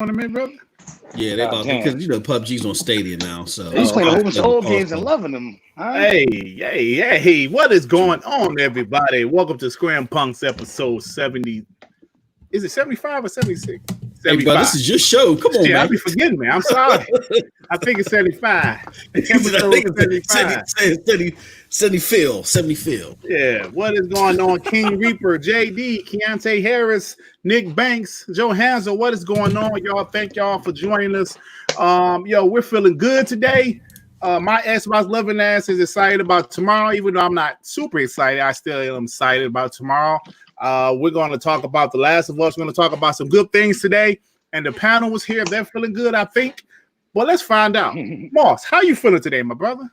tournament, brother? Yeah, they about because PUBG's on Stadia now. So he's playing a whole bunch of old games and loving them. Huh? Hey! What is going on, everybody? Welcome to Scrampunks episode 70. Is it 75 or 76? 75. Hey, bro, this is your show. Come on, man. I'll be forgetting, man. I'm sorry. I think it's 75. Episode 70 Phil. Yeah. What is going on? King Reaper, JD, Keontae Harris, Nick Banks, Joe Hansel. What is going on, y'all? Thank y'all for joining us. We're feeling good today. My Xbox loving ass is excited about tomorrow, even though I'm not super excited. I still am excited about tomorrow. We're going to talk about The Last of Us. We're going to talk about some good things today. And the panel was here. They're feeling good, I think. Well, let's find out. Moss, how you feeling today, my brother?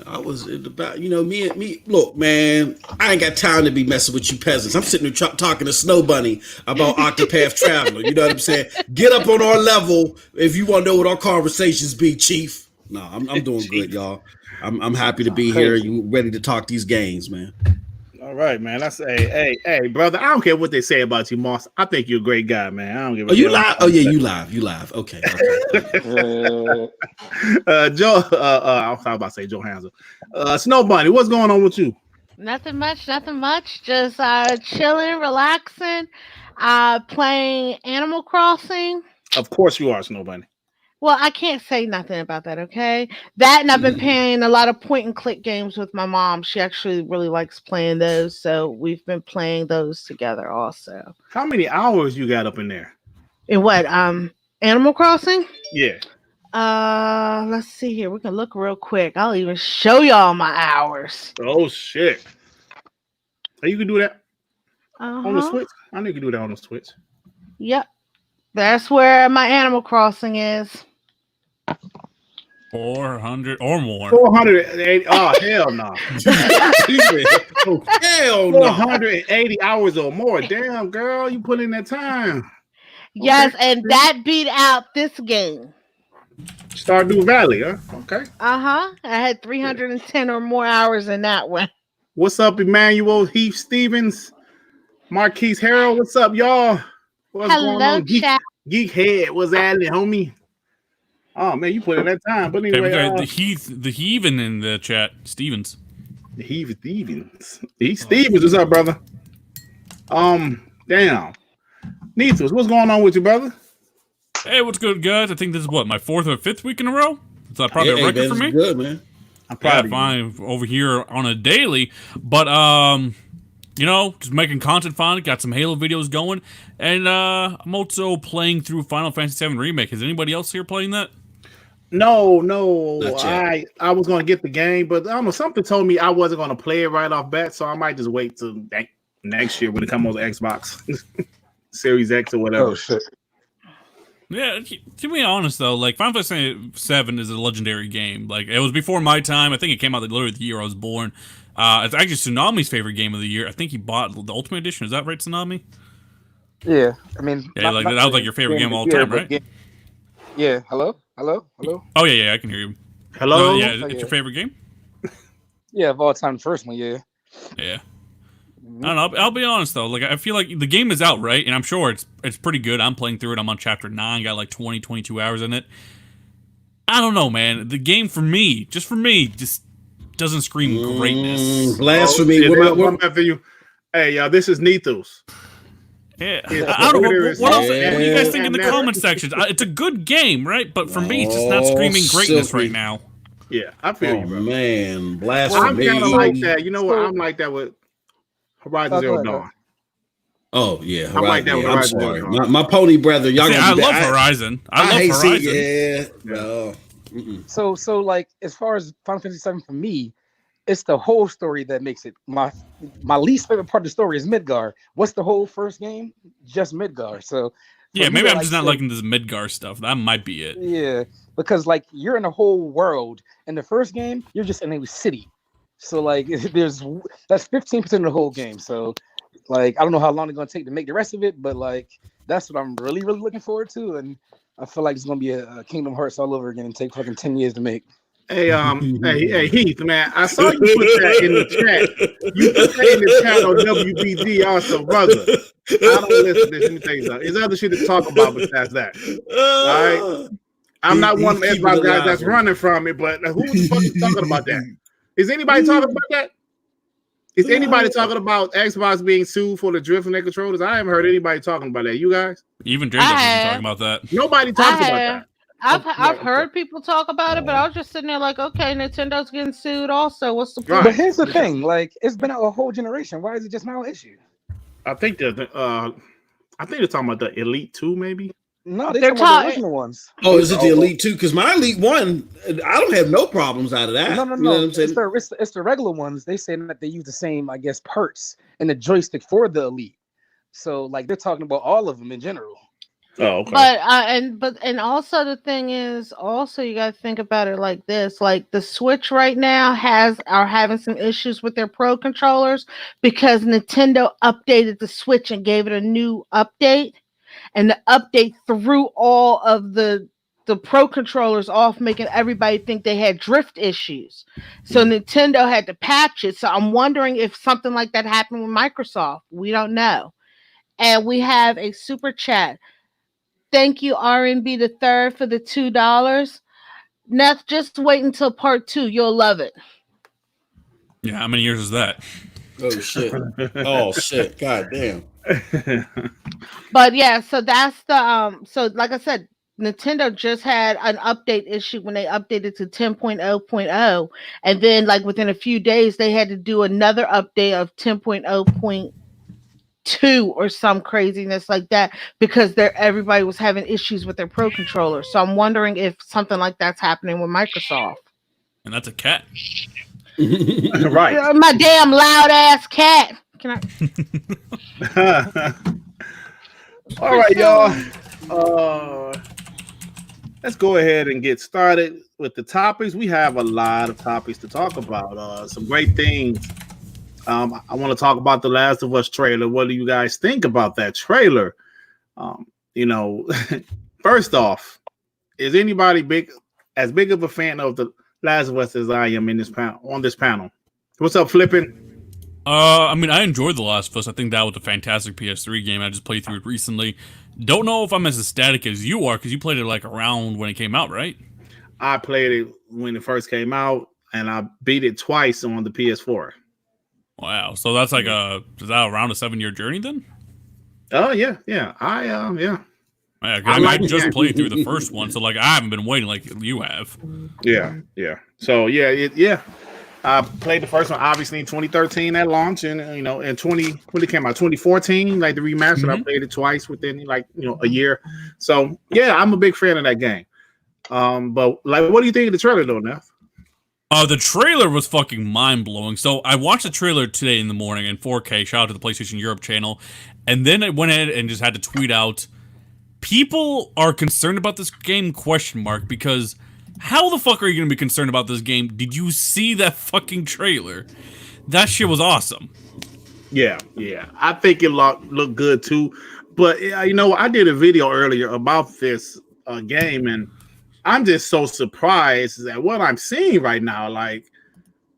I was about, me. Look, man, I ain't got time to be messing with you peasants. I'm sitting there talking to Snow Bunny about Octopath Traveler. You know what I'm saying? Get up on our level if you want to know what our conversations be, Chief. No, I'm doing good, y'all. I'm happy to be here. You ready to talk these games, man? All right, man. That's hey, brother. I don't care what they say about you, Moss. I think you're a great guy, man. I don't give a. You live? Oh yeah, you live. Okay. Joe. I was about to say Joe Hansel. Snow Bunny, what's going on with you? Nothing much. Just chilling, relaxing, playing Animal Crossing. Of course you are, Snow Bunny. Well, I can't say nothing about that, okay? That and I've been playing a lot of point-and-click games with my mom. She actually really likes playing those, so we've been playing those together also. How many hours you got up in there? In what? Animal Crossing? Yeah. Let's see here. We can look real quick. I'll even show y'all my hours. Oh, shit. So you can do that on the Switch? I know you can do that on the Switch. Yep. That's where my Animal Crossing is. 400 or more. 480. Oh, hell no. Hell no. 480 hours or more. Damn, girl, you put in that time. Yes, okay. And that beat out this game. Stardew Valley, huh? Okay. I had 310 or more hours in that one. What's up, Emmanuel Heath Stevens? Marquise Harrell, what's up, y'all? What's going on? Geek Head, what's happening, homie? Oh man, you put in that time. But anyway, the Heathen in the chat, Stevens. The Heathen Stevens. Stevens, what's up, brother? Damn. Nethos, what's going on with you, brother? Hey, what's good, guys? I think this is my 4th or 5th week in a row. It's probably a record for me. Good, man. I'm proud of you. Fine over here on a daily, but just making content finally, got some Halo videos going, and I'm also playing through Final Fantasy VII Remake. Is anybody else here playing that? No. I was going to get the game, but I don't know, something told me I wasn't going to play it right off bat, so I might just wait till next year when it comes on the Xbox Series X or whatever. Oh, shit. Yeah, to be honest, though, like, Final Fantasy VII is a legendary game. Like, it was before my time. I think it came out literally the year I was born. It's actually Tsunami's favorite game of the year. I think he bought the Ultimate Edition. Is that right, Tsunami? Yeah, I mean... Yeah, that was like your favorite game of all time, right? Yeah, hello? Oh, yeah, I can hear you. Hello? It's your favorite game? Yeah, of all time, the first one, yeah. Yeah. I don't know. I'll be honest, though. Like, I feel like the game is out, right? And I'm sure it's pretty good. I'm playing through it. I'm on Chapter 9. Got like 22 hours in it. I don't know, man. The game, for me, just doesn't scream greatness. Blasphemy. What after you? Hey, this is Nethos. Yeah. I don't know. What else? What do you guys think in the comment section? It's a good game, right? But for me, it's just not screaming greatness right now. Yeah, I feel you, bro. Man, blasphemy. I'm kind of like that. You know what? I'm like that with Horizon Zero Dawn. Oh yeah, I like that. I'm sorry, my pony brother. Y'all. I love Horizon. I love Horizon. Yeah. No. So like as far as Final Fantasy VII for me, it's the whole story that makes it. My least favorite part of the story is Midgar. What's the whole first game? Just Midgar. So yeah, maybe I'm just not liking this Midgar stuff. That might be it. Yeah, because like you're in a whole world. In the first game, you're just in a city. So like that's 15% of the whole game. So like I don't know how long it's gonna take to make the rest of it, but like that's what I'm really, really looking forward to. And I feel like it's gonna be a Kingdom Hearts all over again and take fucking 10 years to make. Hey, Heath, man. I saw you put that in the chat. You put that in the chat on WBD also, brother. I don't listen to this. Let me tell you something. There's other shit to talk about besides that. All right. I'm not one of the Xbox guys that's running from it, but who the fuck is talking about that? Is anybody talking about that? Is anybody talking about Xbox being sued for the drift from their controllers? I haven't heard anybody talking about that. You guys? Even James wasn't talking about that. Nobody talks about that. I've heard people talk about it, but I was just sitting there like, okay, Nintendo's getting sued also. What's the point? Right. But here's the thing, like, it's been a whole generation. Why is it just now an issue? I think they're talking about the Elite 2, maybe. No, they're talking about the original ones. Oh, is it the Elite 2? Because my Elite 1, I don't have no problems out of that. No. You know what I'm saying? It's the regular ones. They say that they use the same, I guess, parts in the joystick for the Elite. So, like, they're talking about all of them in general. Oh, okay. But also the thing is, also you got to think about it like this: like the Switch right now are having some issues with their Pro controllers because Nintendo updated the Switch and gave it a new update, and the update threw all of the Pro controllers off, making everybody think they had drift issues. So Nintendo had to patch it. So I'm wondering if something like that happened with Microsoft. We don't know. And we have a super chat. Thank you, RNB the Third, for the $2. Neth, just wait until part 2. You'll love it. Yeah, how many years is that? Oh shit! Oh shit! God damn! But yeah, so that's the So like I said, Nintendo just had an update issue when they updated to 10.0.0, and then like within a few days they had to do another update of 10.0.2 or some craziness like that because everybody was having issues with their Pro controller. So I'm wondering if something like that's happening with Microsoft. And that's a cat. Right. My damn loud ass cat. Can I? All right, y'all. Let's go ahead and get started with the topics. We have a lot of topics to talk about. Some great things. I want to talk about the Last of Us trailer. What do you guys think about that trailer? First off, is anybody as big of a fan of the Last of Us as I am on this panel? What's up, Flippin'? I mean, I enjoyed The Last of Us. I think that was a fantastic PS3 game. I just played through it recently. Don't know if I'm as ecstatic as you are because you played it like around when it came out, right? I played it when it first came out, and I beat it twice on the PS4. Wow, so that's like is that around a 7-year journey then? Oh yeah. Yeah, I just played through the first one, so like I haven't been waiting like you have. Yeah. So yeah. I played the first one obviously in 2013 at launch, and in when it came out 2014, like the remaster. I played it twice within a year. So yeah, I'm a big fan of that game. But like, what do you think of the trailer though, Neff? The trailer was fucking mind-blowing. So I watched the trailer today in the morning in 4K. Shout out to the PlayStation Europe channel. And then I went ahead and just had to tweet out, people are concerned about this game, ? Because how the fuck are you going to be concerned about this game? Did you see that fucking trailer? That shit was awesome. Yeah. I think it looked good too. But I did a video earlier about this game, and I'm just so surprised at what I'm seeing right now. Like,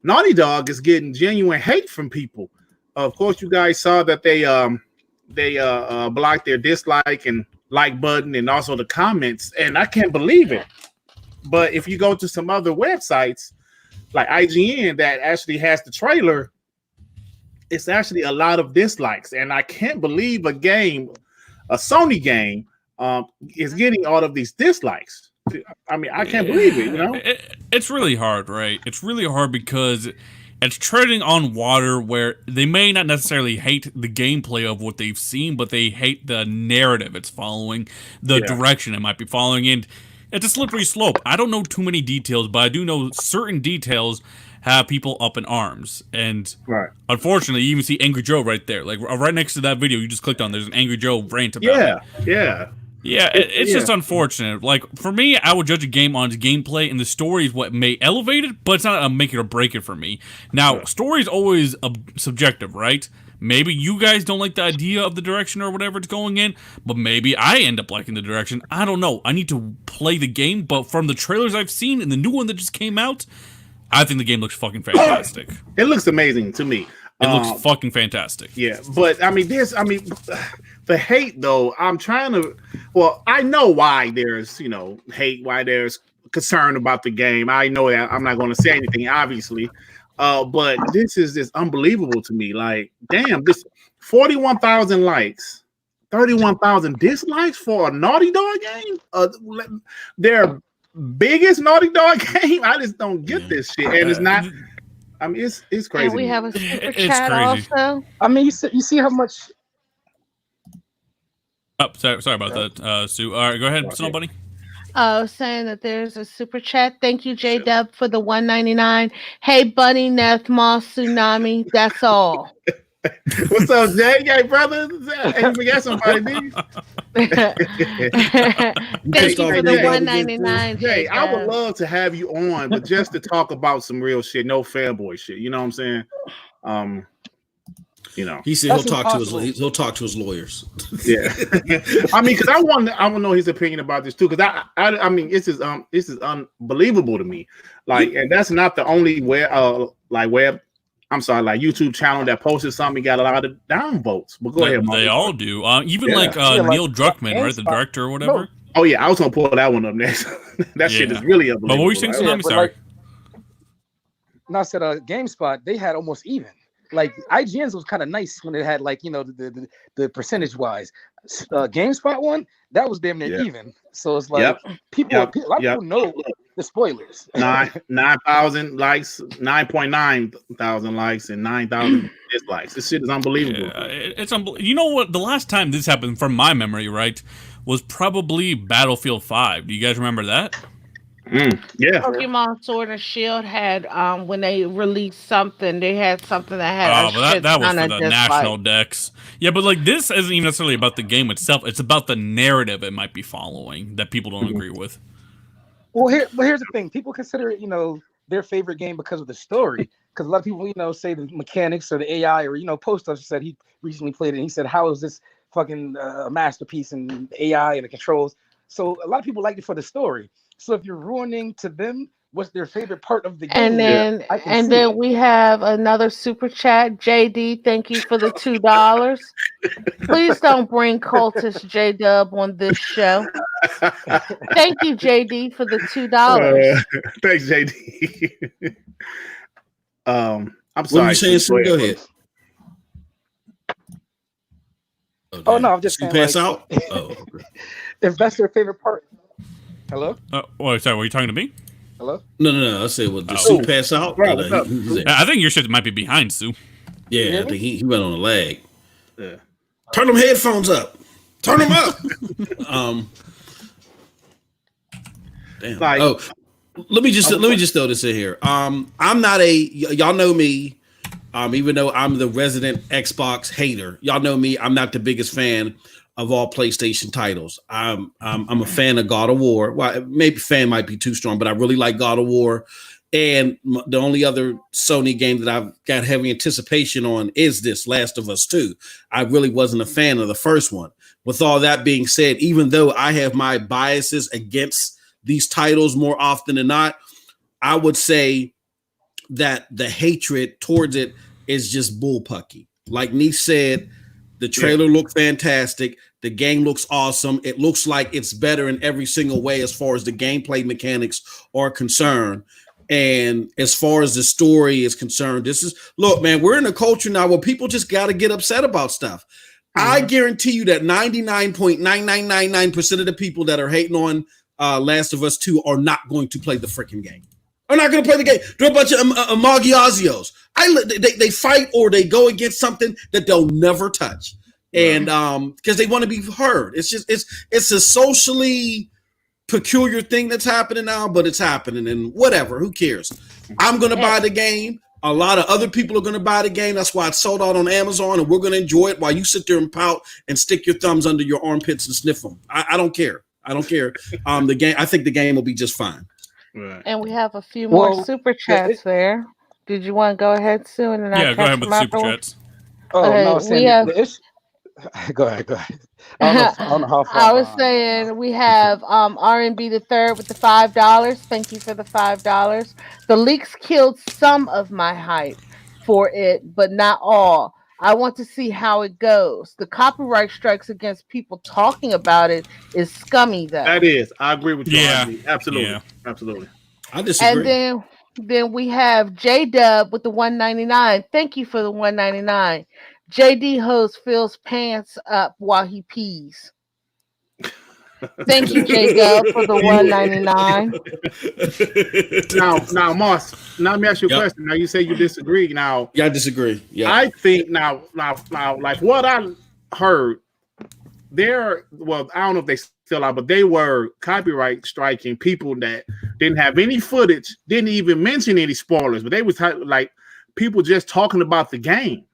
Naughty Dog is getting genuine hate from people. Of course, you guys saw that they blocked their dislike and like button and also the comments, and I can't believe it. But if you go to some other websites like IGN that actually has the trailer, it's actually a lot of dislikes, and I can't believe a Sony game, is getting all of these dislikes. I mean, I can't believe it, It's really hard, right? It's really hard because it's treading on water where they may not necessarily hate the gameplay of what they've seen, but they hate the narrative it's following, the direction it might be following, and it's a slippery slope. I don't know too many details, but I do know certain details have people up in arms. And unfortunately, you even see Angry Joe right there. Like, right next to that video you just clicked on, there's an Angry Joe rant about it. Yeah, it's just unfortunate. Like, for me, I would judge a game on its gameplay, and the story is what may elevate it, but it's not a make it or break it for me. Now, story is always subjective, right? Maybe you guys don't like the idea of the direction or whatever it's going in, but maybe I end up liking the direction. I don't know. I need to play the game, but from the trailers I've seen and the new one that just came out, I think the game looks fucking fantastic. It looks amazing to me. It looks fucking fantastic. Yeah, but the hate though, I'm trying to. Well, I know why there's hate, why there's concern about the game. I know that I'm not going to say anything, obviously. But this is just unbelievable to me. Like, damn, this 41,000 likes, 31,000 dislikes for a Naughty Dog game. Their biggest Naughty Dog game. I just don't get this shit, and it's not. I mean, it's crazy. And we have a super chat also. I mean, you see how much. Oh, sorry about that, Sue. All right, go ahead, Snow Bunny. Saying that there's a super chat. Thank you, J Dub, for the $1.99. Hey, Bunny, Neth, Moss, Tsunami. That's all. What's up, Jay? Hey, brother. Hey, you forgot somebody, did you? Thank you for the $1.99. Jay, I would love to have you on, but just to talk about some real shit, no fanboy shit. You know what I'm saying? He said he'll talk to his lawyers. Yeah, I mean, because I want to know his opinion about this too. Because I mean, this is unbelievable to me. Like, and that's not the only YouTube channel that posted something got a lot of downvotes. But go ahead, Mark. They all do. Even Neil Druckmann, right, the director or whatever. No. Oh yeah, I was gonna pull that one up next. That shit is really unbelievable. But what were you saying, Tsunami? Sorry. I said GameSpot, they had almost even. Like IGN's was kind of nice when it had the percentage wise. GameSpot one that was damn near even. So it's like a lot of people know the spoilers. 9,000 likes, 9.9 thousand likes, and 9,000 dislikes. This shit is unbelievable. Yeah, it's You know what? The last time this happened, from my memory, right, was probably Battlefield 5. Do you guys remember that? Yeah. Pokemon Sword and Shield had when they released something, they had something that had that was for the national decks. Yeah, but like this isn't even necessarily about the game itself. It's about the narrative it might be following that people don't agree with. Well, here's the thing. People consider it, their favorite game because of the story. Because a lot of people, say the mechanics or the AI or, Post said he recently played it and he said, how is this fucking masterpiece in AI and the controls? So a lot of people liked it for the story. So if you're ruining to them what's their favorite part of the game, and then we have another super chat. JD, thank you for the $2. Please don't bring cultist J Dub on this show. Thank you, JD, for the $2. Thanks, JD. I'm sorry. What are you saying? Go ahead. Oh no, I'm just saying. Pass out. Oh, if that's their favorite part. Hello? Sorry, were you talking to me? Hello? No. I said, did Sue pass out? Right, I think your shit might be behind Sue. Yeah, I think he went on a lag. Yeah. Turn them headphones up. Turn them up. Damn. Let me just throw this in here. I'm not y'all know me. Even though I'm the resident Xbox hater, y'all know me. I'm not the biggest fan of all PlayStation titles. I'm a fan of God of War. Well, maybe fan might be too strong, but I really like God of War. And the only other Sony game that I've got heavy anticipation on is this Last of Us 2. I really wasn't a fan of the first one. With all that being said, even though I have my biases against these titles more often than not, I would say that the hatred towards it is just bullpucky. Like Niche said, the trailer looked fantastic. The game looks awesome. It looks like it's better in every single way as far as the gameplay mechanics are concerned. And as far as the story is concerned, look, man, we're in a culture now where people just got to get upset about stuff. I guarantee you that 99.9999% of the people that are hating on Last of Us 2 are not going to play the freaking game. Are not going to play the game. They're a bunch of Magiazios. They fight or they go against something that they'll never touch, and because they want to be heard. It's a socially peculiar thing that's happening now, but it's happening, and whatever. Who cares? I'm going to buy the game. A lot of other people are going to buy the game. That's why it's sold out on Amazon, and we're going to enjoy it while you sit there and pout and stick your thumbs under your armpits and sniff them. I don't care. I don't care. The game. I think the game will be just fine. Right. And we have a few more super chats there. Did you want to go ahead, Sue? And then go ahead with the super chats. Oh Okay, no, I was saying we have. the issue. Go ahead. I don't know how far. I was saying we have R&B the third with the $5. Thank you for the $5. The leaks killed some of my hype for it, but not all. I want to see how it goes. The copyright strikes against people talking about it is scummy though. That is, I agree with you. Yeah. RB. Absolutely, Yeah. absolutely. I And disagree. then we have J Dub with the 199. Thank you for the 199. JD host fills pants up while he pees. Thank you, J Dub, for the 199. Now, Moss. Now let me ask you a Yep. question. Now you say you disagree. Now Yeah, I disagree. Yeah. I think now, like what I heard, well, I don't know if they still are, but they were copyright striking people that didn't have any footage, didn't even mention any spoilers, but they was like people just talking about the game.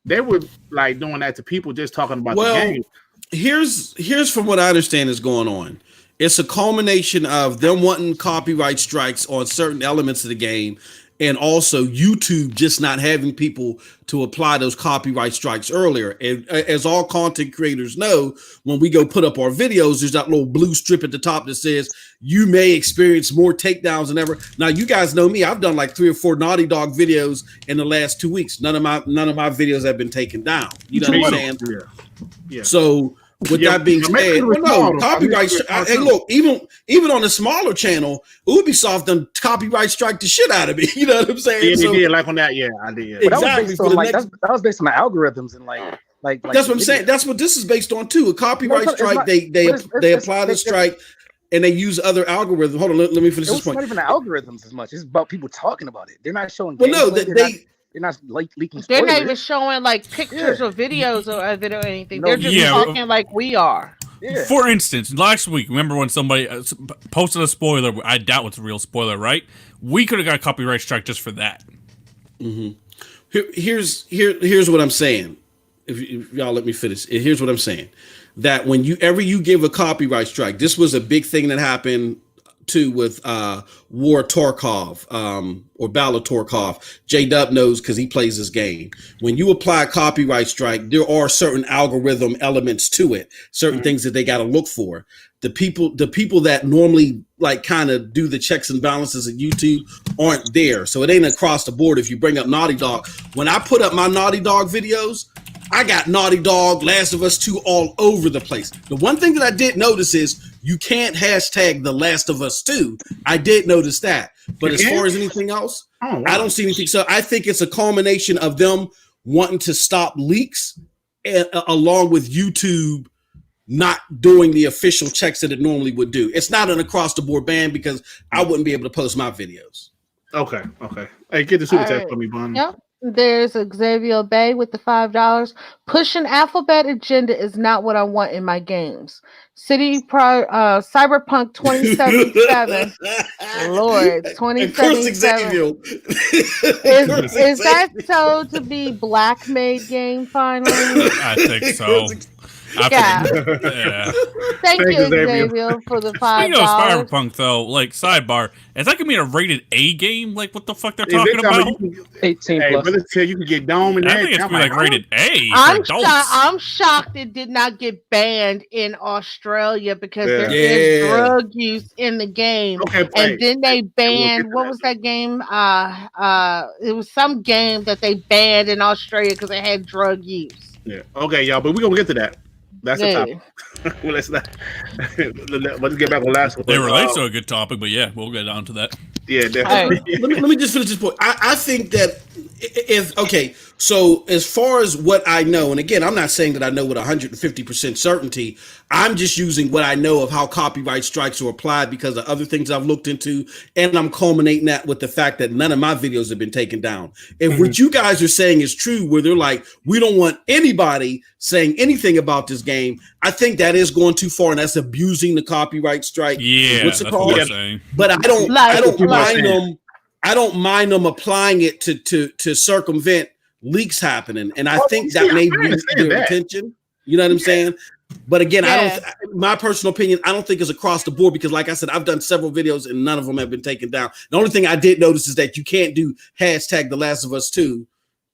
They were like doing that to people just talking about the game. Here's from what I understand is going on. It's a culmination of them wanting copyright strikes on certain elements of the game, and also YouTube just not having people to apply those copyright strikes earlier. And as all content creators know, when we go put up our videos, there's that little blue strip at the top that says you may experience more takedowns than ever. Now, you guys know me. I've done like 3 or 4 Naughty Dog videos in the last 2 weeks. None of my videos have been taken down. You know what I'm saying? Yeah. So with that being said, copyright. Hey, look, even on a smaller channel, Ubisoft done copyright strike the shit out of me. You know what I'm saying? Yeah, they did. Like on that, yeah, I did. But Exactly. that was based on the algorithms and like that's what I'm saying. That's what this is based on too. A copyright strike. They apply the strike and they use other algorithms. Hold on, let me finish this point. It's not even the algorithms as much. It's about people talking about it. They're not showing. Well, no, they're not like leaking. They're not even showing like pictures or videos of it or anything. They're just talking like we are. Yeah. For instance, last week, remember when somebody posted a spoiler? I doubt it's a real spoiler, right? We could have got a copyright strike just for that. Mm-hmm. Here's what I'm saying. If y'all let me finish, here's what I'm saying. That whenever you give a copyright strike, this was a big thing that happened too with War Torkov or Bala Torkov. J-Dub knows because he plays this game. When you apply a copyright strike, there are certain algorithm elements to it, certain things that they got to look for. The people that normally like kind of do the checks and balances at YouTube aren't there. So it ain't across the board. If you bring up Naughty Dog, when I put up my Naughty Dog videos, I got Naughty Dog, Last of Us 2 all over the place. The one thing that I did notice is you can't hashtag The Last of Us 2. I did notice that. But as far as anything else, I don't see anything. So I think it's a culmination of them wanting to stop leaks along with YouTube not doing the official checks that it normally would do. It's not an across-the-board ban because I wouldn't be able to post my videos. Okay. Hey, get the super chat for me, Bonnie. Yep. There's Xavier Bay with the $5. Pushing alphabet agenda is not what I want in my games. Cyberpunk 2077. Lord, 2077. Is that so to be Black made game finally? I think so. Yeah. Thank you, Xavier. Xavier, for the $5. Speaking of Cyberpunk, though, like sidebar, is that gonna be a rated A game? Like what the fuck they're talking about? 18 Hey, plus. but let's tell you can get dome and I think it's gonna be like rated A. I'm shocked it did not get banned in Australia because there is drug use in the game. Okay, and then they banned what was that game? It was some game that they banned in Australia because it had drug use. Yeah. Okay, y'all, but we're gonna get to that. That's the topic. Well, let's get back on last one. They relate to a good topic, but yeah, we'll get on to that. Yeah, definitely. Let me just finish this point. I think that so as far as what I know, and again, I'm not saying that I know with 150% certainty. I'm just using what I know of how copyright strikes are applied because of other things I've looked into, and I'm culminating that with the fact that none of my videos have been taken down. If what you guys are saying is true, where they're like, we don't want anybody saying anything about this game, I think that is going too far, and that's abusing the copyright strike. Yeah, what's it that's called? what I'm saying. But I don't mind them applying it to circumvent leaks happening, and I think that may be their intention. You know what I'm saying? But again, my personal opinion, I don't think it's across the board because, like I said, I've done several videos and none of them have been taken down. The only thing I did notice is that you can't do hashtag The Last of Us 2.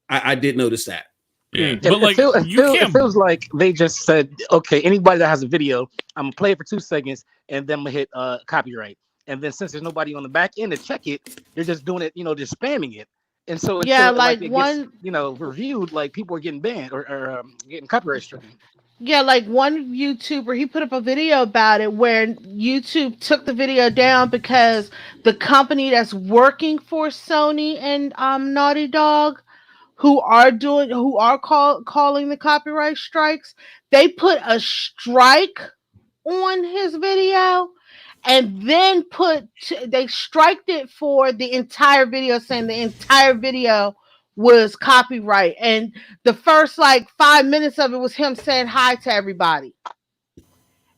I did notice that. Yeah, It, but like it feels like they just said, okay, anybody that has a video, I'm gonna play it for 2 seconds, and then I'm gonna hit copyright. And then since there's nobody on the back end to check it, they're just doing it, just spamming it. And so Yeah, until like like it gets, one reviewed, like people are getting banned or getting copyright stricken. Yeah, like one YouTuber, he put up a video about it where YouTube took the video down because the company that's working for Sony and Naughty Dog, calling the copyright strikes, they put a strike on his video and then they striked it for the entire video, saying the entire video was copyright, and the first like 5 minutes of it was him saying hi to everybody.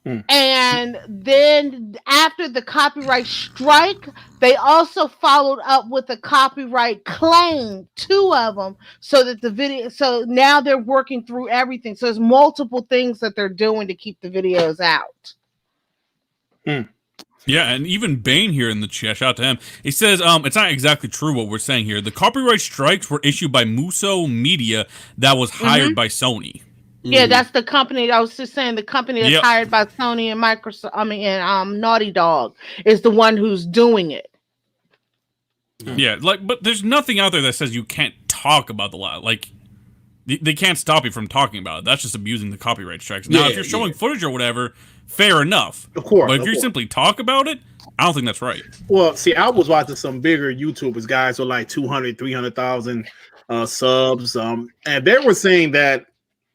And then after the copyright strike, they also followed up with a copyright claim, 2 of them, so that the video, so now they're working through everything. So there's multiple things that they're doing to keep the videos out. Yeah, and even Bane here in the chat, shout out to him. He says, it's not exactly true what we're saying here. The copyright strikes were issued by Muso Media that was hired by Sony. Yeah, that's the company. I was just saying the company that's hired by Sony and Microsoft. And Naughty Dog is the one who's doing it. Yeah, but there's nothing out there that says you can't talk about the law. Like, they can't stop you from talking about it. That's just abusing the copyright strikes. Now, if you're showing footage or whatever, fair enough. Of course. But if you simply talk about it, I don't think that's right. Well, see, I was watching some bigger YouTubers, guys with like 200, 300,000 subs. And they were saying that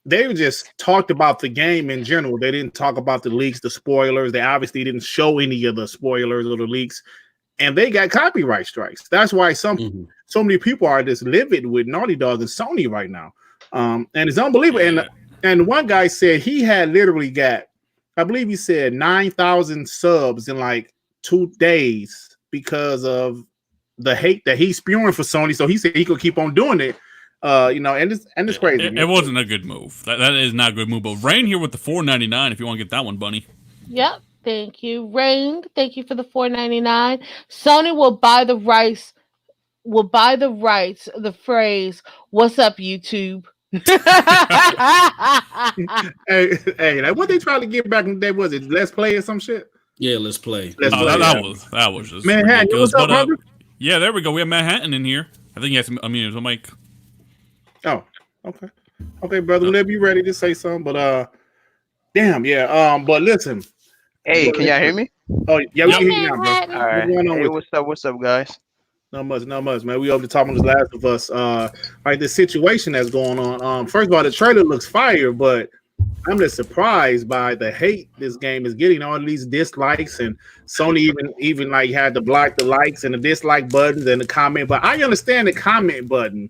they just talked about the game in general. They didn't talk about the leaks, the spoilers. They obviously didn't show any of the spoilers or the leaks. And they got copyright strikes. That's why so many people are just livid with Naughty Dog and Sony right now. And it's unbelievable. Yeah. And one guy said he had literally got, I believe he said 9,000 subs in like 2 days because of the hate that he's spewing for Sony. So he said he could keep on doing it. And it's crazy. It wasn't a good move. That is not a good move. But Rain here with the $4.99 if you want to get that one, Bunny. Yep. Thank you, Rain. Thank you for the $4.99. Sony will buy the rights. The phrase "What's up, YouTube?" hey, like what they trying to get back in the day? Was it Let's Play or some shit? Yeah, Let's Play. That was just Manhattan. ridiculous. What's up, brother? Yeah, there we go. We have Manhattan in here. I think he has. I mean, it was a mic. Oh, okay, brother. Whenever you ready to say something, but damn, yeah. But listen. Hey, can y'all hear me? Oh, yeah, we can hear you now, bro. All right. Hey, what's up, guys? Not much, man. We over to talk on this Last of Us. Right, the situation that's going on. First of all, the trailer looks fire, but I'm just surprised by the hate this game is getting. All these dislikes, and Sony even like had to block the likes and the dislike buttons and the comment. But I understand the comment button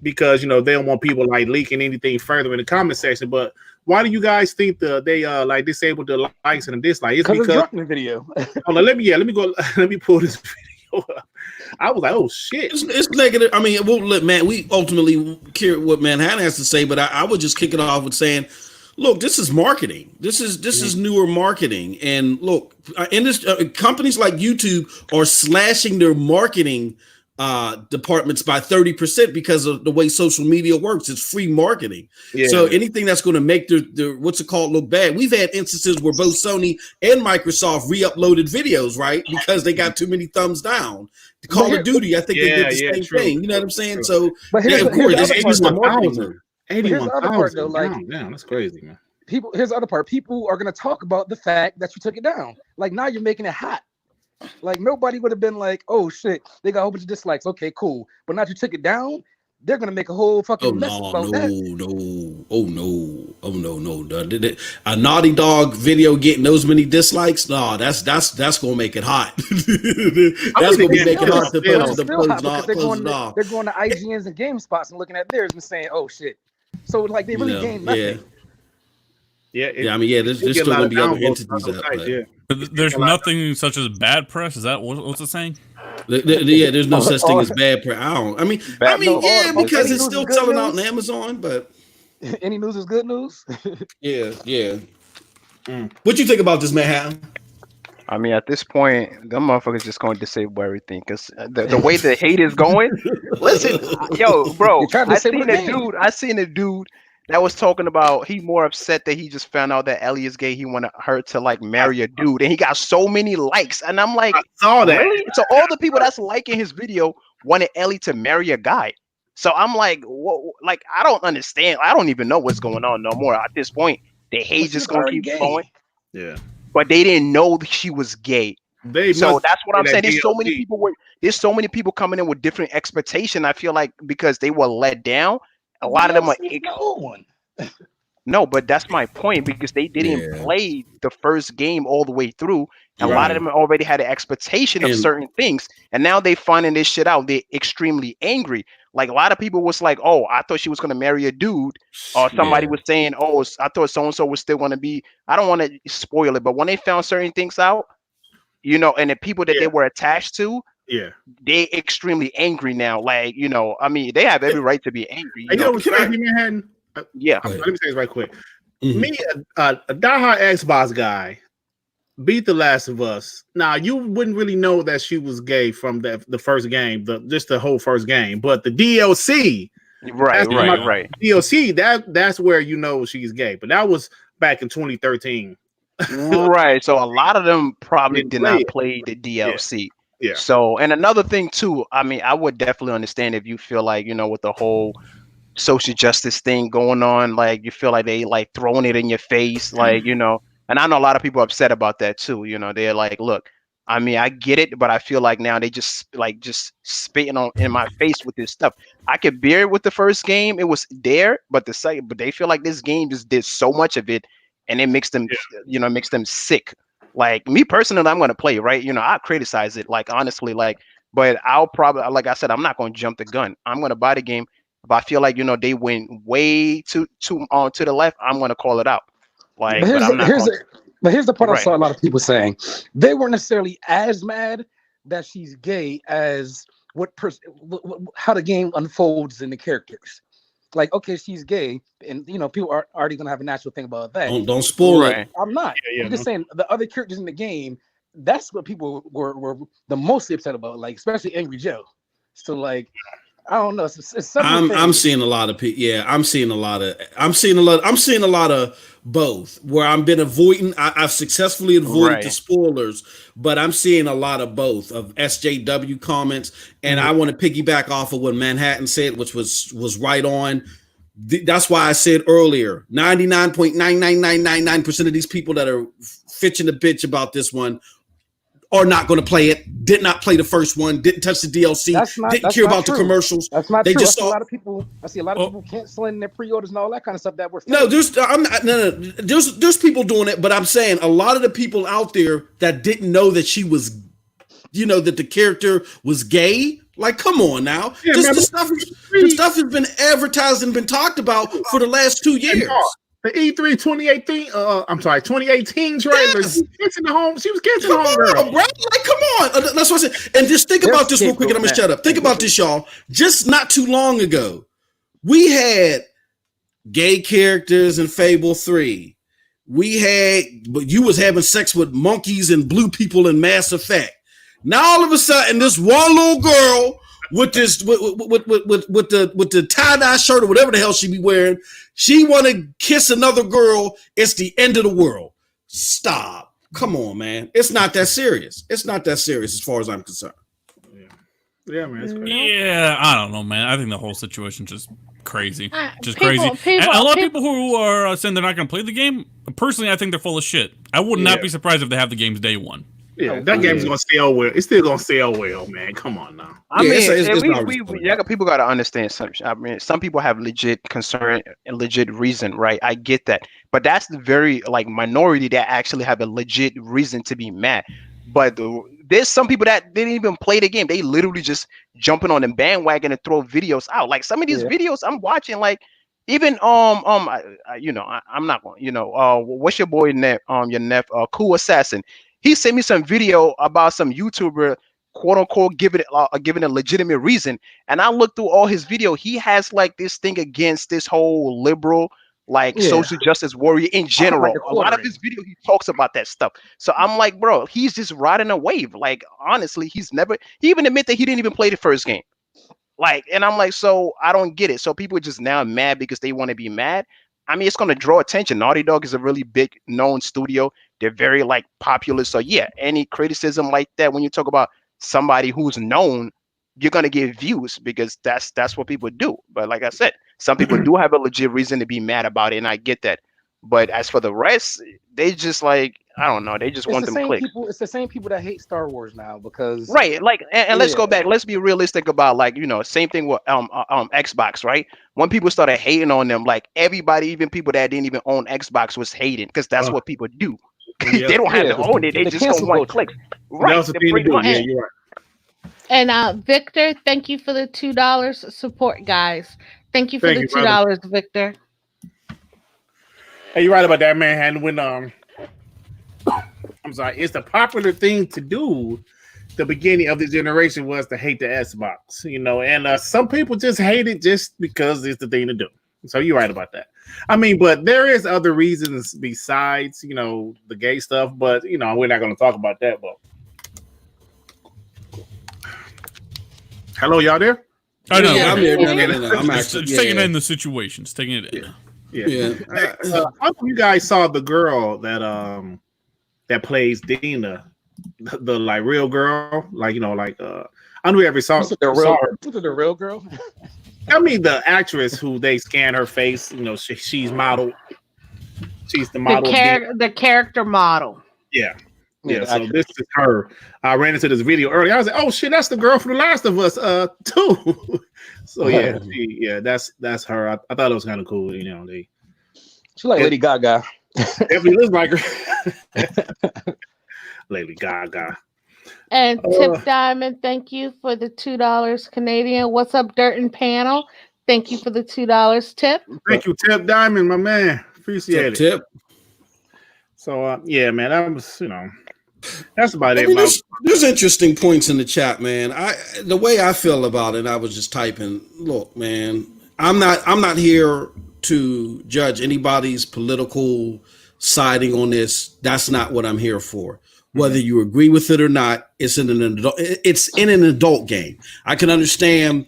because they don't want people like leaking anything further in the comment section. But why do you guys think they like disabled the likes and the dislikes? It's because it's the video. let me pull this video up. I was like, oh shit. It's negative. I mean, we'll let we ultimately care what Manhattan has to say, but I would just kick it off with saying, look, this is marketing. This is newer marketing, and look, in this companies like YouTube are slashing their marketing departments by 30% because of the way social media works. It's free marketing. Yeah. So anything that's going to make the what's it called look bad. We've had instances where both Sony and Microsoft re-uploaded videos, right? Because they got too many thumbs down. The Call of Duty, I think they did the same thing. You know what I'm saying? True. So of course, it's marketing. 81,000 though, like damn, that's crazy, man. Here's the other part. People are going to talk about the fact that you took it down. Like now you're making it hot. Like nobody would have been like, "Oh shit, they got a whole bunch of dislikes." Okay, cool. But now you took it down, they're gonna make a whole fucking mess about that. No. A Naughty Dog video getting those many dislikes? No, that's gonna make it hot. That's gonna make it hot to close it off. They're going to IGNs and GameSpots and looking at theirs and saying, "Oh shit." So like they really gained nothing. Yeah. I mean, there's still gonna be other entities out there. There's nothing such as bad press. Is that what's it saying? There's no such thing as bad press. Because it's still selling out on Amazon. But any news is good news. Yeah. What you think about this, Manhattan? I mean, at this point, them motherfuckers just going to disable everything because the way the hate is going. Listen, yo, bro, They tried to disable the game. I seen a dude that was talking about he more upset that he just found out that Ellie is gay. He wanted her to like marry a dude, and he got so many likes. And I'm like, I saw that. really? So all the people that's liking his video wanted Ellie to marry a guy. So I'm like, whoa, like I don't understand. I don't even know what's going on no more at this point. The hate just gonna keep going. Yeah. But they didn't know that she was gay. So that's what I'm saying. There's so many people there's so many people coming in with different expectation. I feel like because they were let down, a lot of them are no, but that's my point because they didn't play the first game all the way through. A lot of them already had an expectation of certain things, and now they finding this shit out. They're extremely angry. Like a lot of people was like, "Oh, I thought she was gonna marry a dude," or somebody was saying, "Oh, I thought so and so was still gonna be." I don't want to spoil it, but when they found certain things out, you know, and the people that they were attached to, they extremely angry now. Like, you know, I mean, they have every right to be angry. You know what's crazy, man? Yeah. Let me say this right quick. Me, a diehard Xbox guy, beat The Last of Us. Now, you wouldn't really know that she was gay from the first game, just the whole first game, but the DLC, right. DLC, that's where you know she's gay. But that was back in 2013. Right. So a lot of them probably did not play the DLC. Yeah. So, and another thing too, I mean, I would definitely understand if you feel like, you know, with the whole social justice thing going on, like you feel like they like throwing it in your face, like, you know, and I know a lot of people are upset about that too. You know, they're like, look, I mean, I get it, but I feel like now they just spitting in my face with this stuff. I could bear it with the first game; it was there, but the second, but they feel like this game just did so much of it, and it makes them, you know, makes them sick. Like me personally, I'm gonna play, right? You know, I criticize it, like honestly, like, but I'll probably, like I said, I'm not gonna jump the gun. I'm gonna buy the game. If I feel like, you know, they went way too to the left, I'm gonna call it out. Like, but here's the part I saw a lot of people saying. They weren't necessarily as mad that she's gay as how the game unfolds in the characters. Like, okay, she's gay, and you know, people are already gonna have a natural thing about that. Don't spoil it. I'm not. I'm just saying the other characters in the game. That's what people were the most upset about. Like, especially Angry Joe. So like. I don't know. I'm seeing a lot of people. Yeah, I'm seeing a lot of both. Where I've been avoiding. I've successfully avoided the spoilers, but I'm seeing a lot of both of SJW comments, and I want to piggyback off of what Manhattan said, which was right on. That's why I said earlier, 99.99999% of these people that are fitching the bitch about this one are not going to play it. Did not play the first one. Didn't touch the DLC. Didn't care about the commercials. That's not true. I see a lot of people canceling their pre-orders and all that kind of stuff. That were there's people doing it, but I'm saying a lot of the people out there that didn't know that she was, you know, that the character was gay. Like, come on now. This stuff has been advertised and been talked about for the last 2 years. The E3 2018, 2018 trailer. She was kissing the homegirl. Bro, like, come on. That's what I said. And just think about this real quick, and I'm gonna shut up. Think about this, y'all. Just not too long ago, we had gay characters in Fable 3. But you was having sex with monkeys and blue people in Mass Effect. Now all of a sudden, this one little girl with the tie-dye shirt or whatever the hell she be wearing, she want to kiss another girl. It's the end of the world. Stop. Come on, man. It's not that serious. It's not that serious as far as I'm concerned. Yeah, man. It's crazy. Yeah, I don't know, man. I think the whole situation just crazy. Crazy. And a lot of people who are saying they're not going to play the game, personally, I think they're full of shit. I would not be surprised if they have the games day one. Yeah, that game's gonna sell well. It's still gonna sell well, man. Come on now. I mean, people gotta understand something. I mean, some people have legit concern and legit reason, right? I get that, but that's the very minority that actually have a legit reason to be mad. But there's some people that didn't even play the game. They literally just jumping on the bandwagon and throw videos out. Like some of these videos I'm watching, like even I'm not going. What's your boy Cool Assassin? He sent me some video about some YouTuber, quote unquote, giving a legitimate reason. And I looked through all his video. He has like this thing against this whole liberal like Yeah. social justice warrior in general. the A lot of quartering. his video, he talks about that stuff. So I'm like, bro, he's just riding a wave. Like, honestly, he even admit that he didn't even play the first game. Like, and I'm like, so I don't get it. So people are just now mad because they want to be mad. I mean, it's going to draw attention. Naughty Dog is a really big known studio. They're very like popular. So yeah, any criticism like that, when you talk about somebody who's known, you're going to get views because that's what people do. But like I said, some people do have a legit reason to be mad about it, and I get that. But as for the rest, they just like, I don't know, they just want them clicks. It's the same people that hate Star Wars now because Right, like, and let's go Yeah. back. Let's be realistic about, like, same thing with Xbox, right? When people started hating on them, like everybody, even people that didn't even own Xbox, was hating because that's what people do. Yeah. They don't have to Yeah, own it; they the just don't cancel want culture. clicks. Right, That's the they're thing to pretty do. much. Yeah, you're right. And Victor, thank you for the $2 support, guys. Thank you for Thank the you, brother. $2, Victor. Hey, you're right about that, man. And when I'm sorry, it's the popular thing to do. The beginning of the generation was to hate the Xbox, and some people just hate it just because it's the thing to do. So you're right about that. I mean, but there is other reasons besides, the gay stuff, but we're not going to talk about that. But hello, y'all there? I know. Yeah, I'm here. Yeah. No. I'm actually It's taking in the situation. It's taking it in. Yeah. Yeah. I don't know if you guys saw the girl that plays Dina, the like real girl, like I knew every song. This is the real girl. I mean, the actress who they scan her face, she's modeled. She's the model. The character model. Yeah. Yeah, So this is her. I ran into this video earlier. I was like, "Oh shit, that's the girl from The Last of Us, too." So yeah, that's her. I thought it was kind of cool. She like Lady Gaga. Definitely looks like her. Lady Gaga. And Tip Diamond, thank you for the $2 Canadian. What's up, Dirt and Panel? Thank you for the $2 tip. Thank you, Tip Diamond, my man. Appreciate it. Tip. So yeah, man, that was that's about I it. mean, there's interesting points in the chat, man. The way I feel about it, I was just typing. Look, man, I'm not here to judge anybody's political siding on this. That's not what I'm here for. Whether you agree with it or not, it's in an adult game. I can understand.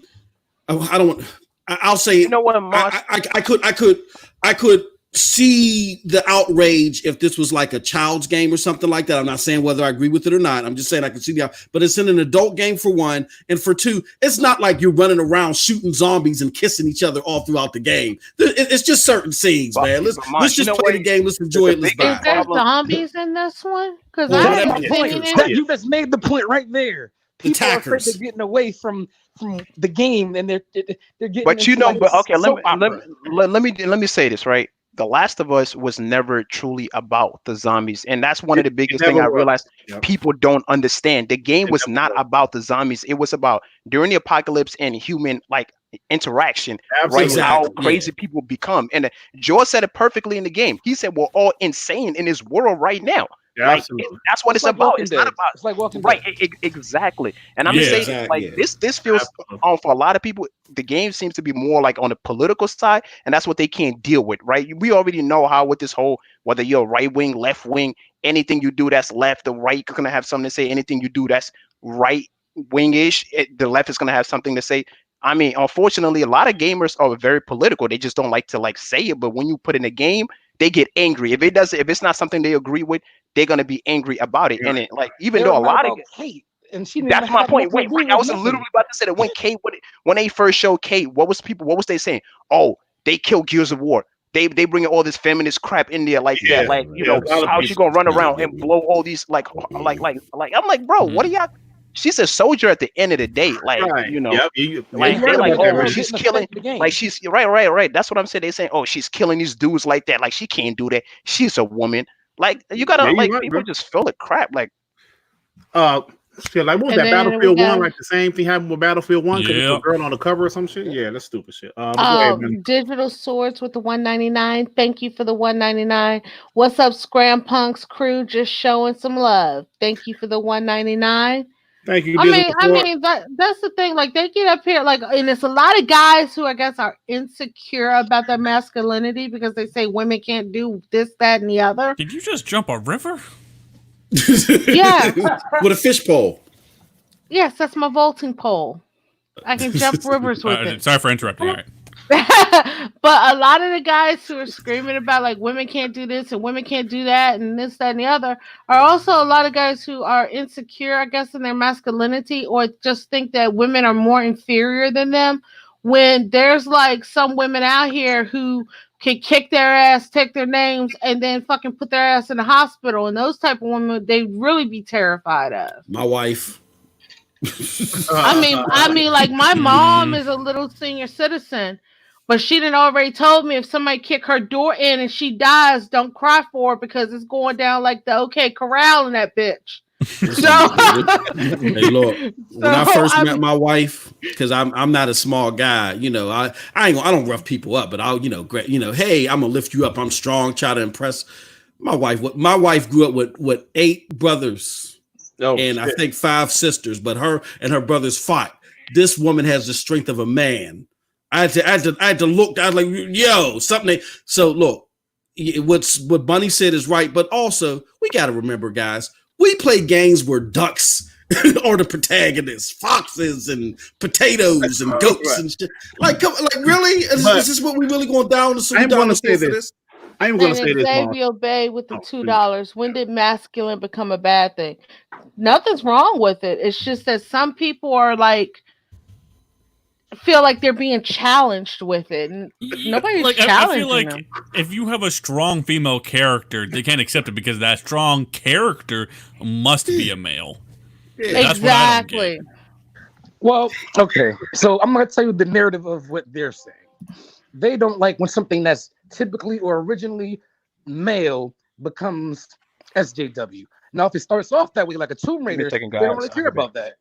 I'll say. You know what, Moss? I could see the outrage if this was like a child's game or something like that. I'm not saying whether I agree with it or not. I'm just saying I can see but it's in an adult game for one, and for two, it's not like you're running around shooting zombies and kissing each other all throughout the game. It's just certain scenes, man. Let's just play the game. Let's enjoy it. Let's Is buy. there zombies in this one? Because Well, I that haven't point- seen it. You just made the point right there. People are afraid they're getting away from the game, and they're getting. But into, like, okay, soap opera. let me say this, right? The Last of Us was never truly about the zombies, and that's one of the biggest things I realized people don't understand. The game was not about the zombies; it was about during the apocalypse and human like interaction, right? How crazy people become. And George said it perfectly in the game. He said we're all insane in this world right now. Yeah, Like that's what it's like about. Walking It's Dead. not about It's like Walking right. Dead. Exactly. And I'm just saying, like this feels for a lot of people. The game seems to be more like on the political side, and that's what they can't deal with, right? We already know how with this whole whether you're right wing, left wing, anything you do that's left or right, you're gonna have something to say. Anything you do that's right wingish, the left is gonna have something to say. I mean, unfortunately, a lot of gamers are very political. They just don't like to like say it, but when you put in a game, they get angry. If it's not something they agree with, they're gonna be angry about it. And it, like, even though a lot of Kate, and she that's my point. Wait, I was literally about to say that when Kate, when they first showed Kate, what was they saying? Oh, they killed Gears of War. They bring all this feminist crap in there like that, like how she gonna run around and blow all these like I'm like, bro, what are y'all? She's a soldier at the end of the day, like she's killing, like she's right. That's what I'm saying. They saying, oh, she's killing these dudes like that, like she can't do that. She's a woman. Like you gotta people just fill it crap, like shit, like what was that Battlefield 1? Like the same thing happened with Battlefield 1 because it's a girl on the cover or some shit. Yeah, that's stupid shit. Digital Swords with the $1.99. Thank you for the $1.99. What's up, Scrampunks crew? Just showing some love. Thank you for the $1.99. Thank you. I mean that's the thing. Like they get up here, like, and it's a lot of guys who I guess are insecure about their masculinity because they say women can't do this, that, and the other. Did you just jump a river? Yeah. With a fish pole. Yes, that's my vaulting pole. I can jump rivers with it. Sorry for interrupting. All right. But a lot of the guys who are screaming about like women can't do this and women can't do that and this, that, and the other are also a lot of guys who are insecure, I guess, in their masculinity, or just think that women are more inferior than them. When there's like some women out here who can kick their ass, take their names, and then fucking put their ass in the hospital, and those type of women they really be terrified of. My wife. I mean, like my mom is a little senior citizen, but she done already told me if somebody kick her door in and she dies, don't cry for her because it's going down like the OK Corral in that bitch. Hey, look, when I first met my wife, because I'm not a small guy, you know, I don't rough people up, but I'll, hey, I'm gonna lift you up. I'm strong, try to impress my wife. My wife grew up with 8 brothers and I think 5 sisters, but her and her brothers fought. This woman has the strength of a man. I had to look. I was like, yo, something. So look, what Bunny said is right, but also we got to remember, guys, we play games where ducks are the protagonists, foxes and potatoes and goats and shit. Like, really? Is this what we really going down to? I'm going to say this. I am going to say this. Xavier Bay with the $2. When did masculine become a bad thing? Nothing's wrong with it. It's just that some people are like, feel like they're being challenged with it, and nobody's like, challenging I feel like them. If you have a strong female character, they can't accept it because that strong character must be a male. Yeah. Exactly. Well, okay. So I'm going to tell you the narrative of what they're saying. They don't like when something that's typically or originally male becomes SJW. Now, if it starts off that way, like a Tomb Raider, they don't really care about that.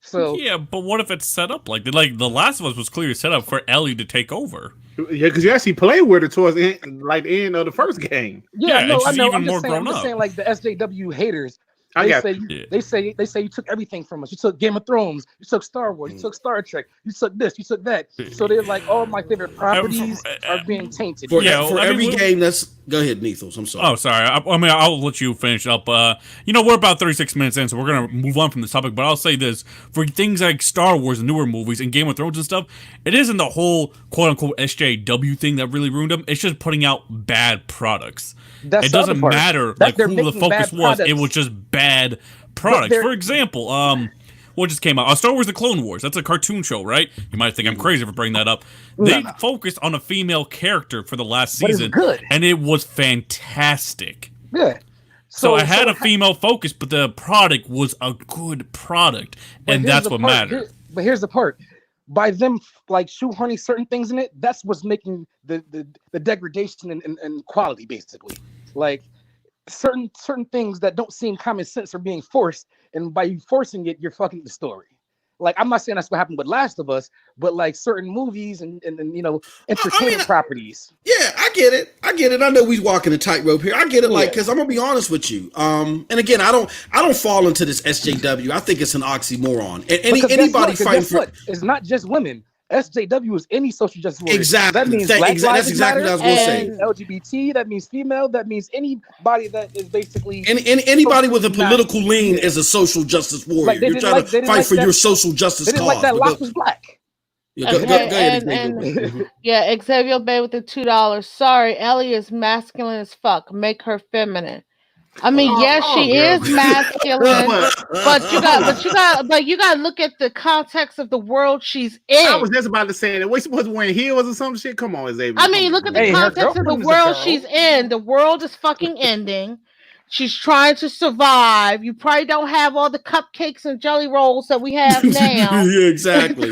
So yeah, but what if it's set up like The Last of Us was clearly set up for Ellie to take over? Yeah, because you actually played with her towards the end of the first game. Yeah, no, I know. I'm just grown up. saying, like the SJW haters. They say you took everything from us. You took Game of Thrones. You took Star Wars. You took Star Trek. You took this. You took that. So they're like, all my favorite properties are being tainted. For every game that's... Go ahead, Nethos. I'm sorry. Oh, sorry. I mean, I'll let you finish up. We're about 36 minutes in, so we're going to move on from this topic. But I'll say this. For things like Star Wars and newer movies and Game of Thrones and stuff, it isn't the whole quote-unquote SJW thing that really ruined them. It's just putting out bad products. It doesn't matter like who the focus was. It was just bad products. For example, what just came out? Star Wars: The Clone Wars. That's a cartoon show, right? You might think I'm crazy for bringing that up. They focused on a female character for the last season, and it was fantastic. Yeah. So it had a female focus, but the product was a good product, and that's what mattered. But here's the part. By them like shoehorning certain things in it, that's what's making the degradation and quality, basically. Like certain things that don't seem common sense are being forced, and by you forcing it, you're fucking the story. Like, I'm not saying that's what happened with Last of Us, but like certain movies and entertainment properties. Yeah, I get it. I know we walking a tightrope here. I get it, like, because I'm gonna be honest with you. And again, I don't fall into this SJW. I think it's an oxymoron. And anybody fighting for it's not just women. SJW is any social justice warrior. Exactly. That means that's exactly what I was going to say. LGBT. That means female. That means anybody that is basically anybody with a political lean is a social justice warrior. Like you're trying to fight for your social justice cause. They didn't like that Locke was black. Yeah, go ahead. Yeah, Xavier Bay with the $2. Sorry, Ellie is masculine as fuck. Make her feminine. I mean, yes, she is masculine, but you got to look at the context of the world she's in. I was just about to say that. We supposed to wear heels or some shit. Come on, Xavier. I mean, look at the context of the world she's in. The world is fucking ending. She's trying to survive. You probably don't have all the cupcakes and jelly rolls that we have now. Yeah, exactly.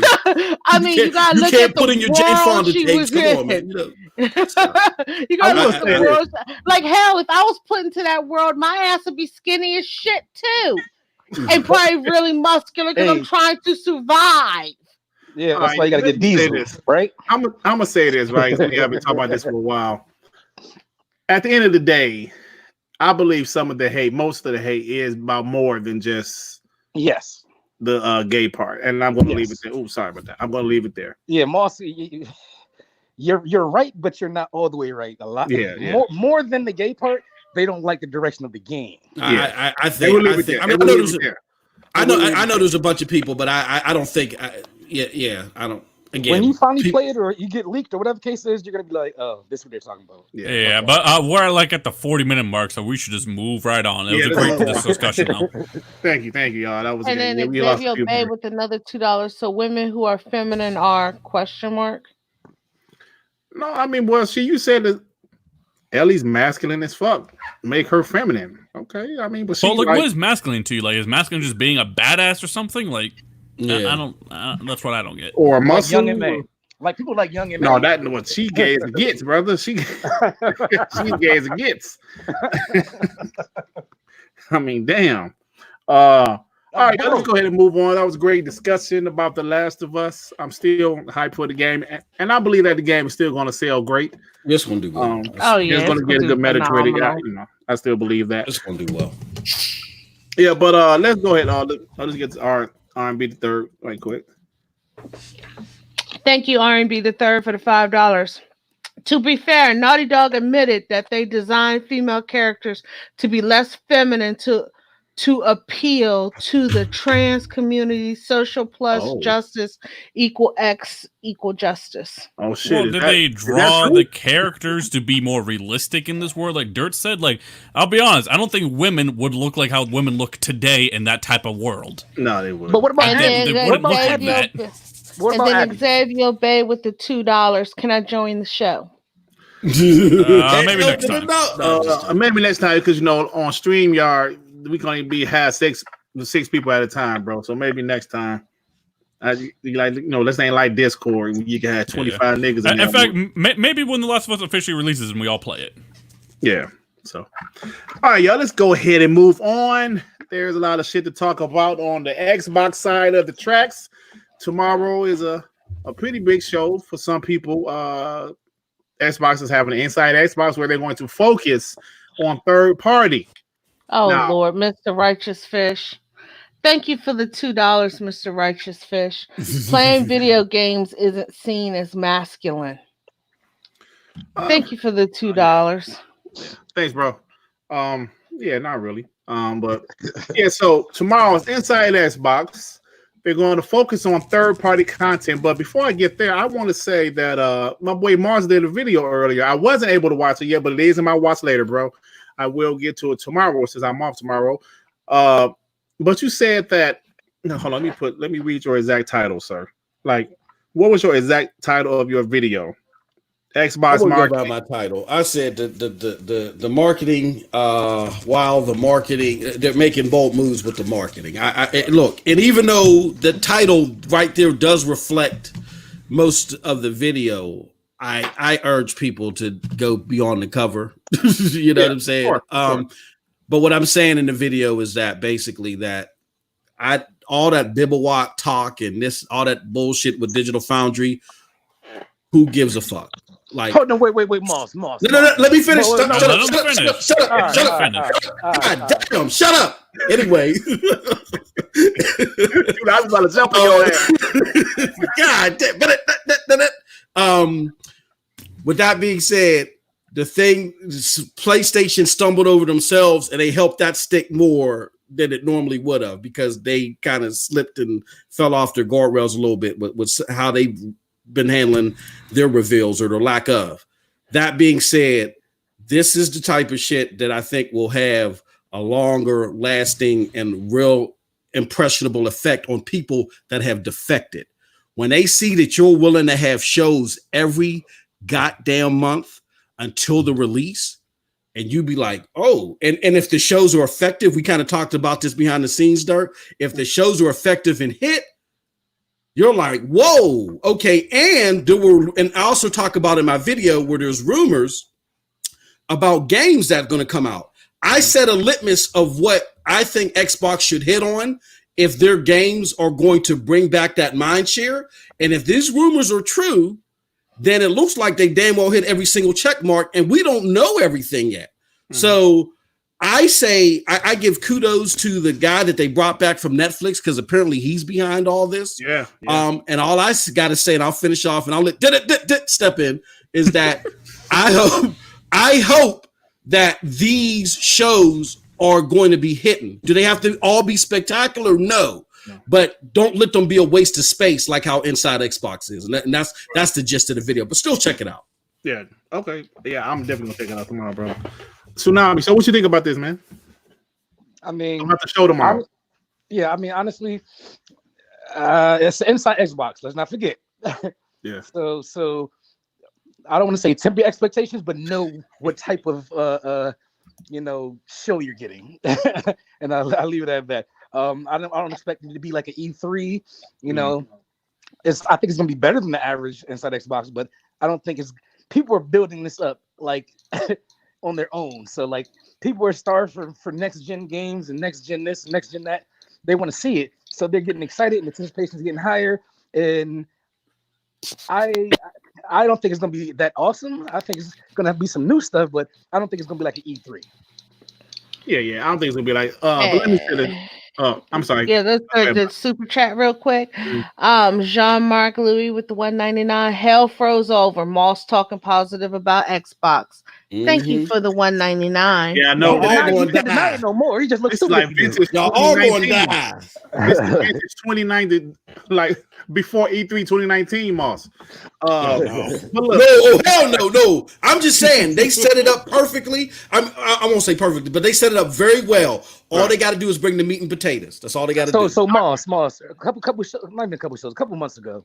I mean, you gotta look at the put in your Jane Fonda cakes. Come on, man. You gotta look at the world. Like hell, if I was put into that world, my ass would be skinny as shit too, and probably really muscular because I'm trying to survive. Yeah, that's why you gotta get these, right? I'm gonna say this, right? We have been talking about this for a while. At the end of the day, I believe most of the hate is about more than just the gay part, and I'm going to leave it Yes. there. Oh, sorry about that. I'm going to leave it there. Yeah, Moss, you're right, but you're not all the way right. A lot, more than the gay part. They don't like the direction of the game. I They will leave it think. there. I They mean, will leave it there. I know there's a bunch of people, but I don't think. I don't. Again, When you finally play it or you get leaked or whatever the case is, you're gonna be like, "Oh, this is what they're talking about." Yeah, but we're like at the 40-minute mark, so we should just move right on. It was a great discussion, though. Thank you, y'all. That was And good. then We lost Xavier a few Bay people. with another $2. So women who are feminine are ? No, I mean, well, you said that Ellie's masculine as fuck. Make her feminine. Okay, I mean, but she Like, what is masculine to you? Like, is masculine just being a badass or something? Like, yeah. I don't. That's what I don't get. or Like muscle. Young and May. Like people like Young and May. No, that what she gay as it gets, brother. She gay as it gets. I mean, damn. All right, let's go ahead and move on. That was a great discussion about The Last of Us. I'm still hyped for the game, and I believe that the game is still going to sell great. It's gonna do well. Oh yeah, it's going to get a good Metacritic. phenomenal. I still believe that. It's gonna do well. Yeah, but let's go ahead. Let's get to R&B the third right quick. Thank you, R&B the third, for the $5. To be fair, Naughty Dog admitted that they designed female characters to be less feminine to appeal to the trans community. Social plus justice equal X equal justice. Oh shit! Well, did they draw the characters to be more realistic in this world? Like Dirt said, like, I'll be honest, I don't think women would look like how women look today in that type of world. No, they would. But what about They wouldn't look like that. What And about then Abby? Xavier Bay with the $2. Can I join the show? Maybe next time. Maybe next time, because on StreamYard we can only have six people at a time, bro. So maybe next time. This ain't like Discord. You can have 25 niggas in there. In fact, maybe when The Last of Us officially releases and we all play it. Yeah. So, all right, y'all, let's go ahead and move on. There's a lot of shit to talk about on the Xbox side of the tracks. Tomorrow is a pretty big show for some people. Xbox is having an Inside Xbox where they're going to focus on third party. Oh, Lord, Mr. Righteous Fish. Thank you for the $2, Mr. Righteous Fish. Playing video games isn't seen as masculine. Thank you for the $2. Thanks, bro. Yeah, not really. But yeah, so tomorrow's Inside Xbox. They're going to focus on third-party content. But before I get there, I want to say that my boy Mars did a video earlier. I wasn't able to watch it yet, but it is in my watch later, bro. I will get to it tomorrow since I'm off tomorrow. But you said that. No, hold on. Let me read your exact title, sir. Like, what was your exact title of your video? Xbox marketing. About my title, I said the marketing. While the marketing, they're making bold moves with the marketing. I look, and even though the title right there does reflect most of the video, I urge people to go beyond the cover. You know what I'm saying? Sure. But what I'm saying in the video is that basically that all that Bibblewalk talk and all that bullshit with Digital Foundry, who gives a fuck? Like, oh no, wait, Moss. No, let me finish. Shut up. Damn, shut up. Anyway. Dude, I was about to jump on your ass. God, with that being said, PlayStation stumbled over themselves and they helped that stick more than it normally would have because they kind of slipped and fell off their guardrails a little bit with how they've been handling their reveals or their lack of. That being said, this is the type of shit that I think will have a longer lasting and real impressionable effect on people that have defected. When they see that you're willing to have shows every goddamn month until the release, and you be like, oh, and if the shows are effective, we kind of talked about this behind the scenes, Dirk. If the shows are effective and hit, you're like, whoa, okay. And I also talk about in my video where there's rumors about games that are going to come out. I set a litmus of what I think Xbox should hit on if their games are going to bring back that mind share. And if these rumors are true, then it looks like they damn well hit every single check mark, and we don't know everything yet. Mm-hmm. So I say I give kudos to the guy that they brought back from Netflix because apparently he's behind all this. Yeah. And all I got to say, and I'll finish off, and I'll let step in, is that I hope that these shows are going to be hitting. Do they have to all be spectacular? No. But don't let them be a waste of space like how Inside Xbox is, and that's the gist of the video. But still, check it out. Yeah. Okay. Yeah, I'm definitely gonna check it out tomorrow, bro. Tsunami. So, what you think about this, man? I mean, I'm about to show tomorrow. I mean, honestly, it's Inside Xbox. Let's not forget. Yeah. So I don't want to say temper your expectations, but know what type of show you're getting, and I'll leave it at that. I don't expect it to be like an E3. I think it's gonna be better than the average Inside Xbox, but I don't think people are building this up like on their own. So like people are starved for next gen games and next gen this, next gen that. They want to see it, so they're getting excited, and the anticipation is getting higher. And I don't think it's gonna be that awesome. I think it's gonna be some new stuff, but I don't think it's gonna be like an E3. Yeah. I don't think it's gonna be like. But let me say this. I'm sorry. Yeah, let's start the super chat real quick. Jean-Marc Louis with the 199. Hell froze over. Moss talking positive about Xbox. Thank you for the 199. Yeah, I know. You can't deny it no more. He just looks stupid. Like vintage. Y'all all going to die. This is vintage 2019, like before E3 2019, Moss. No, hell no. I'm just saying they set it up perfectly. I won't say perfectly, but they set it up very well. All they got to do is bring the meat and potatoes. That's all they got to do. So Moss, a couple shows, not even a couple shows, a couple months ago,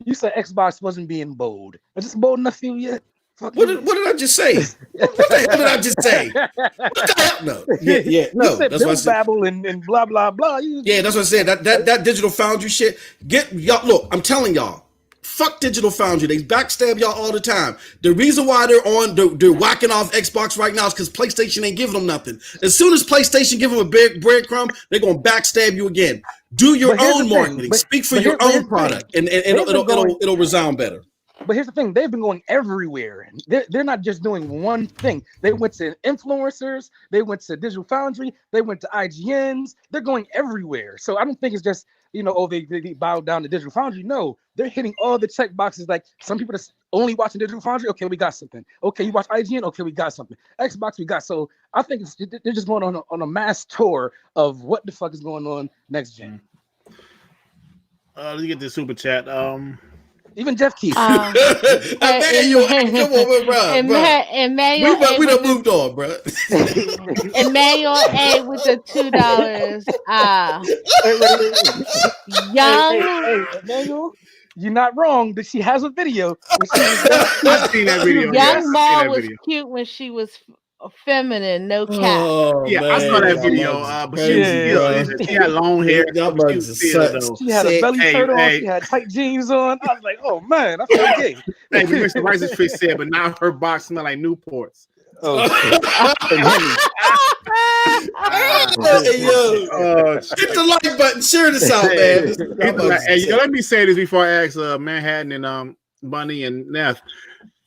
you said Xbox wasn't being bold. Is this bold enough for you yet? What did I just say? What the hell did I just say? What the hell? No. Yeah. No. That's what I said. Babble and blah blah blah. Yeah, that's what I said. That Digital Foundry shit. Get y'all. Look, I'm telling y'all. Fuck Digital Foundry. They backstab y'all all the time. The reason why they're whacking off Xbox right now is because PlayStation ain't giving them nothing. As soon as PlayStation give them a big breadcrumb, they're gonna backstab you again. Do your own marketing. Speak for your own product, and it'll resound better. But here's the thing: they've been going everywhere. They're not just doing one thing. They went to influencers. They went to Digital Foundry. They went to IGNs. They're going everywhere. So I don't think it's just they bowed down to Digital Foundry. No, they're hitting all the check boxes. Like some people that's only watching Digital Foundry. Okay, we got something. Okay, you watch IGN. Okay, we got something. Xbox, we got. So I think they're just going on a mass tour of what the fuck is going on next gen. Let's get this super chat. Even Jeff Keith. Emmanuel, come on, bro. Emmanuel, we done moved on, bro. Emmanuel A with the $2. Young. Emmanuel, you're not wrong. That she has a video. I've seen that video. Young Maul was cute when she was feminine, no cap. I saw that video. But she had long hair. She had a belly shirt on. She had tight jeans on. I was like, oh man, I feel gay. Hey, Mr. Rice's fish said, but now her box smell like Newports. Hit the like button. Share this out, man. Hey, let me say this before I ask Manhattan and Bunny and Neff.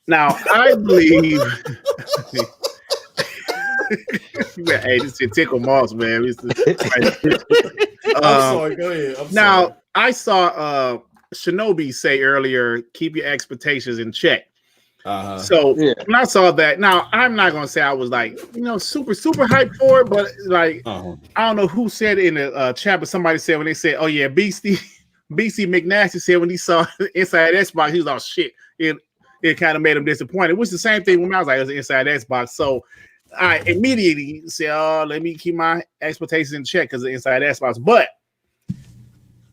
Now, I believe. Hey, this shit tickle Moss, man. I'm sorry. Go ahead. Now, I saw Shinobi say earlier, keep your expectations in check. So when I saw that, now I'm not gonna say I was like, super hyped for it, but like I don't know who said it in the chat, but somebody said when they said, oh yeah, BC McNasty said when he saw Inside Xbox, he was like, oh shit, it kind of made him disappointed. It was the same thing when I was like, it was Inside Xbox. So I immediately said, oh, let me keep my expectations in check because of Inside Xbox. But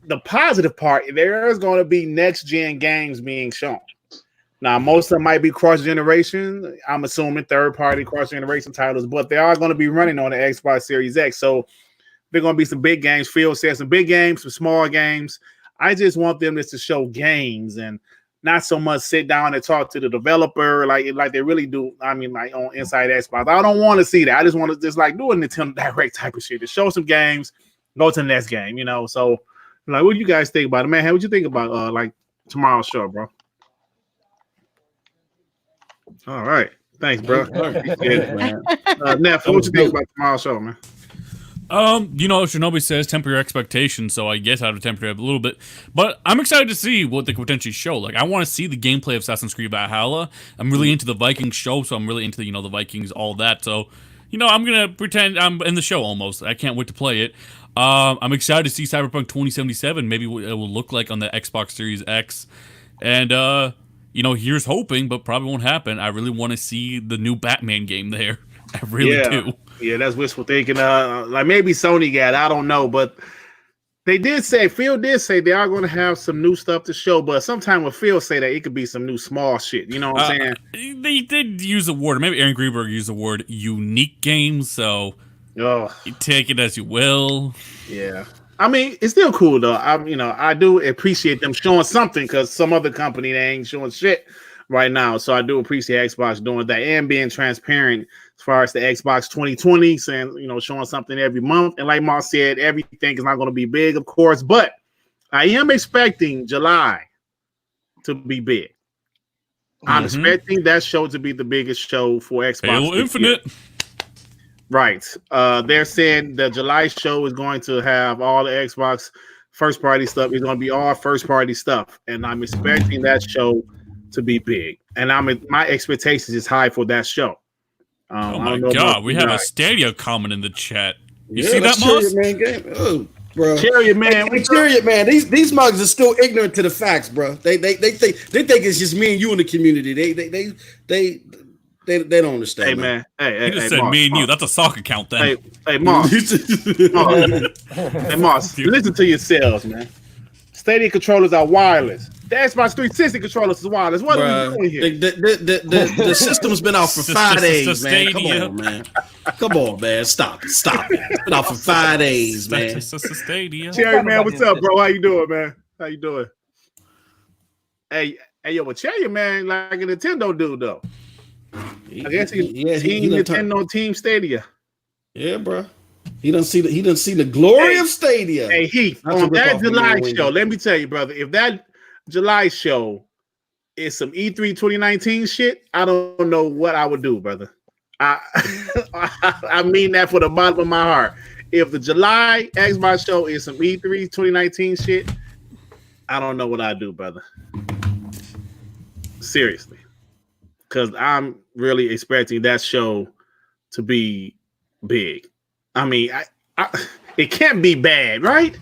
the positive part, there is going to be next gen games being shown. Now, most of them might be cross-generation. I'm assuming third-party cross-generation titles, but they are going to be running on the Xbox Series X. So they're going to be some big games. Phil said some big games, some small games. I just want them just to show games and not so much sit down and talk to the developer like they really do. I mean, like on Inside Xbox. I don't want to see that. I just want to just like do a Nintendo Direct type of shit to show some games, go to the next game, So, like, what do you guys think about it, man? What you think about like tomorrow's show, bro? All right. Thanks, bro. Appreciate it, man. Neff, what you think about tomorrow's show, man? Shinobi says temper your expectations, so I guess I have to temper it a little bit. But I'm excited to see what they could potentially show. Like, I want to see the gameplay of Assassin's Creed Valhalla. I'm really into the Vikings show, so I'm really into the Vikings, all that. So, I'm gonna pretend I'm in the show almost. I can't wait to play it. I'm excited to see Cyberpunk 2077. Maybe what it will look like on the Xbox Series X. And here's hoping, but probably won't happen. I really want to see the new Batman game there. I really do. Yeah, that's wishful thinking. Like maybe Sony got it, I don't know, but Phil did say they are going to have some new stuff to show, but sometimes when Phil say that, it could be some new small shit. You know what I'm saying? They did use the word, maybe Aaron Greenberg used the word unique games, so you take it as you will. Yeah. I mean, it's still cool though. I do appreciate them showing something because some other company they ain't showing shit right now. So I do appreciate Xbox doing that and being transparent as far as the Xbox 2020, saying, showing something every month. And like Mark said, everything is not going to be big, of course, but I am expecting July to be big. I'm expecting that show to be the biggest show for Xbox. Halo Infinite. Right. They're saying the July show is going to have all the Xbox first party stuff. It's going to be all first party stuff. And I'm expecting that show to be big. And my expectations is high for that show. Oh my God, we have a Stadia comment in the chat. You see that, Moss? Man game. Oh, bro. Chariot man. Chariot man. These mugs are still ignorant to the facts, bro. They think it's just me and you in the community. They don't understand. Hey man. He just said Moss, me and you. That's a sock account then. Hey Moss. Hey Moss. Listen to yourselves, man. Stadia controllers are wireless. The Xbox 360 controllers is wireless. What are we doing here? The system's been out for 5 days, man. Come on, man. Stop. It's been out for 5 days, man. Cherry man, what's up, bro? How you doing, man? How you doing? Hey, yo, but Cherry man, like a Nintendo dude, though. I guess he Nintendo Team Stadia. Yeah, bro. He done see the glory of Stadia. Hey, Heath, on that July show, let me tell you, brother, if that July show is some E3 2019 shit, I don't know what I would do, brother. I mean that for the bottom of my heart. If the July Xbox show is some E3 2019 shit, I don't know what I'd do, brother. Seriously. Because I'm really expecting that show to be big. I mean, it can't be bad, right?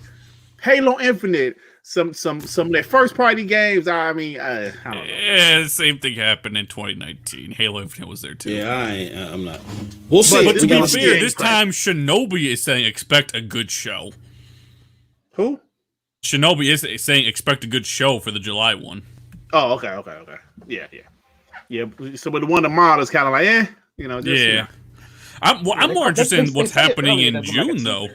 Halo Infinite, some of their first party games. I don't know. Yeah, the same thing happened in 2019. Halo Infinite was there too. Yeah, I'm not. We'll see. But to be fair, this time Shinobi is saying expect a good show. Who? Shinobi is saying expect a good show for the July one. Oh, okay. Yeah. So, but the one tomorrow is kind of like, yeah. I'm more interested in what's happening in June, though.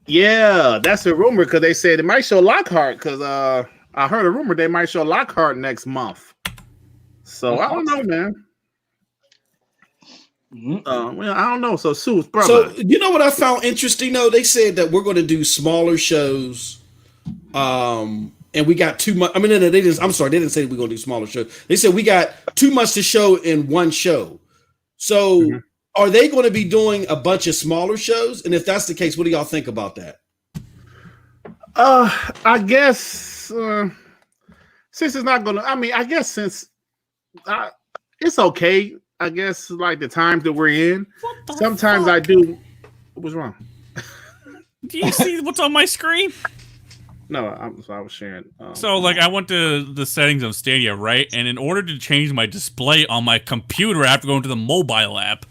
Yeah, that's a rumor because they said it might show Lockhart. Because I heard a rumor they might show Lockhart next month. So I don't know, man. I don't know. So Sue, brother. So you know what I found interesting though? They said that we're going to do smaller shows. And we got too much. I mean, they didn't. I'm sorry, they didn't say we're going to do smaller shows. They said we got too much to show in one show. So, are they going to be doing a bunch of smaller shows? And if that's the case, what do y'all think about that? I guess since it's not going to. I mean, I guess since it's okay. I guess like the times that we're in. Sometimes I do. What's wrong? Do you see what's on my screen? No, I was sharing. So, I went to the settings of Stadia, right? And in order to change my display on my computer, I have to go into the mobile app.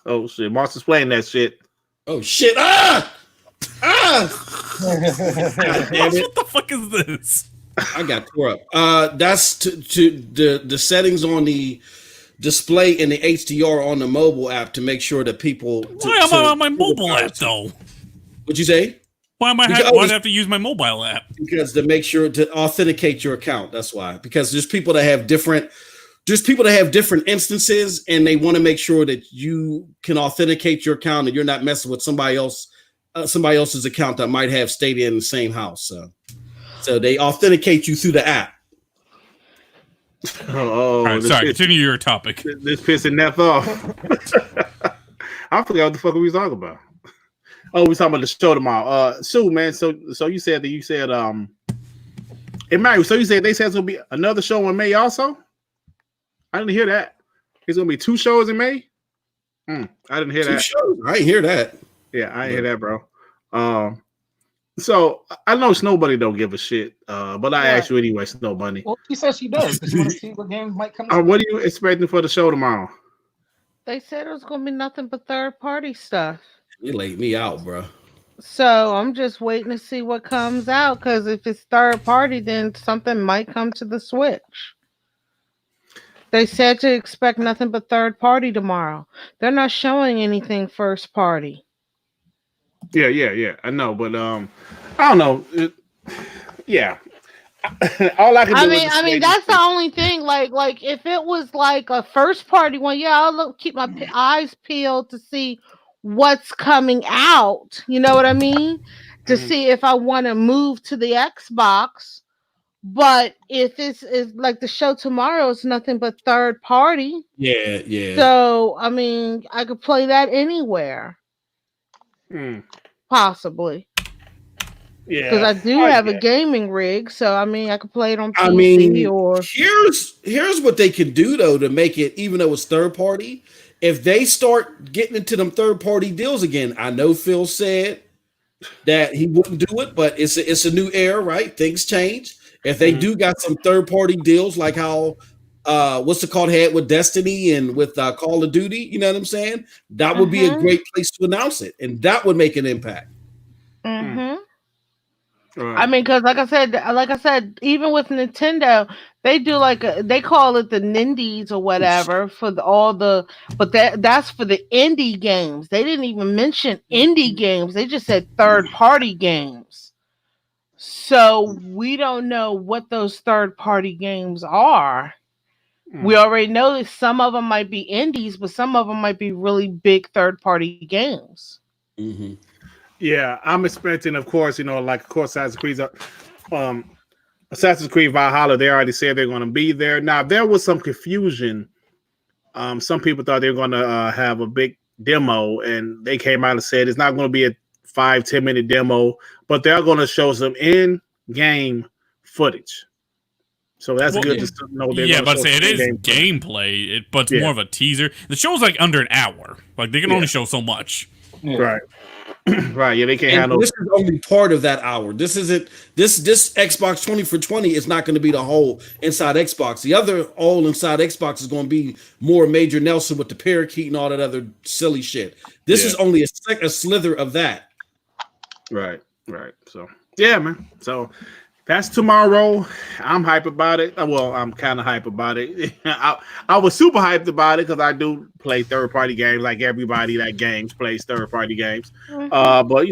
Oh, shit. Mark's displaying that shit. Oh, shit. Ah! Damn it. What the fuck is this? I got tore up. That's to the settings on the display in the HDR on the mobile app to make sure that people... Why am I on my mobile app, though? What's you say? Why do I have to use my mobile app? Because to make sure to authenticate your account. That's why. Because there's people that have different instances, and they want to make sure that you can authenticate your account and you're not messing with somebody else's account that might have Stadia in the same house. So they authenticate you through the app. Oh, All right, this sorry. piss- Continue your topic. This pissing Neff off. I forgot what the fuck we was talking about. Oh, we talking about the show tomorrow. Sue, man. So you said hey, Mary, so you said they said it's gonna be another show in May also? I didn't hear that. It's gonna be 2 shows in May. I didn't hear 2 that. shows. I ain't hear that. Yeah, I didn't hear that, bro. So I know Snowbunny don't give a shit, but I asked you anyway, Snowbunny. Well, she says she does. She want to see what games might come out. What are you expecting for the show tomorrow? They said it was gonna be nothing but third party stuff. You laid me out, bro. So I'm just waiting to see what comes out, because if it's third party, then something might come to the Switch. They said to expect nothing but third party tomorrow. They're not showing anything first party. Yeah. I know, but I don't know. Yeah. All I can do. I mean, that's the only thing. Like if it was like a first party one, yeah, I'll keep my eyes peeled to see what's coming out. You know what I mean? To see if I want to move to the Xbox. But if it's like the show tomorrow, it's nothing but third party. Yeah. So I mean, I could play that anywhere, possibly. Yeah, because I do have a gaming rig, so I mean, I could play it on PC I mean, or. here's what they can do though to make it, even though it's third party. If they start getting into them third party deals again, I know Phil said that he wouldn't do it, but it's a new era, right? Things change. If they do got some third party deals, like how what's it called had with Destiny and with Call of Duty, you know what I'm saying? That would be a great place to announce it, and that would make an impact. I mean, because like I said, even with Nintendo, they do they call it the Nindies or whatever for but that's for the indie games. They didn't even mention indie games. They just said third party games. So we don't know what those third party games are. We already know that some of them might be indies, but some of them might be really big third party games. Yeah, I'm expecting, of course, Assassin's Creed Valhalla, they already said they're going to be there. Now, there was some confusion. Some people thought they were going to have a big demo, and they came out and said it's not going to be a 5-10 minute demo, but they're going to show some in-game footage. So that's good to know. But it is gameplay, but it's more of a teaser. The show's like under an hour. Like they can only show so much. Right. Right. Yeah, they can't handle. This is only part of that hour. This isn't this Xbox 20 for 20 is not going to be the whole inside Xbox. The other all inside Xbox is going to be more Major Nelson with the parakeet and all that other silly shit. This is only a slither of that. Right. So yeah, man. So that's tomorrow. I'm hype about it. Well, I'm kind of hype about it. I was super hyped about it because I do play third-party games like everybody that plays third-party games. But,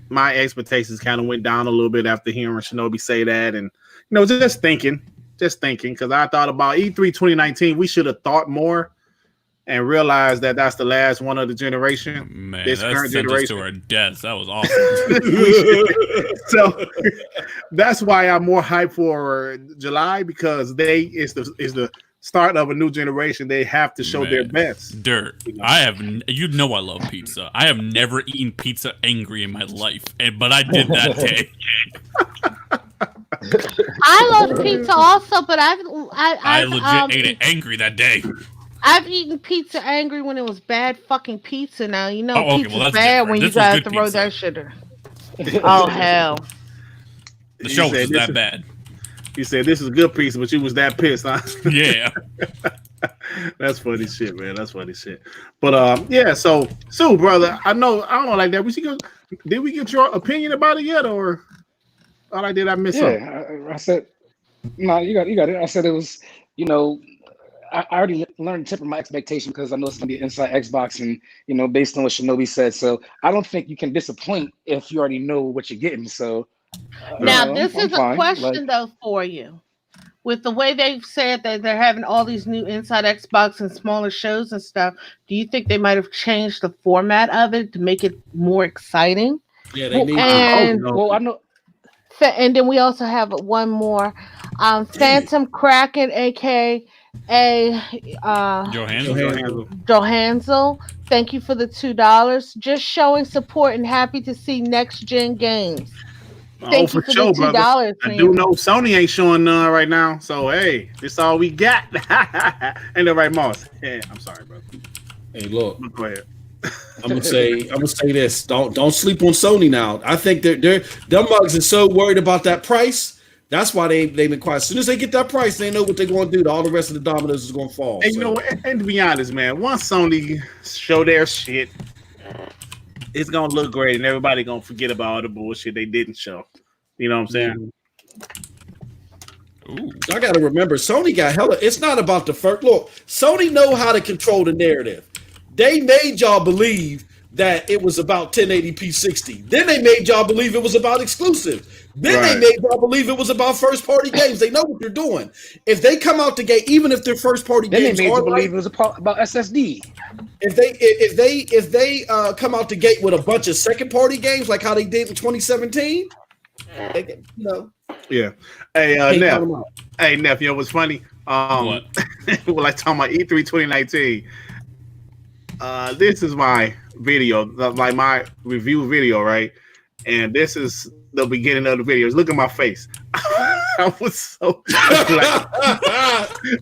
my expectations kind of went down a little bit after hearing Shinobi say that. And, just thinking because I thought about E3 2019, we should have thought more and realized that that's the last one of the generation. Man, this that current sent generation. us to our deaths. That was awesome. So that's why I'm more hyped for July, because it's the start of a new generation. They have to show their best. Dirt. I love pizza. I have never eaten pizza angry in my life, but I did that day. I love pizza also, but I legit ate it angry that day. I've eaten pizza angry when it was bad fucking pizza. Now pizza's bad different. when you gotta throw pizza. That shit in. Oh hell! The show was that bad. You said this is good pizza, but you was that pissed, huh? Yeah. That's funny shit, man. That's funny shit. But so brother, I don't know like that. Did we get your opinion about it yet, or did I miss something? I said no. You got it. I said it was. I already learned to temper my expectation because I know it's going to be inside Xbox and, based on what Shinobi said. So I don't think you can disappoint if you already know what you're getting. So now this is a question though for you. With the way they've said that they're having all these new inside Xbox and smaller shows and stuff, do you think they might have changed the format of it to make it more exciting? Yeah, they need I know. And then we also have one more. Phantom Kraken, aka Johansson. Johansel. Thank you for the $2. Just showing support and happy to see next gen games. Thank you For for sure, the brother. $2, I man. do know Sony ain't showing none right now. So hey, this all we got. Ain't that right, Moss? Yeah, I'm sorry, brother. Hey, look. Go ahead. I'm gonna say this. Don't sleep on Sony now. I think them mugs are so worried about that price. That's why they've been quiet. As soon as they get that price, they know what they're going to do. All the rest of the dominoes is going to fall. And you know, and to be honest, man, once Sony show their shit, it's gonna look great, and everybody gonna forget about all the bullshit they didn't show. You know what I'm saying? Ooh. I got to remember, Sony got hella. It's not about the first look. Sony know how to control the narrative. They made y'all believe that it was about 1080p 60. Then they made y'all believe it was about exclusives. Then they made y'all believe it was about first party games. They know what they're doing. If they come out the gate, even if they're first party Then games, they made you believe it was about SSD. If they come out the gate with a bunch of second party games like how they did in 2017, you know. Yeah. Hey, Neff. Hey, Neff. You know what's funny? What? Well, I talking about E3 2019. This is my video, like my review video, right? And this is the beginning of the videos. Look at my face. I was so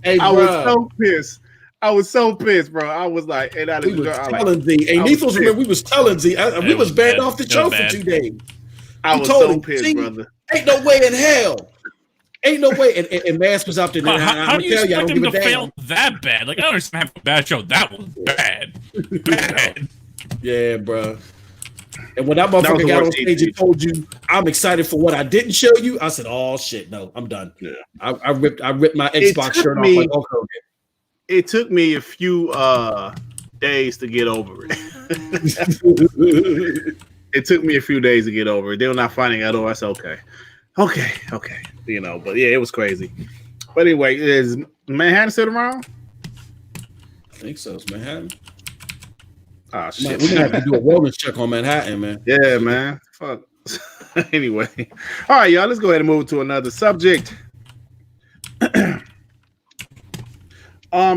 hey, I was so pissed. I was so pissed, bro. I was like, and I was telling Z. Hey, Nethos, remember we was telling Z. We was banned off the show for 2 days. I was so pissed, brother. Ain't no way in hell. Ain't no way. And Mask was up there. How do you expect him to fail that bad? Like, I don't understand how bad show. That was bad. Bad. Yeah, bro. And when that motherfucker got on stage and told you, I'm excited for what I didn't show you, I said, oh, shit, no, I'm done. Yeah. I ripped my Xbox shirt off like Hulk Hogan. It took me a few days to get over it. It took me a few days to get over it. They were not finding out. Oh, I said, okay. You know, but yeah, it was crazy. But anyway, is Manhattan still around? I think so. It's Manhattan. Oh shit. Man, we're gonna have to do a wellness check on Manhattan, man. Yeah, man. Fuck. Anyway. All right, y'all. Let's go ahead and move to another subject.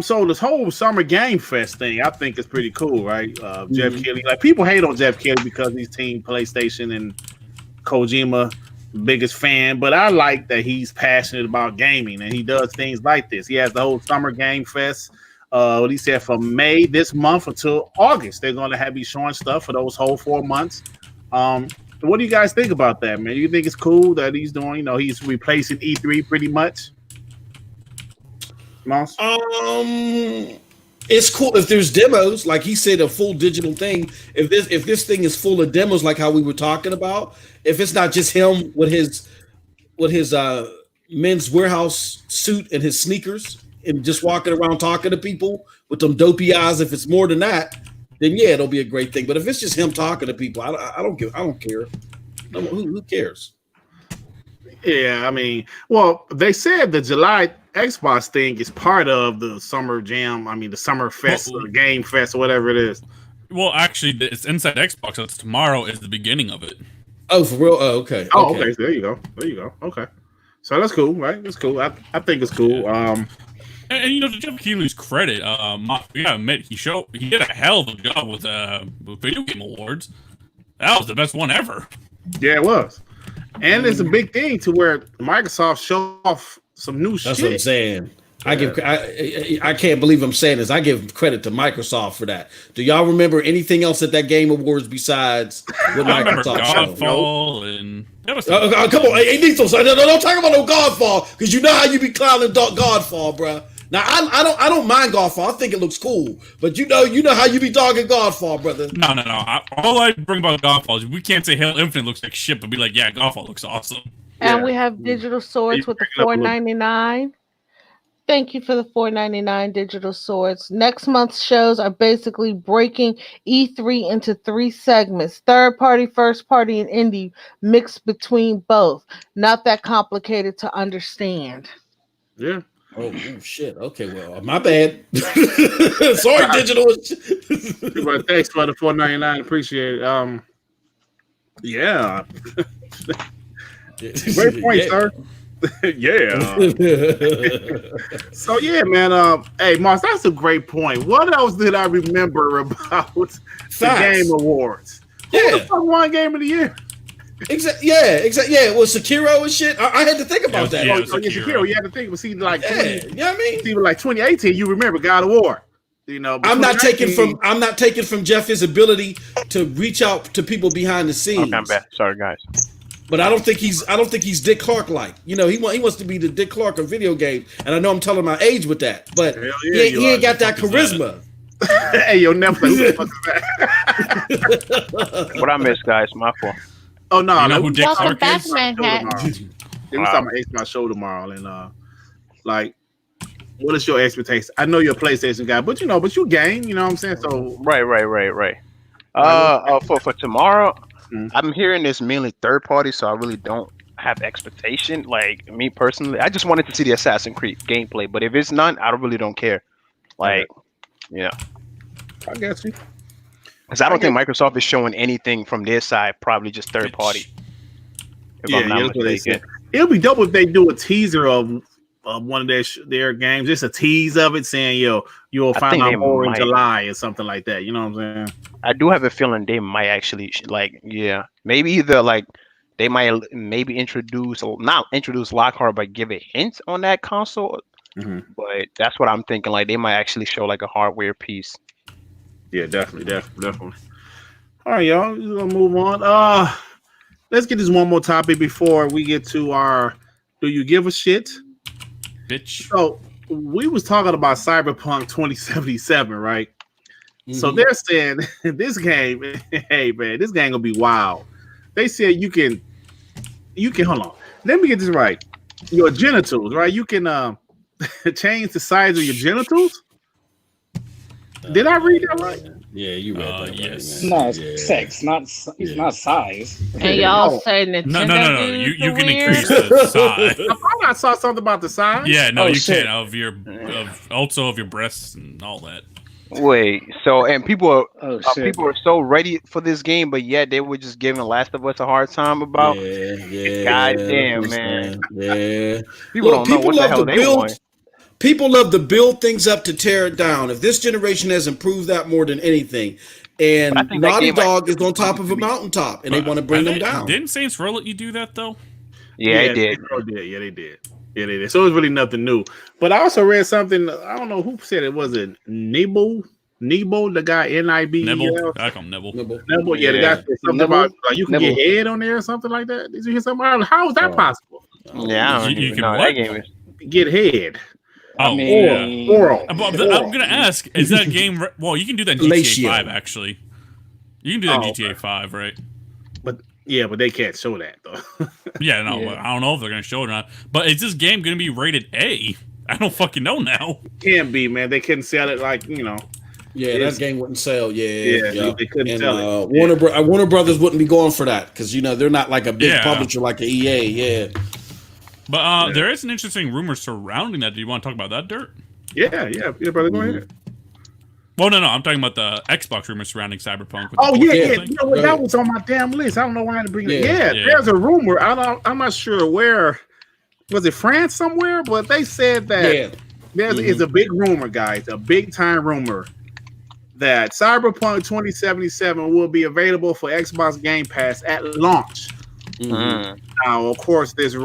So this whole Summer Game Fest thing, I think is pretty cool, right? Jeff Keighley. Like, people hate on Jeff Keighley because he's Team PlayStation and Kojima, biggest fan, but I like that he's passionate about gaming and he does things like this. He has the whole Summer Game Fest. What he said, from May this month until August, they're going to be showing stuff for those whole 4 months. What do you guys think about that, man? You think it's cool that he's doing? You know, he's replacing E3 pretty much. Moss? It's cool if there's demos, like he said, a full digital thing. If this thing is full of demos, like how we were talking about, if it's not just him with his Men's Warehouse suit and his sneakers and just walking around talking to people with them dopey eyes, if it's more than that, then yeah, it'll be a great thing. But if it's just him talking to people, I don't care. Who cares? Yeah, I mean, well, they said the July Xbox thing is part of the Summer Jam. I mean, the Summer Fest, or Game Fest, or whatever it is. Well, actually, it's inside Xbox. So tomorrow is the beginning of it. Oh, for real? Oh, okay. Oh, okay. So there you go. Okay. So that's cool, right? That's cool. I think it's cool. And you know, to Jeff Keighley's credit, we gotta admit he did a hell of a job with video game awards. That was the best one ever. Yeah, it was. And it's a big thing to where Microsoft show off some new shit. That's what I'm saying. I can't believe I'm saying this. I give credit to Microsoft for that. Do y'all remember anything else at that Game Awards besides what Microsoft showed? Godfall and come on, hey, Nethos, don't talk about no Godfall, because you know how you be clowning Godfall, bro. Now I don't mind Godfall. I think it looks cool, but you know how you be talking Godfall, brother. No. All I bring about Godfall is we can't say Halo Infinite looks like shit, but be like, yeah, Godfall looks awesome. And we have digital swords with the $4.99. Thank you for the $4.99 digital swords. Next month's shows are basically breaking E3 into 3 segments: third party, first party, and indie, mixed between both. Not that complicated to understand. Yeah. Oh shit. Okay, well, my bad. Sorry, digital. But thanks for the $4.99. Appreciate it. Yeah. Great point, sir. Yeah. So yeah, man. Hey, Mars, that's a great point. What else did I remember about the Game Awards? Who the fuck won Game of the Year? Exactly. Yeah. Yeah. It was Sekiro and shit. I had to think about that. Yeah, Sekiro. You had to think. See, like, you know what I mean? See, like 2018, you remember God of War. You know, I'm not taking from Jeff his ability to reach out to people behind the scenes. Okay, I'm back. Sorry, guys. But I don't think he's Dick Clark like. You know, he wants to be the Dick Clark of video game, and I know I'm telling my age with that, but he ain't got that charisma. Hey, yo, never. Who the fuck is that? What I missed, guys? My fault. Oh no, you know who Dick Clark is? We talking about Xbox show tomorrow, and like, what is your expectation? I know you're a PlayStation guy, but you game. You know what I'm saying? So right. For tomorrow, I'm hearing this mainly third party, so I really don't have expectation. Like me personally, I just wanted to see the Assassin's Creed gameplay, but if it's none, I really don't care. Like, yeah, I guess you. Because I don't think Microsoft is showing anything from their side. Probably just third party. If I'm not mistaken. It'll be dope if they do a teaser of one of their games, just a tease of it, saying you'll find out more in July or something like that. You know what I'm saying? I do have a feeling they might actually maybe either like they might maybe not introduce Lockhart, but give a hint on that console. Mm-hmm. But that's what I'm thinking. Like they might actually show like a hardware piece. Yeah, definitely. All right, y'all, we're gonna move on. Let's get this one more topic before we get to our "Do you give a shit?" Bitch. So we was talking about Cyberpunk 2077, right? Mm-hmm. So they're saying this game, hey man, this game gonna be wild. They said you can hold on. Let me get this right. Your genitals, right? You can change the size of your genitals. Did I read that right? Yeah, you read that. Yes. No, it's sex, not size. And y'all say Nintendo? No. You can increase the size. I thought I saw something about the size. Yeah, no, you can of your also of your breasts and all that. Wait, so and people are so ready for this game, but yet they were just giving Last of Us a hard time about. Yeah. Goddamn, man. Yeah. People don't know what the hell they want. People love to build things up to tear it down. If this generation has improved that more than anything, and Naughty Dog is on top of a mountaintop, and they want to bring them down. Didn't Saints Row let you do that though? Yeah, they did. Yeah, they did. So it was really nothing new. But I also read something. I don't know who said it. Was it Nebo, the guy NIB? Nibble. I call him Nibble. Yeah, the guy said something about like you can get head on there or something like that. Did you hear something about it? How is that possible? Yeah, I don't even know. That game is get head. Oh, oral. I'm gonna ask: is that game? Well, you can do that in GTA 5. Actually, you can do that in GTA 5, right? But they can't show that though. Yeah, no, I don't know if they're gonna show it or not. But is this game gonna be rated A? I don't fucking know now. Can't be, man. They couldn't sell it like Yeah, that game wouldn't sell. Yeah. They couldn't sell it. Warner Brothers wouldn't be going for that because they're not like a big publisher like the EA. Yeah. But there is an interesting rumor surrounding that. Do you want to talk about that, Dirt? Yeah, brother, go ahead. Well, no, I'm talking about the Xbox rumor surrounding Cyberpunk. Oh yeah. You know what? That was on my damn list. I don't know why I didn't bring it. Yeah, there's a rumor. I'm not sure where. Was it France somewhere? But they said that it's a big rumor, guys. A big time rumor that Cyberpunk 2077 will be available for Xbox Game Pass at launch. Mm-hmm. Now, of course, this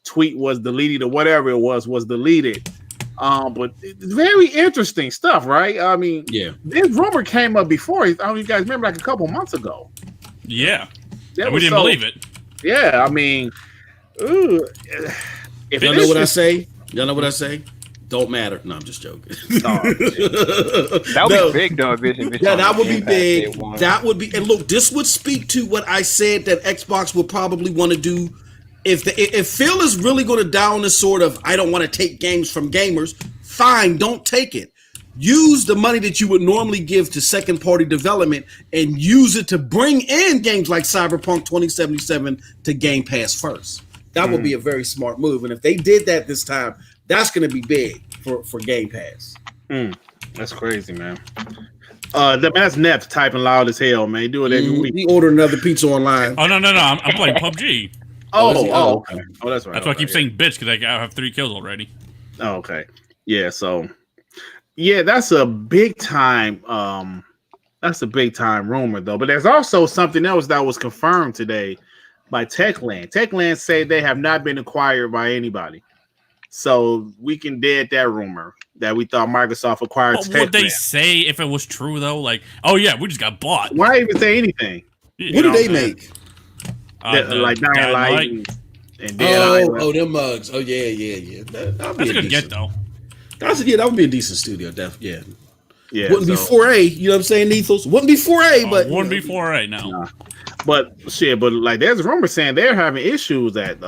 tweet was deleted or whatever it was deleted. But it's very interesting stuff, right? I mean, this rumor came up before. I don't know if you guys remember, like a couple months ago. Yeah, and we didn't believe it. Yeah, I mean, y'all know what I say? Y'all know what I say? Don't matter. No, I'm just joking. That would be big, though. That would be big. That would be, and look, this would speak to what I said that Xbox would probably want to do. If Phil is really going to down this sort of, I don't want to take games from gamers, fine, don't take it. Use the money that you would normally give to second party development and use it to bring in games like Cyberpunk 2077 to Game Pass first. That would be a very smart move. And if they did that this time, that's going to be big for Game Pass. That's crazy, man. That's Neff typing loud as hell, man. Do it every week. He ordered another pizza online. Oh no! I'm playing PUBG. Okay. Oh, that's right. That's why I keep saying bitch because I have 3 kills already. Oh, okay. Yeah. So, yeah, that's a big time. That's a big time rumor though. But there's also something else that was confirmed today by Techland. Techland said they have not been acquired by anybody. So we can dead that rumor that we thought Microsoft acquired. What would they say if it was true though? Like, oh yeah, we just got bought. Why even say anything? What do they make? Like Dying Light and Dead Island. Oh, them mugs. Oh yeah. That's a good get though. That would be a decent studio, definitely. Yeah. Wouldn't be 4A, you know what I'm saying, Ethos? Wouldn't be 4A, but wouldn't be 4A now. But like there's rumors saying they're having issues at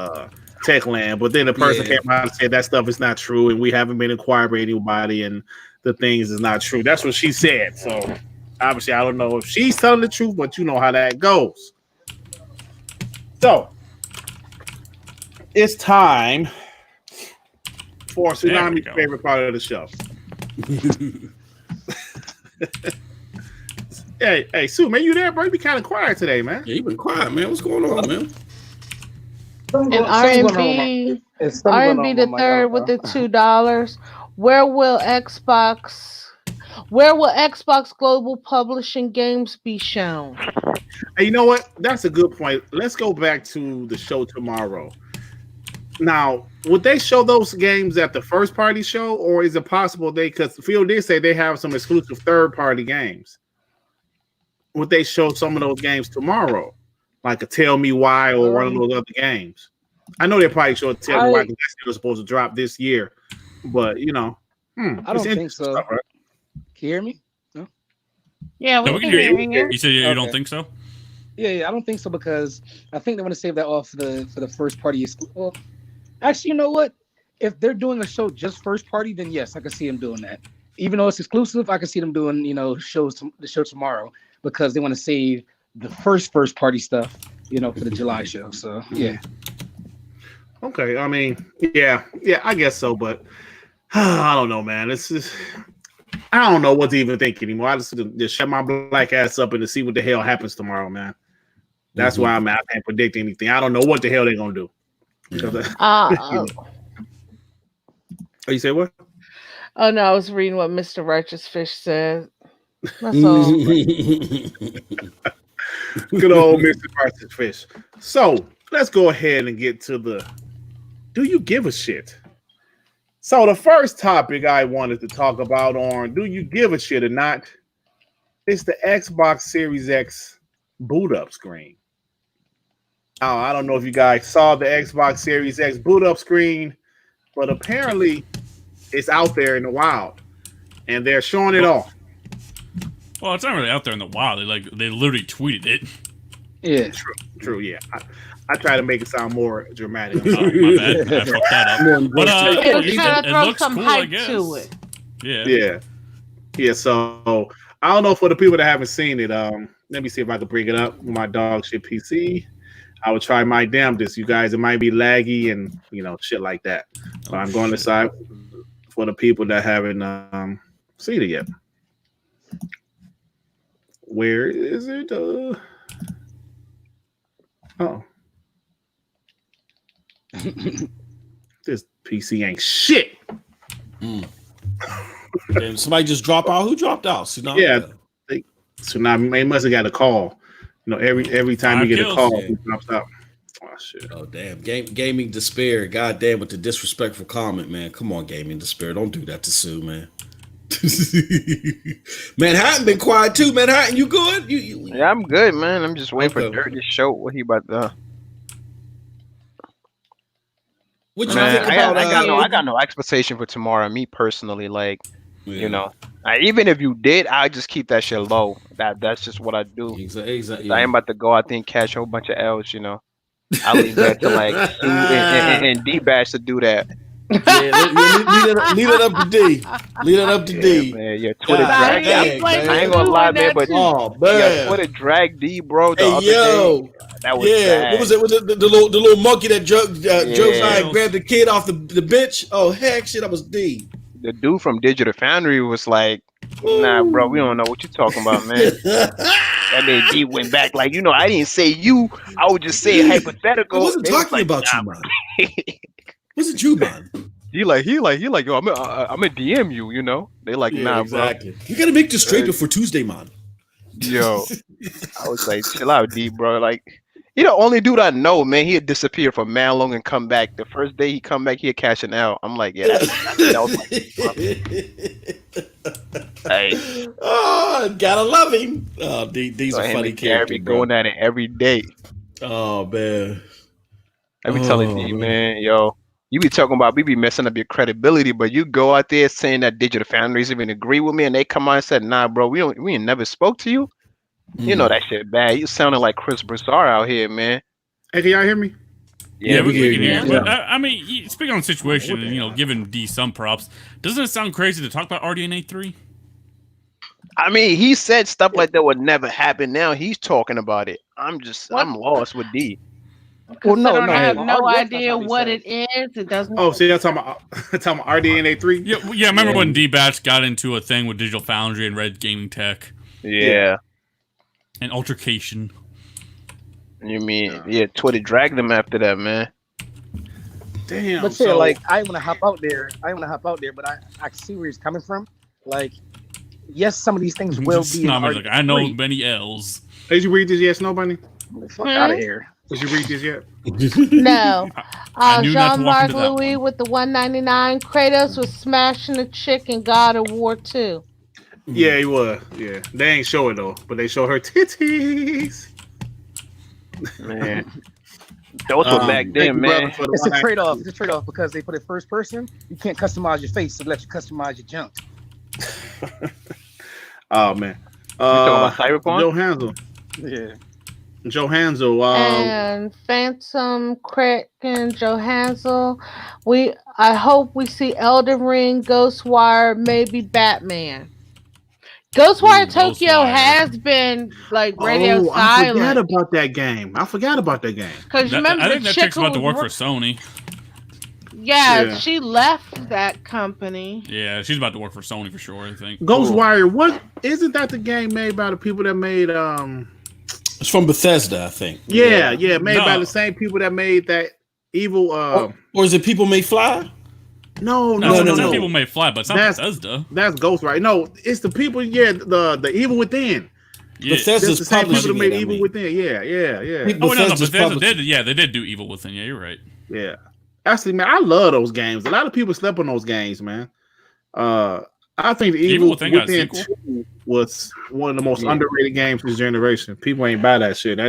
Techland, but then the person came out and said that stuff is not true and we haven't been acquired by anybody and the things is not true. That's what she said. So obviously I don't know if she's telling the truth, but you know how that goes. So it's time for Tsunami's favorite part of the show. Hey, Sue, man, you there, bro? You be kind of quiet today, man. Yeah, you been quiet, man. What's going on, man? And R&B the third with the $2. Where will Xbox Global Publishing games be shown? Hey, you know what? That's a good point. Let's go back to the show tomorrow. Now, would they show those games at the first party show, or is it possible because Phil did say they have some exclusive third party games? Would they show some of those games tomorrow? Like a Tell Me Why or one of those other games? I know they probably show Tell Me Why because that's still supposed to drop this year. But, you know, I don't think so. Stuff, right? Can you hear me? No? Yeah, we can hear you. You said you don't think so? Yeah, I don't think so because I think they want to save that off for the first party. Well, actually, you know what? If they're doing a show just first party, then yes, I can see them doing that. Even though it's exclusive, I can see them doing, the show tomorrow because they want to save the first party stuff, for the July show. So yeah. Okay, I mean, yeah, I guess so, but I don't know, man. It's just I don't know what to even think anymore. I just shut my black ass up and to see what the hell happens tomorrow, man. That's why I can't predict anything. I don't know what the hell they're gonna do. Oh, you say what? Oh no, I was reading what Mr. Righteous Fish said. That's all. Good old Mr. Righteous Fish. So let's go ahead and get to the do you give a shit? So the first topic I wanted to talk about on do you give a shit or not is the Xbox Series X boot up screen. Now, I don't know if you guys saw the Xbox Series X boot up screen, but apparently it's out there in the wild and they're showing it off. Well, it's not really out there in the wild. They literally tweeted it. Yeah, true. Yeah, I try to make it sound more dramatic. My bad. I fucked that up. But it looks some cool, hype I guess. To it. Yeah. So I don't know for the people that haven't seen it. Let me see if I can bring it up with my dog shit PC. I would try my damnedest, you guys. It might be laggy and shit like that. But I'm going to decide for the people that haven't seen it yet. Where is it? This PC ain't shit. Damn, somebody just dropped out. Who dropped out? Tsunami? Yeah, Tsunami. They must have got a call. Every time you get a call, he drops out. Oh shit. Oh damn. Gaming Despair. God damn with the disrespectful comment, man. Come on, Gaming Despair. Don't do that to Sue, man. Manhattan been quiet too. Manhattan, you good? Yeah, I'm good, man. I'm just waiting for Dirt to show what he about to. What you think about? I got no expectation for tomorrow. Me personally, even if you did, I just keep that shit low. That's just what I do. Exactly. I ain't about to go out there and catch a whole bunch of L's. I leave that to Sue and D-Bash to do that. Yeah, leave it up to D. Leave it up to D. Man, your Twitter drag. I ain't gonna lie, man, but your Twitter drag D, bro. The other day, that was bad. What was it? Was it the little monkey that jokes and grabbed the kid off the bench? Oh heck, shit, that was D. The dude from Digital Foundry was like, "Nah, bro, we don't know what you're talking about, man." That man D went back like, I didn't say you. I was just saying hypothetical. I wasn't They was talking about nah, you, man. Wasn't you, man? he like, yo, I'm gonna DM you. They like, nah, exactly. You gotta make this straight before Tuesday, man. Yo, I was like, chill out, D, bro. Like, he the only dude I know, man. He'd disappear for man long and come back. The first day he come back, he'd cash an L. I'm like, yeah, that was like, hey, oh, gotta love him. Oh, these are funny characters, bro. Going at it every day. Oh man, I be telling D, man, yo, you be talking about we be messing up your credibility, but you go out there saying that Digital Foundries even agree with me, and they come out and said, nah, bro, we ain't never spoke to you. You know that shit bad. You sounding like Chris Broussard out here, man. Hey, can y'all hear me? Yeah, we can hear you. But I mean, speaking on the situation, and giving D some props, doesn't it sound crazy to talk about RDNA 3? I mean, he said stuff like that would never happen. Now he's talking about it. I'm lost with D. Well, no, I have no idea what it is. It doesn't. Oh, so you're talking about RDNA 3? Yeah, I remember when D-Batch got into a thing with Digital Foundry and Red Gaming Tech. Yeah. And altercation. You mean, Twitter dragged them after that, man. Damn. But yeah, like, I want to hop out there, but I see where he's coming from. Like, yes, some of these things will be. Like, I know many L's. Did you read this yet, Snowbunny? Fuck out of here. Did you read this yet? No. Jean-Marc Louis with the 199. Kratos was smashing a chick in God of War 2. Yeah, he was. Yeah, they ain't show it though, but they show her titties. Man, those were back then, man. It's a trade-off. It's a trade-off because they put it first person. You can't customize your face, so let you customize your junk. Oh man, you talking about Cyberpunk? Joe Hansel. Yeah. Joe Hansel. And Phantom Kraken, Joe Hansel. I hope we see Elden Ring, Ghostwire, maybe Batman. Ghostwire Tokyo has been like radio silent. I forgot about that game. Because remember, I think that chick's about to work for Sony. Yeah, she left that company. Yeah, she's about to work for Sony for sure, I think. Ghostwire, what isn't that the game made by the people that made It's from Bethesda, I think. Yeah, made by the same people that made that evil or is it People May Fly? No. People May Fly, but it's not Bethesda. That's Ghostwire. No, it's the people, the Evil Within. Yeah. Bethesda's the same people that made Evil Within. Yeah. Bethesda did. Yeah, they did do Evil Within. Yeah, you're right. Yeah. Actually, man, I love those games. A lot of people slept on those games, man. I think the Evil Within 2 was one of the most underrated games this generation. People ain't buy that shit.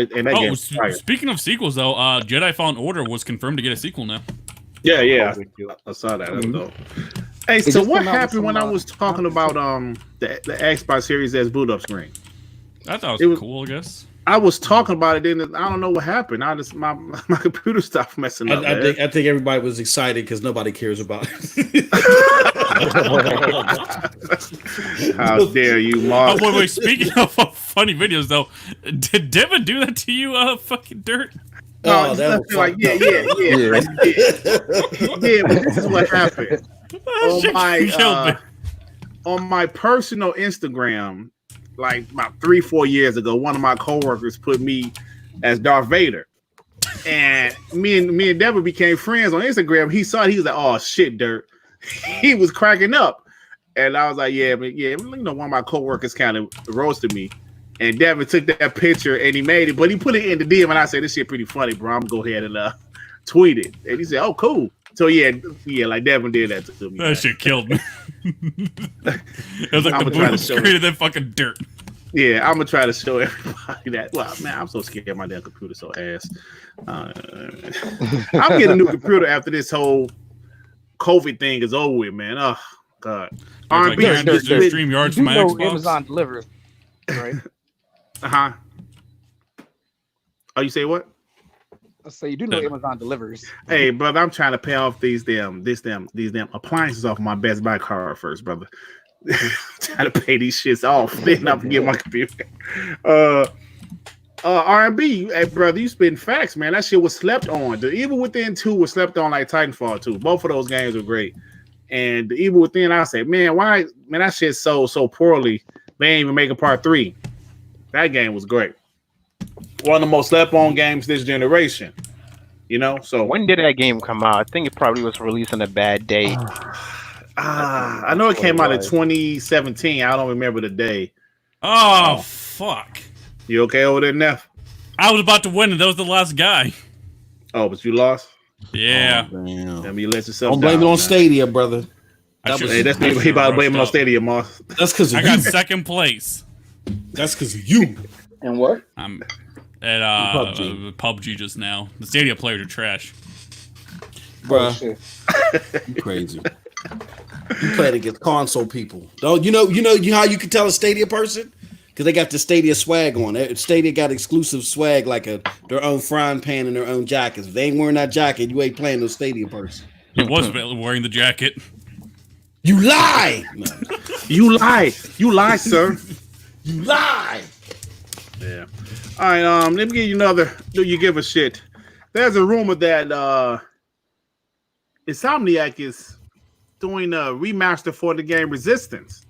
Speaking of sequels, though, Jedi Fallen Order was confirmed to get a sequel now. Yeah. I saw that. That's dope. Hey, so what happened when I was talking about the Xbox Series S boot up screen? I thought it was cool, I guess. I was talking about it, then I don't know what happened. My computer stopped messing up. I think everybody was excited because nobody cares about it. How dare you, Mark? Oh, wait. Speaking of funny videos, though, did Devin do that to you, fucking dirt? No, that was like, yeah. But this is what happened. On my personal Instagram, like about 3-4 years ago, one of my coworkers put me as Darth Vader, and me and Devin became friends on Instagram. He saw it, he was like, "Oh shit, dirt." He was cracking up, and I was like, "Yeah, one of my coworkers kind of roasted me." And Devin took that picture and he made it, but he put it in the DM, and I said, "This shit pretty funny, bro. I'm gonna go ahead and tweet it." And he said, "Oh, cool." So yeah, like Devin did that to me. That shit killed me. It was like the blue screen and then fucking dirt. Yeah, I'm gonna try to show everybody that. Well, man, I'm so scared my damn computer's so ass. I'm getting a new computer after this whole COVID thing is over with, man. Oh God. R&B stream yards from my Xbox. Amazon delivers, right? Oh, you say what? I say you do know Amazon delivers. Hey, brother, I'm trying to pay off these damn appliances off my Best Buy card first, brother. Trying to pay these shits off, then I can get my computer. R&B, hey brother, you spitting facts, man. That shit was slept on. The Evil Within 2 was slept on like Titanfall 2. Both of those games were great. And the Evil Within, I said, man, why, man, that shit sold so poorly. They ain't even making part 3. That game was great. One of the most slept on games this generation. You know, so When did that game come out? I think it probably was released on a bad day. I know it came out in 2017. I don't remember the day. Oh, fuck. You okay over there, Neff? I was about to win, and that was the last guy. Oh, but you lost? Yeah. Oh, damn. I mean, you let yourself Don't blame down, it on man. Stadia, brother. Hey, that's me. He about to blame it on Stadia, Moss. That's because I of got you. second place. That's because of you. And what? I'm at PUBG just now. The Stadia players are trash. Bruh, shit. you crazy. You playing against console people. Don't you know how you can tell a Stadia person? Because they got the Stadia swag on. Stadia got exclusive swag like their own frying pan and their own jackets. If they ain't wearing that jacket, you ain't playing no Stadia person. He was wearing the jacket. You lie! No. You lie. You lie, sir. You lie! Yeah. All right, let me give you another. Do you give a shit? There's a rumor that Insomniac is doing a remaster for the game Resistance.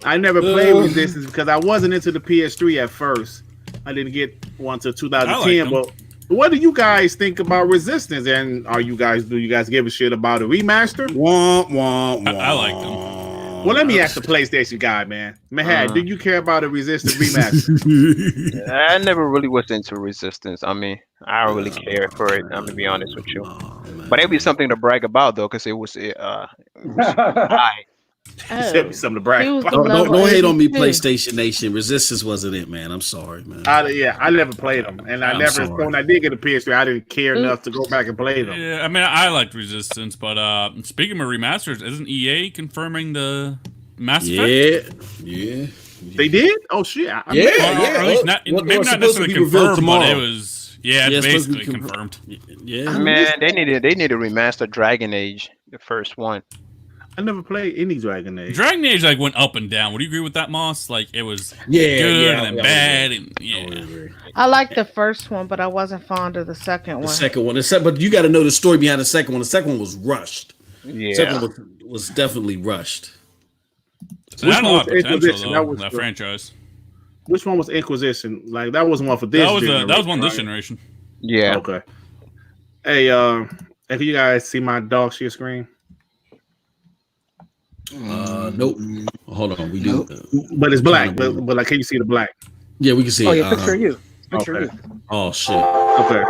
I never played Resistance because I wasn't into the PS3 at first. I didn't get one till 2010. But what do you guys think about Resistance? And do you guys give a shit about a remaster? Womp, womp, womp. I like them. Well, let me ask the PlayStation guy, man. Mahad, do you care about a Resistance remaster? I never really was into Resistance. I mean, I don't really care for it. I'm gonna be honest with you. But it'd be something to brag about though, because it was high. Send me something to brag about. Don't hate on me, PlayStation Nation. Resistance wasn't it, man. I'm sorry, man. I never played them, and when I did get a PS3, I didn't care enough to go back and play them. Yeah, I mean, I liked Resistance, but speaking of remasters, isn't EA confirming the Mass Effect? Yeah. They did? Oh shit! Or at least maybe not necessarily confirmed, but it was. Yeah, it's basically confirmed. Yeah, Man, they need to remaster Dragon Age, the first one. I never played any Dragon Age. Dragon Age went up and down. Would you agree with that, Moss? Like it was good and then bad, and I liked the first one, but I wasn't fond of the second one. The second one, but you got to know the story behind the second one. The second one was rushed. Yeah, the second one was definitely rushed. So that had a lot of potential Inquisition? though. That franchise. Which one was Inquisition? Like that wasn't one for this. That was one this generation. Yeah. Okay. Hey, can you guys see my dog share screen? Nope. Hold on, we do. But it's black. But like, can you see the black? Yeah, we can see. Oh yeah, picture of you. Picture of you. Oh shit. Okay.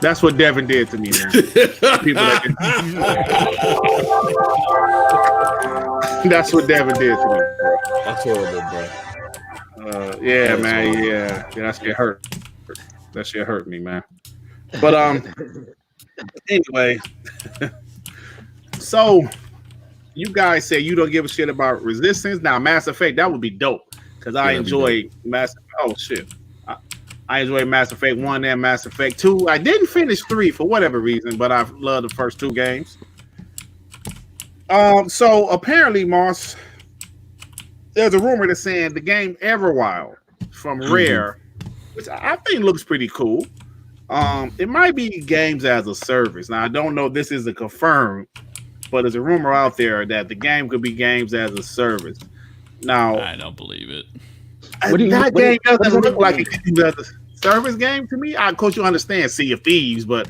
That's what Devin did to me, man. People like That's what Devin did to me. That's horrible, bro. Yeah, man. Yeah, that shit hurt. That shit hurt me, man. But anyway, so you guys say you don't give a shit about Resistance. Now, Mass Effect, that would be dope because I enjoy Mass. Oh shit, I enjoy Mass Effect 1 and Mass Effect 2. I didn't finish 3 for whatever reason, but I love the first 2 games. So apparently, Moss, there's a rumor that's saying the game Everwild from Rare, which I think looks pretty cool. It might be games as a service. Now I don't know if this isn't confirmed, but there's a rumor out there that the game could be games as a service. Now I don't believe it. That game doesn't look like a service game to me. Of course, you understand Sea of Thieves, but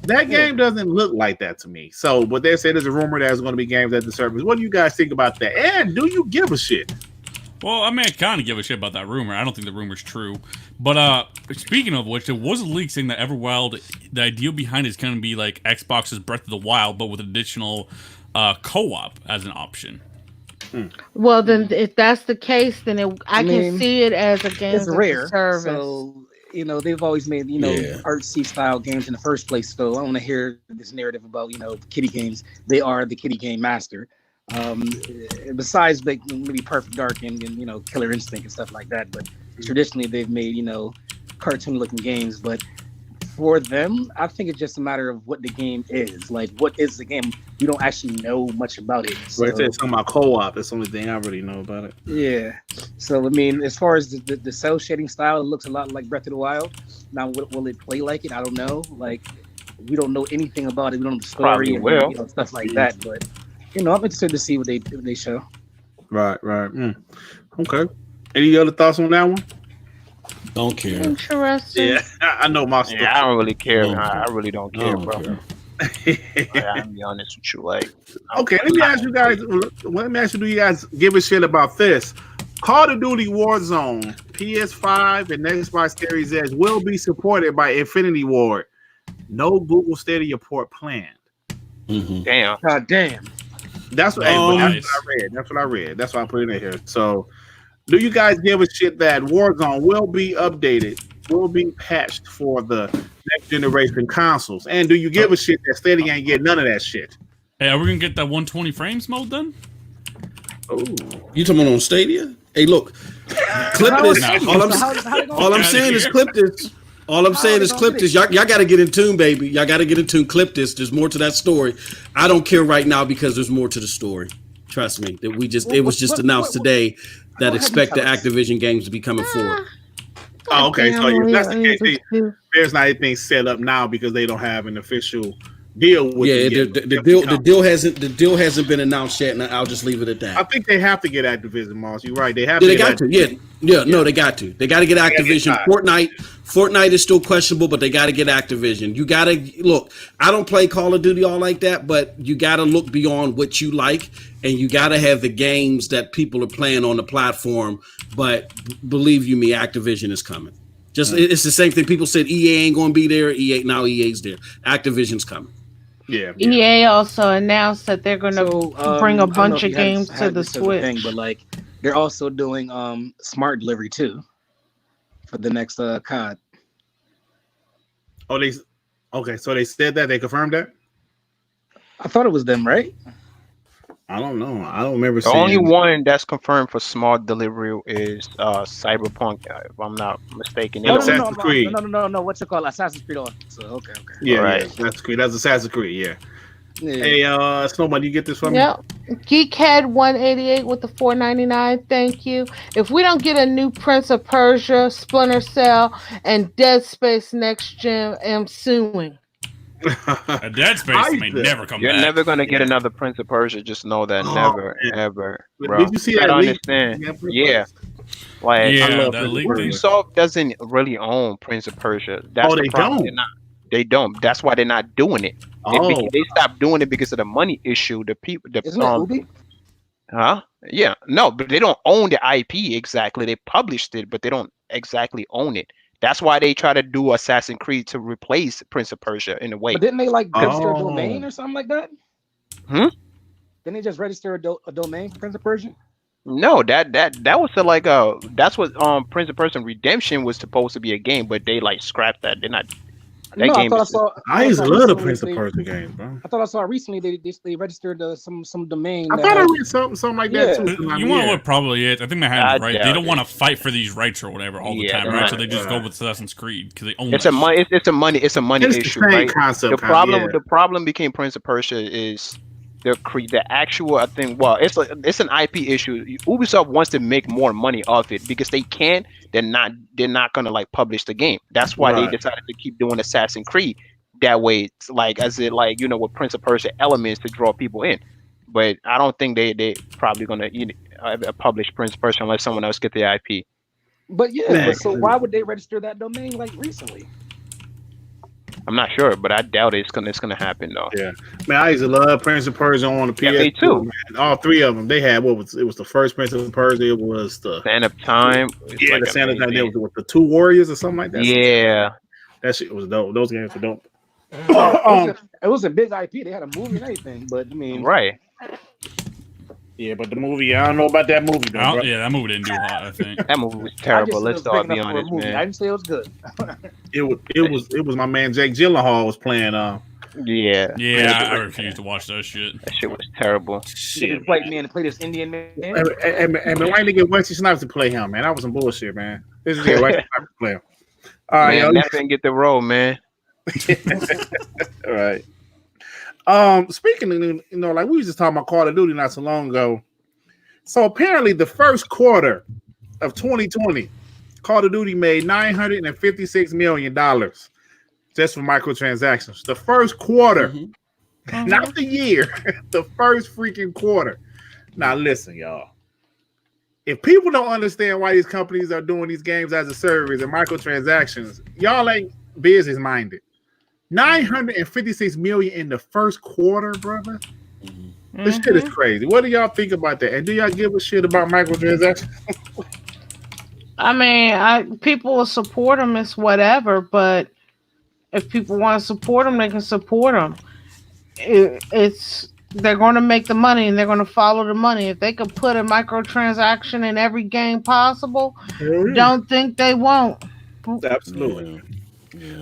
that game doesn't look like that to me. So, but they said there's a rumor that there's going to be games as a service. What do you guys think about that? And do you give a shit? Well, I mean, I kind of give a shit about that rumor. I don't think the rumor's true. But speaking of which, there was a leak saying that Everwild, the idea behind it is going to be like Xbox's Breath of the Wild, but with additional co-op as an option. Well, then if that's the case, then I can see it as a game It's Rare, service. so they've always made artsy style games in the first place. So I want to hear this narrative about kiddie games. They are the kiddie game master. Besides like maybe Perfect Dark and Killer Instinct and stuff like that, but traditionally they've made cartoon looking games. But for them, I think it's just a matter of what the game is. Like, what is the game? You don't actually know much about it. So, Right, it's talking about co-op. That's the only thing I really know about it. Yeah. So I mean, as far as the cell shading style, it looks a lot like Breath of the Wild. Now, will it play like it? I don't know. Like, we don't know anything about it. We don't know the story and stuff like that. But You know, I'm interested to see what they show. Right. Okay. Any other thoughts on that one? Don't care. Interesting. Yeah, I know my stuff. Yeah, I don't really care. No. I really don't care, don't bro. care. I'll be honest with you. Like, Okay, let me ask you guys. Let me ask you: do you guys give a shit about this? Call of Duty Warzone, PS5 and Xbox Series X will be supported by Infinity Ward. No Google Stadia port planned. Mm-hmm. damn. God damn. That's what, Nice. that's what I read. That's what I read. That's why I put it in here. So, do you guys give a shit that Warzone will be updated, will be patched for the next generation consoles? And do you give a shit that Stadia ain't get none of that shit? Hey, are we gonna get that 120 frames mode then? Oh, You talking about on Stadia? Hey, look, clip this. No. All I'm saying is clip this. All I'm saying is clip this. Y'all got to get in tune, baby. Y'all got to get in tune. Clip this. There's more to that story. I don't care right now because there's more to the story. Trust me. That it was just announced today that expect the Activision games to be coming forward. Oh, okay. So if that's the case, Damn, there's not anything set up now because they don't have an official deal with. Yeah, them yet. the deal hasn't been announced yet, and I'll just leave it at that. I think they have to get Activision, Moss. You're right. They have. Yeah, to they got to. Yeah. No, they got to. They got to get Activision. Fortnite is still questionable, but they got to get Activision. You got to look. I don't play Call of Duty all like that, but you got to look beyond what you like, and you got to have the games that people are playing on the platform. But believe you me, Activision is coming. It's the same thing. People said EA ain't going to be there. EA's there. Activision's coming. Yeah. EA also announced that they're going to bring a I don't know bunch if of you games had to the this as a Switch. thing, but like they're also doing smart delivery too for the next COD. Oh, okay. So they said that they confirmed that. I thought it was them, right? I don't know. I don't remember. The seeing only one that's confirmed for small delivery is Cyberpunk, if I'm not mistaken. And No, Assassin's Creed. No. What's it called? Assassin's Creed on. So okay. Yeah, Right. yeah. That's Creed. That's Assassin's Creed. Yeah. Yeah. Hey, Snowman, you get this from me? Yep. Geekhead 188 with the $4.99. Thank you. If we don't get a new Prince of Persia, Splinter Cell, and Dead Space next gen, I'm suing. A Dead Space may never come You're back. never gonna get another Prince of Persia. Just know that. Never, man. ever, Did bro. you see You that gotta leak? understand. Yeah. Like, Yeah, love that Prince of leak Persia. thing. Ubisoft doesn't really own Prince of Persia. That's the they problem. don't? They're not. They don't. That's why they're not doing it. They stopped doing it because of the money issue. The people, Isn't it Ubi? huh? Yeah, no, but they don't own the IP exactly. They published it, but they don't exactly own it. That's why they try to do Assassin's Creed to replace Prince of Persia in a way. But didn't they like register a Oh. domain or something like that? Hmm? Didn't they just register a domain for Prince of Persia? No, that was that's what Prince of Persia Redemption was supposed to be a game, but they like scrapped that. They're not. That No, I game thought I is- saw. I used to saw love the recently Prince of they- Persia games, bro. I thought I saw recently they registered some domain. I that thought I had- read something like that Yeah. too. You want what probably is? I think they have I it right. They doubt don't it. want to fight for these rights or whatever all the Yeah, time, they're right? not- So they just go with Assassin's Creed because they own It's that a money. shit. It's a money. It's a money It's the issue, same right? concept. The kinda, problem. yeah. The problem became Prince of Persia is the actual. I think. Well, it's an IP issue. Ubisoft wants to make more money off it because they can. They're not gonna like publish the game. That's why Right. they decided to keep doing Assassin's Creed. That way, it's like with Prince of Persia elements to draw people in. But I don't think they probably gonna publish Prince of Persia unless someone else get the IP. But yeah, Man. so why would they register that domain like recently? I'm not sure, but I doubt it's gonna happen though. Yeah, man, I used to love Prince of Persia on the PS2. Yeah, me too. Man. All three of them. They had it was the first Prince of Persia. It was the Sand of Time. yeah, the Santa Time. There was with the two warriors or something like that. Yeah. That shit was dope. Those games were dope. It was a big IP. They had a movie and everything, but I mean, Right. Yeah, but the movie, I don't know about that movie, though, bro. Yeah, that movie didn't do hot. I think. That movie was I just terrible. said it Let's was all big be enough for a honest, movie. I man. didn't say it was good. It was my man Jake Gyllenhaal was playing. Yeah. Yeah, I refuse to watch that shit. That shit was terrible. Shit, play this Indian man. And why they get Wesley Snipes to play him, man? That was some bullshit, man. This is Wesley Snipes to play him. All right, Man, yo. that didn't get the role, man. All right. Speaking of, like we was just talking about Call of Duty not so long ago. So apparently, the first quarter of 2020, Call of Duty made $956 million just for microtransactions. The first quarter, not the year, the first freaking quarter. Now listen, y'all. If people don't understand why these companies are doing these games as a service and microtransactions, y'all ain't business minded. 956 million in the first quarter, brother. This shit is crazy. What do y'all think about that? And do y'all give a shit about microtransactions? I mean, people will support them. It's whatever, but if people want to support them, they can support them. They're going to make the money and they're going to follow the money. If they could put a microtransaction in every game possible, don't think they won't. Absolutely.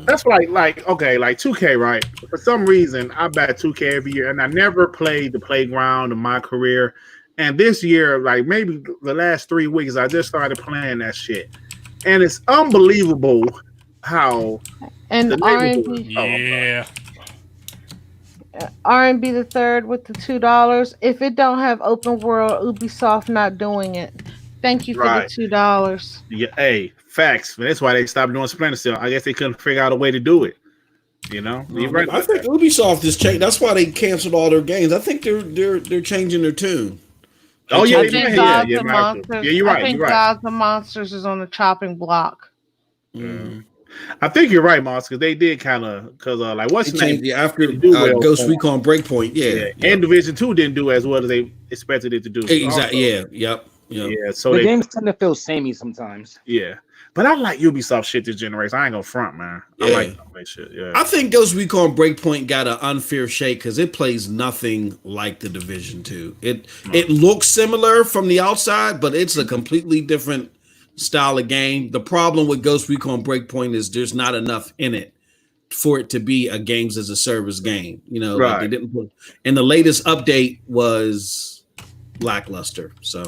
That's like okay, like 2K, right? For some reason, I bet 2K every year, and I never played the playground in my career. And this year, like maybe the last 3 weeks, I just started playing that shit, and it's unbelievable how. And R&B, R&B the third with the $2. If it don't have open world, Ubisoft not doing it. Thank you for the $2. Yeah, hey, facts. That's why they stopped doing Splinter Cell. I guess they couldn't figure out a way to do it. You know, I think Ubisoft has changed. That's why they canceled all their games. I think they're changing their tune. Oh yeah, yeah, you're right. I think Gods and Monsters is on the chopping block. I think you're right, Moss, because they did kind of like what's the name after Ghost Recon Breakpoint, and Division 2 didn't do as well as they expected it to do. Exactly. Yeah. So the games tend to feel samey sometimes. Yeah, but I like Ubisoft shit this generation. I ain't gonna front, man. I like that shit. Yeah, I think Ghost Recon Breakpoint got an unfair shake because it plays nothing like the Division 2. It looks similar from the outside, but it's a completely different style of game. The problem with Ghost Recon Breakpoint is there's not enough in it for it to be a games as a service game. You know, like they didn't put. And the latest update was lackluster. So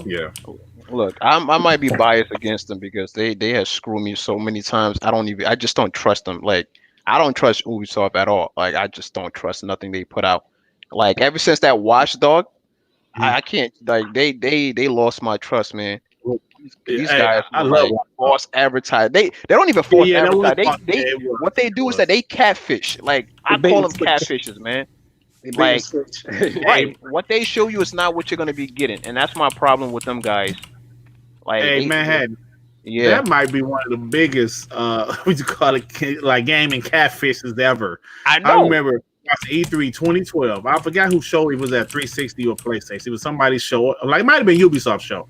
look, I might be biased against them because they have screwed me so many times. I just don't trust them. Like I don't trust Ubisoft at all. Like I just don't trust nothing they put out. Like ever since that Watchdog, I can't. Like they lost my trust, man. These guys, I love false advertise. They don't even false advertise. What they do is that they catfish. Like I call them catfishes, man. Like what they show you is not what you're gonna be getting, and that's my problem with them guys. Like Manhattan, that might be one of the biggest what you call it, like gaming catfishes ever. I remember watching E3 2012. I forgot who show it was at 360 or PlayStation. It was somebody's show, like it might have been Ubisoft show.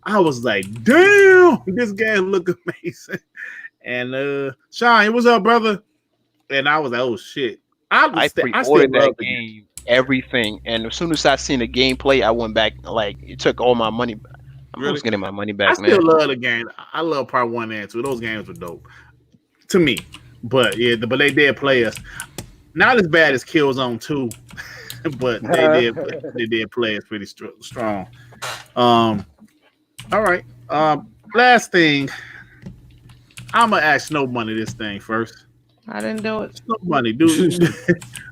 I was like, damn, this game look amazing. And Sean, what's up, brother? And I was like, oh shit. I pre-ordered that game, everything, and as soon as I seen the gameplay, I went back. Like it took all my money. I'm just getting my money back, man. I still love the game. I love Part 1 and 2. Those games were dope to me. But but they did play us. Not as bad as Killzone 2, but they did play us pretty strong. All right. Last thing, I'm gonna ask Snow Bunny this thing first. I didn't do it. Snow Bunny, do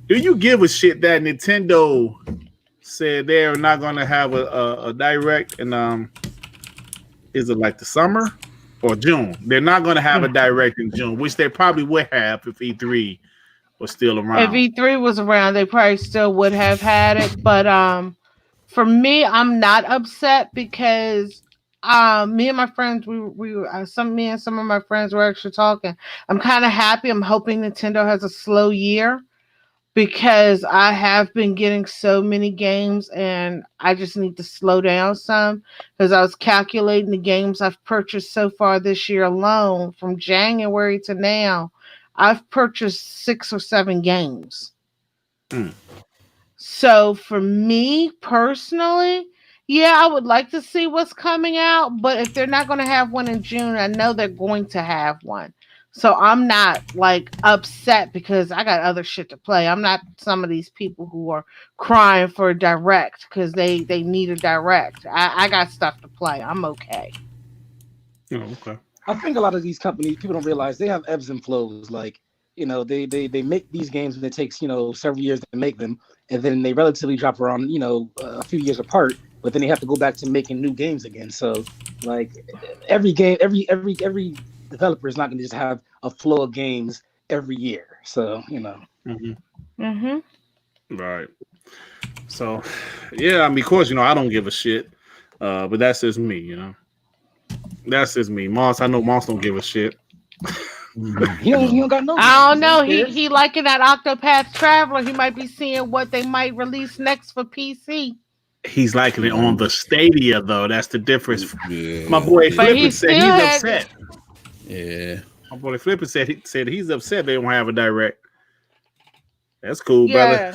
you give a shit that Nintendo said they're not gonna have a direct and is it like the summer or June? They're not gonna have a direct in June, which they probably would have if E3 was still around. If E3 was around, they probably still would have had it. But for me, I'm not upset because me and my friends, me and some of my friends were actually talking. I'm kind of happy. I'm hoping Nintendo has a slow year because I have been getting so many games and I just need to slow down some because I was calculating the games I've purchased so far this year alone from January to now. I've purchased 6 or 7 games. So for me personally, yeah, I would like to see what's coming out, but if they're not going to have one in June, I know they're going to have one. So I'm not like upset because I got other shit to play. I'm not some of these people who are crying for a direct because they need a direct. I got stuff to play. I'm okay. Oh, okay. I think a lot of these companies, people don't realize they have ebbs and flows. Like, you know, they make these games and it takes, you know, several years to make them. And then they relatively drop around, you know, a few years apart. But then they have to go back to making new games again. So, like, every game, every developer is not going to just have a flow of games every year. So, you know. Right. So, yeah, I mean, of course, I don't give a shit. But that's just me. That's just me. Moss, I know Moss don't give a shit. He don't got no. I don't know. Yeah. He liking that Octopath Traveler. He might be seeing what they might release next for PC. He's liking it on the Stadia, though. That's the difference. Yeah. My boy But Flippin said he's upset. Yeah. My boy Flippin said he's upset they don't have a direct. That's cool, brother.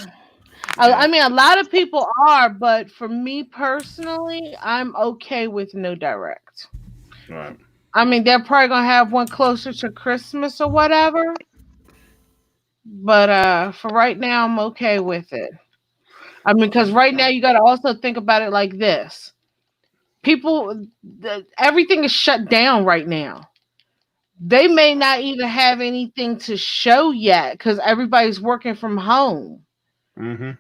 I mean, a lot of people are, but for me personally, I'm okay with no direct. Right. I mean, they're probably gonna have one closer to Christmas or whatever. But for right now, I'm okay with it. I mean, because right now you got to also think about it like this: everything is shut down right now. They may not even have anything to show yet because everybody's working from home. Mm-hmm.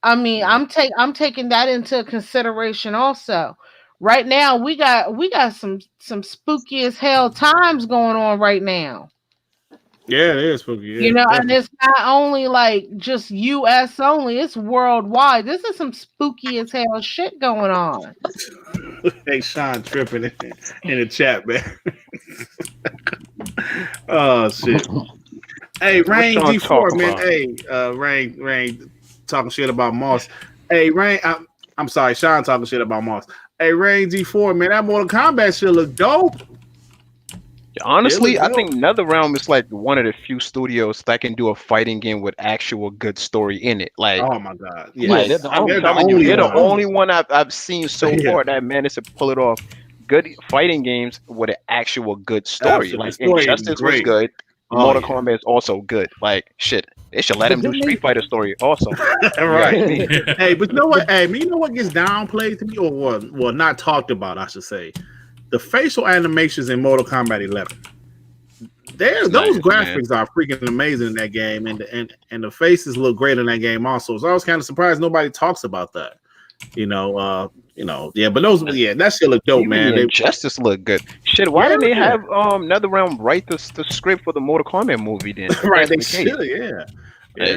I mean, I'm taking that into consideration also. Right now, we got some spooky as hell times going on right now. Yeah, it is spooky. Yeah, And it's not only like just US only, it's worldwide. This is some spooky as hell shit going on. Hey, Sean tripping in the chat, man. Oh shit. Hey, Rain G4, man. Hey, Rain talking shit about Moss. Hey, Rain, I'm sorry, Sean talking shit about Moss. Hey, Rain G4, man, that Mortal Kombat shit look dope. Honestly, I think NetherRealm is like one of the few studios that can do a fighting game with actual good story in it. Like, oh my god, yeah, like, they're the only one I've seen so far that managed to pull it off. Good fighting games with an actual good story. Absolutely. Like Injustice was good. Mortal Kombat is also good. Like shit, they should let him do Street Fighter story also. Right. Hey, but you know what? Hey, you know what gets downplayed to me, or not talked about, I should say. The facial animations in Mortal Kombat 11. Those graphics are freaking amazing in that game, and the faces look great in that game also. So I was kind of surprised nobody talks about that. But that shit look dope, man. Justice look good. Shit, why didn't they have NetherRealm write the script for the Mortal Kombat movie then? Right, they should, yeah.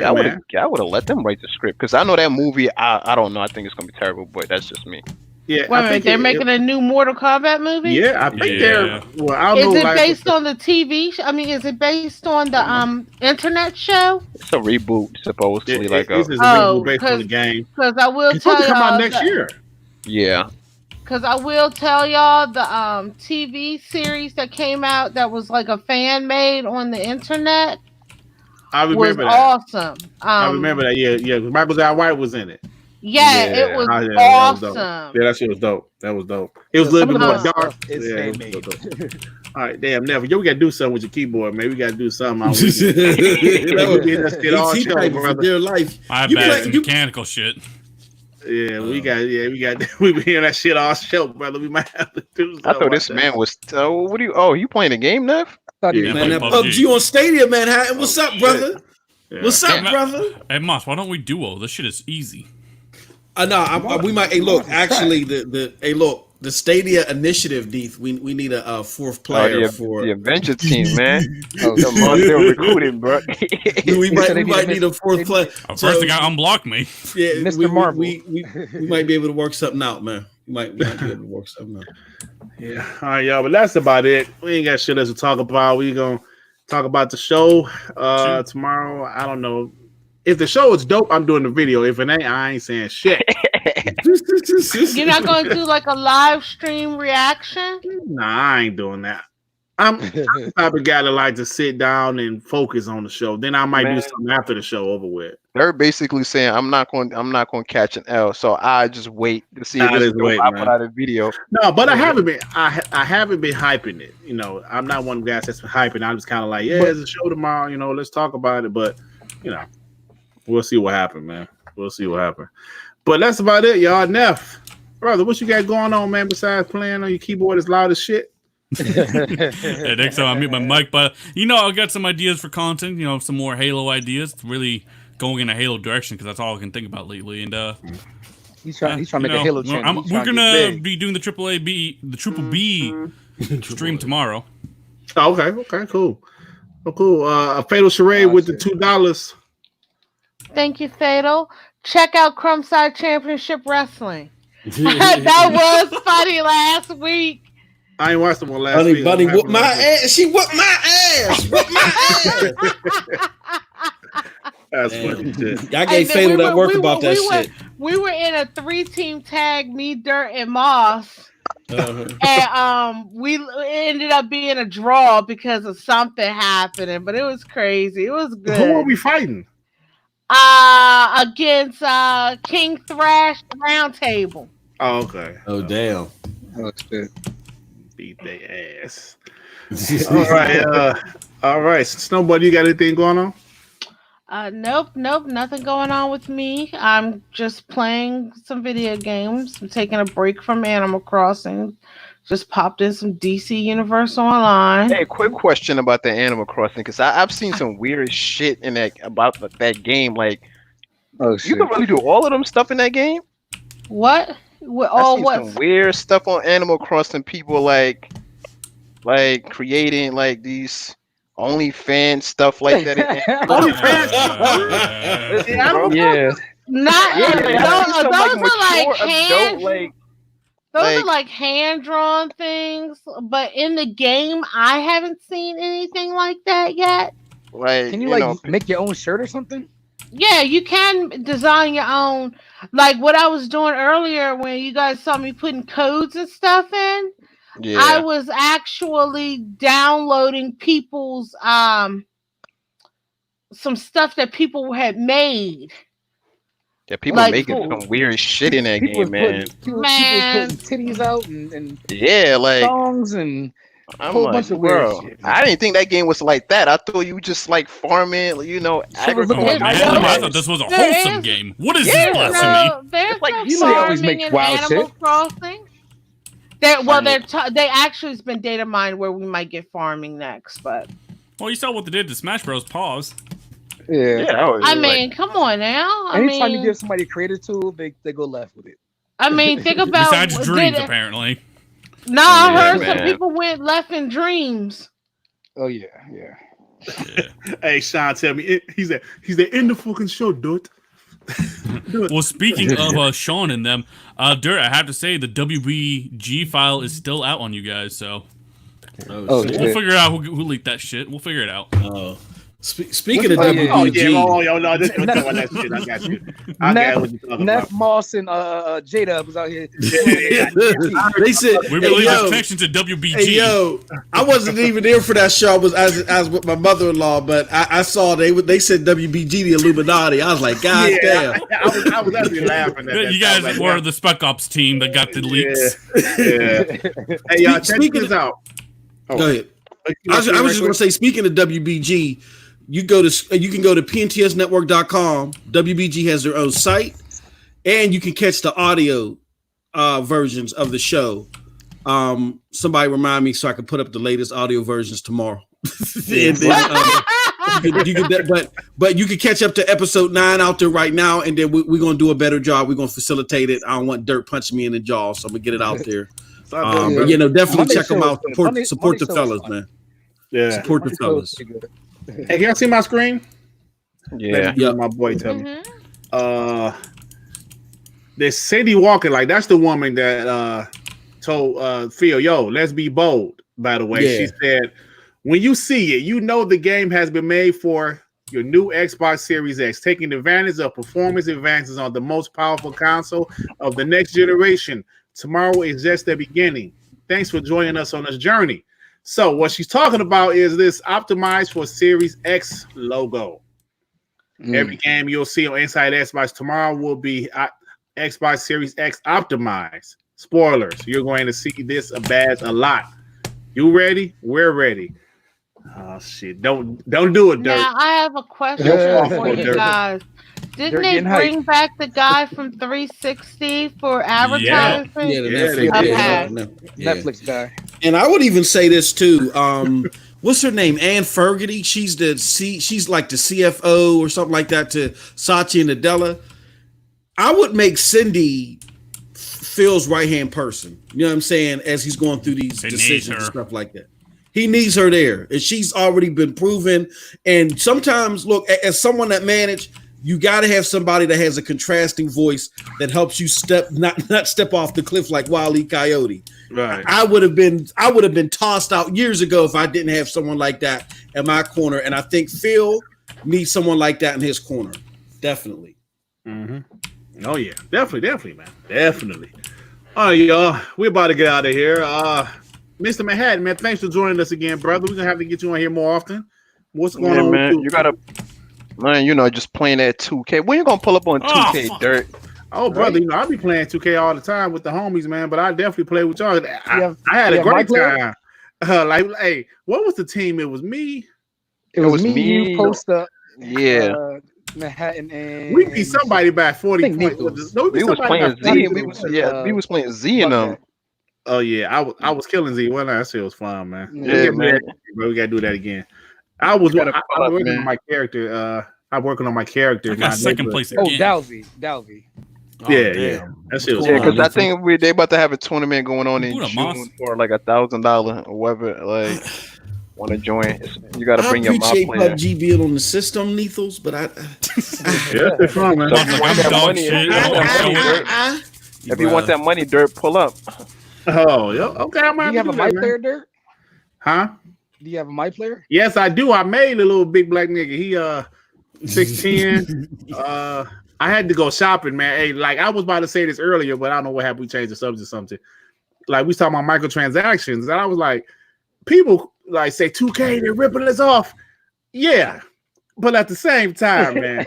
I would have let them write the script because I know that movie. I don't know. I think it's gonna be terrible, but that's just me. Yeah, wait a minute, they're making a new Mortal Kombat movie? Yeah, I think they're. Well, I don't know. Is it based on the TV? I mean, is it based on the internet show? It's a reboot, supposedly. It's a reboot based on the game. Because I will tell y'all, come out next year. Yeah. Because I will tell y'all the TV series that came out that was like a fan made on the internet. I remember that. Awesome. I remember that. Yeah. Michael J. White was in it. Yeah, it was awesome. That shit was dope. That was dope. It was a little bit more dark. All right, damn, never. We gotta do something with your keyboard, man. We gotta do something. That would be that shit all show, brother. Their life. My bad. Mechanical shit. Yeah, we got. We be hearing that shit all show, brother. We might have to do something. I thought this man was. What do you? Oh, you playing a game, Nev? Man, that PUBG on Stadia, man. What's up, brother? Yeah. What's up, brother? Hey, Moss, why don't we duo? This shit is easy. We might. Hey, look. Actually, the Stadia initiative, Deeth. We need a fourth player for the Avenger team, man. Come on, they're recruiting, bro. we might need a fourth player. First, the guy unblocked me. Yeah, Mr. Marvel. We might be able to work something out, man. We might be able to work something out. Yeah. All right, y'all. But that's about it. We ain't got shit else to talk about. We gonna talk about the show tomorrow. I don't know. If the show is dope, I'm doing the video. If it ain't, I ain't saying shit. You're not going to do like a live stream reaction? Nah, I ain't doing that. I'm the type of guy that like to sit down and focus on the show. Then I might do something after the show over with. They're basically saying I'm not going to catch an L, so I just wait to see if this I put out a video. No, but I haven't been hyping it. I'm not one of the guys that's been hyping. I'm just kind of like, there's a show tomorrow. Let's talk about it. But we'll see what happens, man. We'll see what happens. But that's about it, y'all. Neff, brother, what you got going on, man, besides playing on your keyboard as loud as shit? Yeah, next time I mute my mic. But, I'll get some ideas for content, some more Halo ideas. It's really going in a Halo direction because that's all I can think about lately. And he's trying to make a Halo channel. We're going to be doing the Triple B stream tomorrow. Oh, okay, cool. Oh, cool. A fatal charade with the $2. Thank you, Fatal. Check out Crumbside Championship Wrestling. That was funny last week. I ain't watched them on last Bunny, week. Bunny whooped my ass. She whooped my ass. Whooped my ass. That's funny shit. I gave Fatal that work about that shit. We were in a 3-team tag, me, Dirt, and Moss. And we ended up being a draw because of something happening, but it was crazy. It was good. Who are we fighting? Against King Thrash Roundtable. Oh, okay. Oh, damn. Oh, shit. Beat their ass. All right. Snowball, you got anything going on? Nope, nothing going on with me. I'm just playing some video games. I'm taking a break from Animal Crossing. Just popped in some DC Universe Online. Hey, quick question about the Animal Crossing, because I've seen some weird shit in about that game. Like, you can really do all of them stuff in that game. What? Some weird stuff on Animal Crossing. People like creating like these OnlyFans stuff like that. OnlyFans? Yeah. Those are like hand-drawn things, but in the game, I haven't seen anything like that yet. Like, can you make your own shirt or something? Yeah, you can design your own. Like what I was doing earlier when you guys saw me putting codes and stuff in. Yeah. I was actually downloading people's some stuff that people had made. Yeah, people making some weird shit in that game, man. People putting titties out and yeah, like songs and a whole bunch of weird shit. I didn't think that game was like that. I thought you just like farming, agriculture. I thought this was a wholesome game. What is this blasphemy? There's like you always make wild Animal Crossing. They actually has been data mined where we might get farming next, but well, you saw what they did to Smash Bros. Pause. Yeah, I mean, come on now. Anytime you give somebody a creative tool, they go left with it. I mean, think about besides dreams, apparently. No, I heard some people went left in dreams. Oh yeah. Hey, Sean, tell me he's the end of fucking show, dude. Well, speaking of Sean and them, Dirt, I have to say the WBG file is still out on you guys, so we'll figure out who leaked that shit. We'll figure it out. Speaking of WBG, no, this is that shit. I got you. I got what you talking Neff about. Moss and Jada was out here. They said we believe his connection to WBG. Hey, I wasn't even there for that show. I was with my mother-in-law, but I saw they said WBG the Illuminati. I was like, God damn. I was actually laughing at that. You guys were the Spec Ops team that got the leaks. Yeah. Hey, y'all, check this out. Go ahead. I was just going to say, speaking of WBG, you can go to pntsnetwork.com. WBG has their own site, and you can catch the audio versions of the show. Somebody remind me so I can put up the latest audio versions tomorrow. And then, but you can catch up to episode 9 out there right now, and then we're gonna do a better job. We're gonna facilitate it. I don't want Dirt punching me in the jaw, so I'm gonna get it out there. Definitely check them out. Support the fellas, man. Yeah, support the fellas. Hey, can y'all see my screen? Yeah. My boy tell me. There's Cindy Walker, like that's the woman that told Phil, yo, let's be bold. By the way, she said, when you see it, you know the game has been made for your new Xbox Series X, taking advantage of performance advances on the most powerful console of the next generation. Tomorrow is just the beginning. Thanks for joining us on this journey. So what she's talking about is this optimized for Series X logo. Every game you'll see on Inside Xbox tomorrow will be Xbox Series X optimized. Spoilers, you're going to see this badge a lot. You ready? We're ready. Oh shit! Don't do it, Dirt. Now I have a question for you guys. Didn't they bring back the guy from 360 for advertising? Netflix guy. And I would even say this too. What's her name? Ann Fergity. She's like the CFO or something like that to Satya Nadella. I would make Cindy Phil's right-hand person. You know what I'm saying? As he's going through these decisions and stuff like that. He needs her there. And she's already been proven. And sometimes, look, as someone that managed, you got to have somebody that has a contrasting voice that helps you not step off the cliff like Wile E. Coyote. Right. I would have been tossed out years ago if I didn't have someone like that in my corner. And I think Phil needs someone like that in his corner. Definitely. Mm-hmm. Oh yeah, definitely, man, definitely. All right, y'all, we're about to get out of here. Mr. Manhattan, man, thanks for joining us again, brother. We're gonna have to get you on here more often. What's going on, man? with you? You gotta, man. You know, just playing that 2K. When you gonna pull up on 2K, Dirt? Oh, brother, you know, I be playing 2K all the time with the homies, man. But I definitely play with y'all. I had a great time. Like, hey, what was the team? It was me. It was me. You post up. Yeah. Manhattan and We beat somebody by 40 points. No, we was playing Z. We was playing Z and them. Oh yeah, I was killing Z. Well, that shit was fun, man. Yeah, man. Bro, we gotta do that again. I'm working on my character. I'm working on my character. I got second place again. Oh, Dalvy. Yeah. That shit was fun. Because I think they about to have a tournament going on in June for like $1,000 or whatever. Like, want to join? You got to bring your mob player. I appreciate PUBG being on the system, Lethals, but it's fun, man. If you want that money, Dirt, pull up. Oh, yeah. Okay, I'm Do you have a mic player, Dirt? Huh? Do you have a mic player? Yes, I do. I made a little big black nigga. He 6'10". I had to go shopping, man. Hey, like I was about to say this earlier, but I don't know what happened. We changed the subject or something. Like we was talking about microtransactions, and I was like, people like say 2K, they're ripping us off. Yeah. But at the same time, man,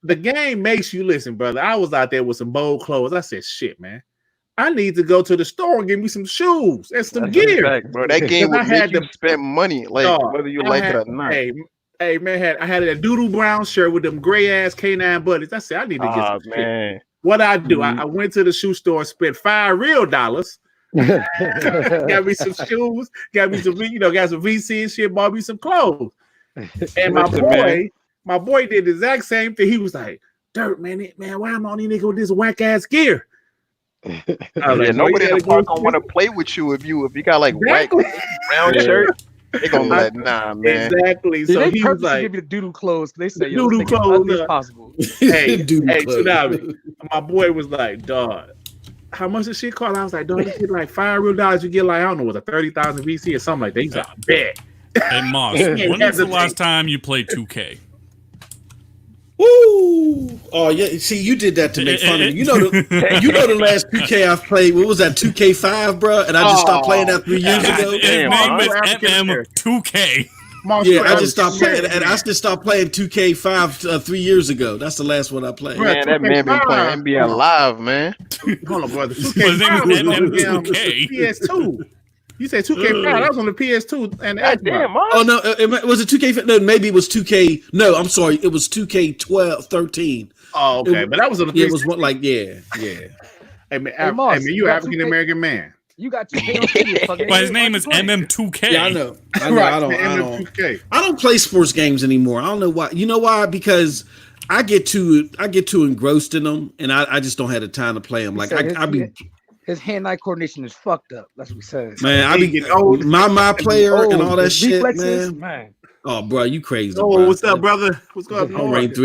the game makes you listen, brother. I was out there with some bold clothes. I said, shit, man. I need to go to the store and get me some shoes and some gear. Fact, bro. That game would make you spend money, like whether you like it or not. Hey, man, I had a doodle brown shirt with them gray ass K9 buddies. I said, I need to get some shit. What I do, I went to the shoe store, spent $5 real, got me some shoes, got me some, got some VC and shit, bought me some clothes. And my boy did the exact same thing. He was like, Dirt, man, why am I on these niggas with this whack ass gear? Nobody in the park gonna want to play with you if you got like whack brown shirt. They gonna be like, nah, man. Exactly. So he was like, give you the doodle clothes. They say doodle clothes as possible. Hey, Tsunami. My boy was like, dog, how much does shit cost? I was like, dog, you get like $5 real. You get like, I don't know, was a 30,000 VC or something like that. He's like, bet. Hey, Moss, when was the last time you played 2K? Woo! Oh yeah, see, you did that to make fun of me. You know the last 2K I've played. What was that? 2K5, bro? And I just stopped playing that 3 years ago. His name is MM2K. Yeah, I just stopped playing, and I just stopped playing 2K5 3 years ago. That's the last one I played. Man, that man been playing NBA Live, man. Hold on, brother. His name is MM2K. PS2. You said 2K5. That was on the PS2 and the damn, oh no, was it 2K? No, maybe it was 2K. No, I'm sorry, it was 2K12, 13. Oh, okay, but that was on the. Yeah, it was one like yeah. Hey man, you African American man. You got 2K. But his name is MM2K. Yeah, I know. I don't play sports games anymore. I don't know why. You know why? Because I get too engrossed in them, and I just don't have the time to play them. Like I be. His hand-eye coordination is fucked up. That's what he says. Man, I be getting old. My player and all that shit, man. Oh, bro, you crazy. Oh, bro. What's up, brother? What's going on?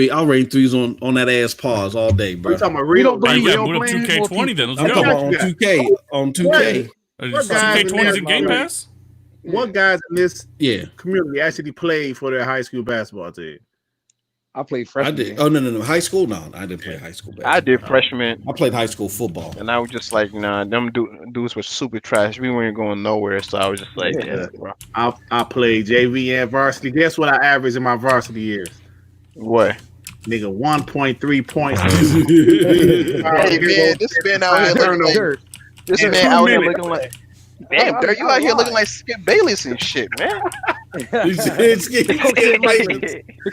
I'll rain threes on that ass pause all day, bro. You talking about real? You got put up 2K20 then. Let's I'm go. talking about on 2K. 2K20 is in Game Pass? What guys in this community actually played for their high school basketball team? I played freshman. I did. Oh no! High school? No, I didn't play high school basketball. I did freshman. I played high school football, and I was just like, nah, them dudes were super trash. We weren't going nowhere, so I was just like, bro. I played JV and varsity. Guess what I averaged in my varsity years? What? Nigga, 1.3 points. Hey man, this man out here looking like. Damn, Dirt, you out here looking like Skip Bayless and shit, man. The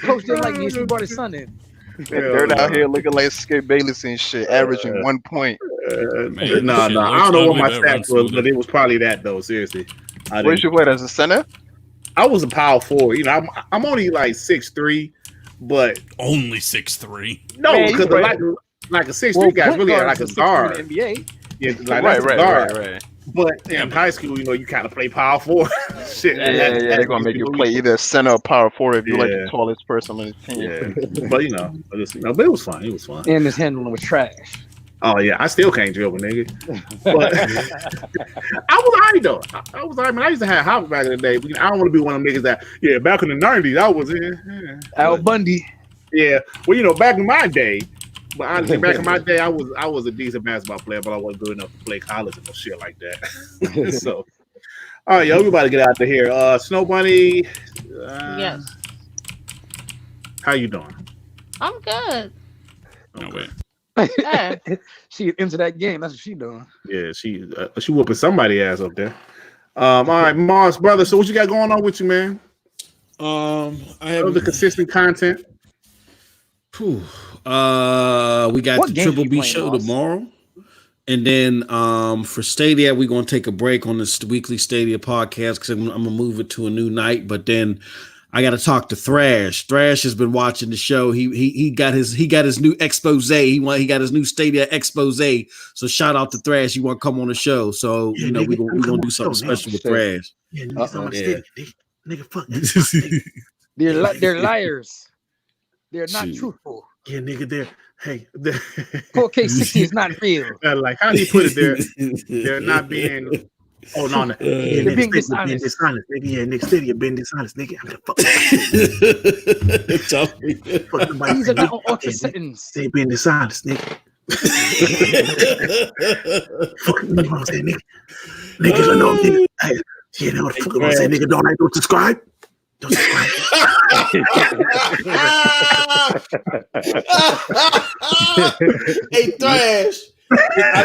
coach didn't like me. He brought his son in. Dirt out here looking like Skip Bayless and shit, averaging 1 point. No. I don't know what my stats was, but it was probably that though. Seriously. Where'd you play as a center? I was a power forward. You know, I'm only like 6'3", but only 6'3". No, because like a 6'3" guy really like a guard. NBA. Yeah, like right. But in high school, you kind of play power forward. Shit, Yeah, they're gonna make you play either center or power forward if you're like the Yeah. tallest person on the team. Yeah, but but it was fun. It was fun. And his handling was trash. Oh yeah, I still can't dribble, nigga. But I was alright though. I was alright, man. I used to have hops back in the day. I don't want to be one of them niggas that back in the 90s I was in. Al Bundy. Yeah, well, back in my day. But honestly, back in my day, I was a decent basketball player, but I wasn't good enough to play college and no shit like that. So, all right, yo, everybody get out of here. Snow Bunny. Yes. How you doing? I'm good. No way. Yeah. She into that game. That's what she doing. Yeah, she whooping somebody ass up there. All right, Mars brother. So what you got going on with you, man? I have the consistent content. We got What the game Triple you B playing, show Ross? tomorrow. And then for Stadia, we're gonna take a break on this weekly Stadia podcast because I'm gonna move it to a new night. But then I gotta talk to Thrash. Thrash has been watching the show. He got his new expose. He got his new Stadia expose. So shout out to Thrash. You want to come on the show? So we're gonna do something special with Thrash. Yeah, nigga, fuck. They're liars. They're not Shoot. truthful. Yeah, nigga, hey, 4K60 is not real. like how do you put it there? They're not being. Oh no, no. Yeah, They're being dishonest. Nigga. Yeah, Nick City, you've been dishonest, nigga. I'm gonna fuck somebody. These are not ultra settings. They been dishonest, nigga. Fuck you know what I'm saying, nigga. Niggas, I know, nigga. Hey, yeah, know what the fuck I'm saying, nigga. Don't subscribe. Don't subscribe. Hey, Thrash. I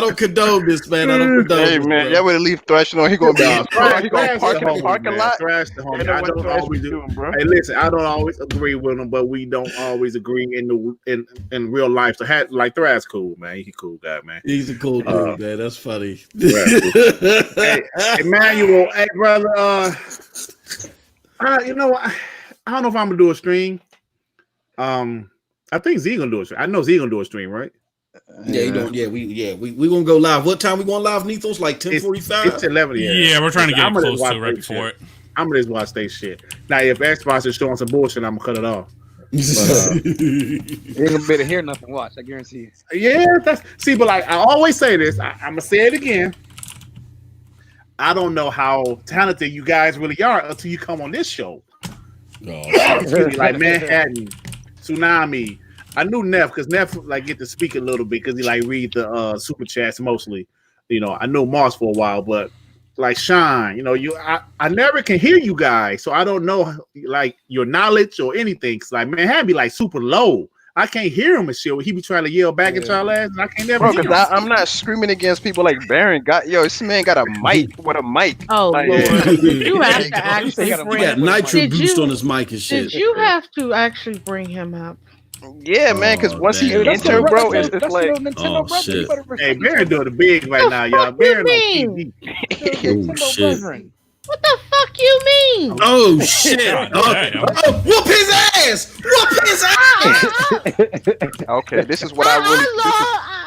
don't condone this, man. I don't condone Hey this, man, y'all would leave Thrash on. He gonna be in Thrash he gonna park in the homie, parking man. lot. Thrash the homie. You know I what don't Thrash always is do. doing, bro. Hey, listen, I don't always agree with him, but we don't always agree in real life. So, like Thrash, cool, man. He cool guy, man. He's a cool dude, man. That's funny. Hey, Emmanuel, hey brother. You know what? I don't know if I'm gonna do a stream. I think Z gonna do a stream. I know Z gonna do a stream, right? Yeah, you don't. We gonna go live. What time we going live, Nethos? Like 10:45. It's 11. Yeah, we're trying to get I'm it gonna close to watch right that before shit. it. I'm gonna just watch they shit. Now, if Xbox is showing some bullshit, I'm gonna cut it off. You ain't gonna be able to hear nothing. Watch, I guarantee you. Yeah, but like I always say this, I'm gonna say it again. I don't know how talented you guys really are until you come on this show. Like Manhattan, Tsunami. I knew Neff because Neff like get to speak a little bit because he like read the super chats mostly. I know Mars for a while, but like Sean, I never can hear you guys, so I don't know like your knowledge or anything. Cause like Manhattan be like super low. I can't hear him and shit. He be trying to yell back at y'all ass, and I can't never Bro, hear because him. I'm not screaming against people like Baron. This man got a mic with a mic. Oh, Like, Lord. yeah. You have to actually He got bring He got nitro Did boost you- on his mic and shit. Did you have to actually bring him up? Yeah, man, because Oh, once he damn. enter, bro, it's that's like, little Nintendo Oh, brother. shit. You better Hey, respect Baron each doing the big right now, y'all. fuck Baron you on mean? TV. other. Oh, Nintendo shit. brethren. What the fuck you mean? Oh shit! God Oh, damn. whoop his ass! Whoop his ass! okay, this is what I really.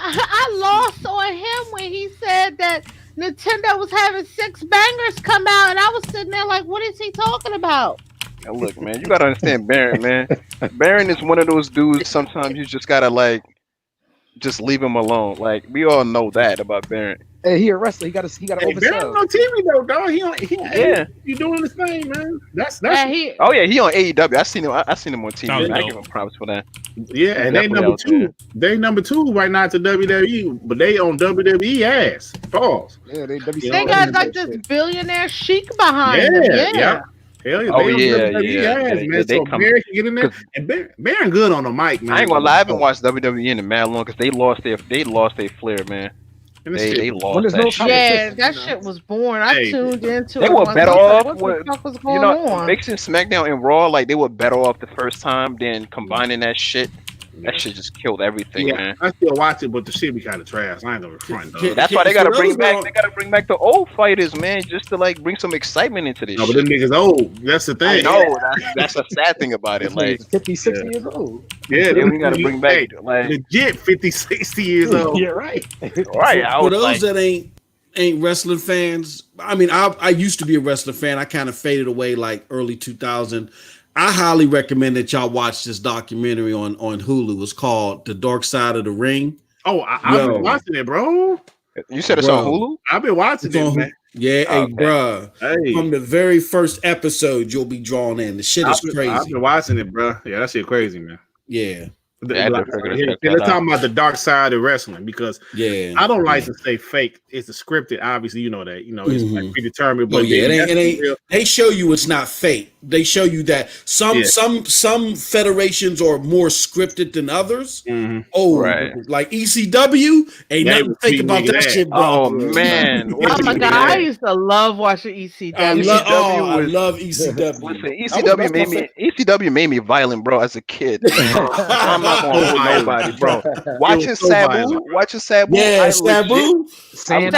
I lost on him when he said that Nintendo was having 6 bangers come out, and I was sitting there like, what is he talking about? Now, look, man, you gotta understand Baron, man. Baron is one of those dudes. Sometimes you just gotta just leave him alone. Like we all know that about Baron. Hey, he a wrestler. He got to Hey, Baron oversell. on TV though, dog. Yeah. He doing his thing, man. That's He, Oh yeah, he on AEW. I seen him. I seen him on TV. Sounds I dope. give him props for that. yeah, and they Definitely number out 2. there. They number 2 right now to WWE, but they on WWE ass. Pause. Yeah, they they got like this billionaire chic behind him. Yeah. Hell yeah, Oh, they on yeah, WWE yeah. ass, They- man. they So come- Baron can get in there, and Baron good on the mic, man. I ain't gonna lie. I haven't watched WWE in a mad long because they lost their flair, man. And this They shit- they When lost there's that no shit. Yeah, that shit was boring. I Hey, tuned into they it. were once. better I was like, off what with- the fuck was You going know, on? mixing SmackDown and Raw, like they were better off the first time than combining that shit. That shit just killed everything, yeah, man. I still watch it, but the shit be kind of trash. I ain't gonna front, dog. Yeah, That's why they gotta For bring those back. who They gotta bring back the old fighters, man, just to like bring some excitement into this No, but shit. them niggas old. That's the I thing. know that's a sad thing about it. Like, 50, 60 Yeah. years old. Yeah, yeah, them we gotta niggas- bring back hey, like, legit 50, 60 years old. Yeah, right. right? I For was those like, that ain't ain't wrestling fans. I mean, I used to be a wrestling fan. I kind of faded away like early 2000. I highly recommend that y'all watch this documentary on Hulu. It's called The Dark Side of the Ring. Oh, I've been watching it, bro. You said it's on Hulu? I've been watching it, man. Yeah, hey, bruh. Hey. From the very first episode, you'll be drawn in. The shit is crazy. I've been watching it, bro. Yeah, that shit crazy, man. Yeah. Let's talk about the dark side of wrestling because I don't like to say fake. It's a scripted. Obviously, you know that. You know, it's like predetermined. But it ain't. They show you it's not fake. They show you that some federations are more scripted than others. Like ECW, ain't nothing fake about that shit, bro. Oh man! Oh my god, I used to love watching ECW. I love ECW. Listen, ECW made me violent, bro, as a kid. I'm not gonna hold nobody, bro. Watching Sabu. Yeah, Sabu. Sabu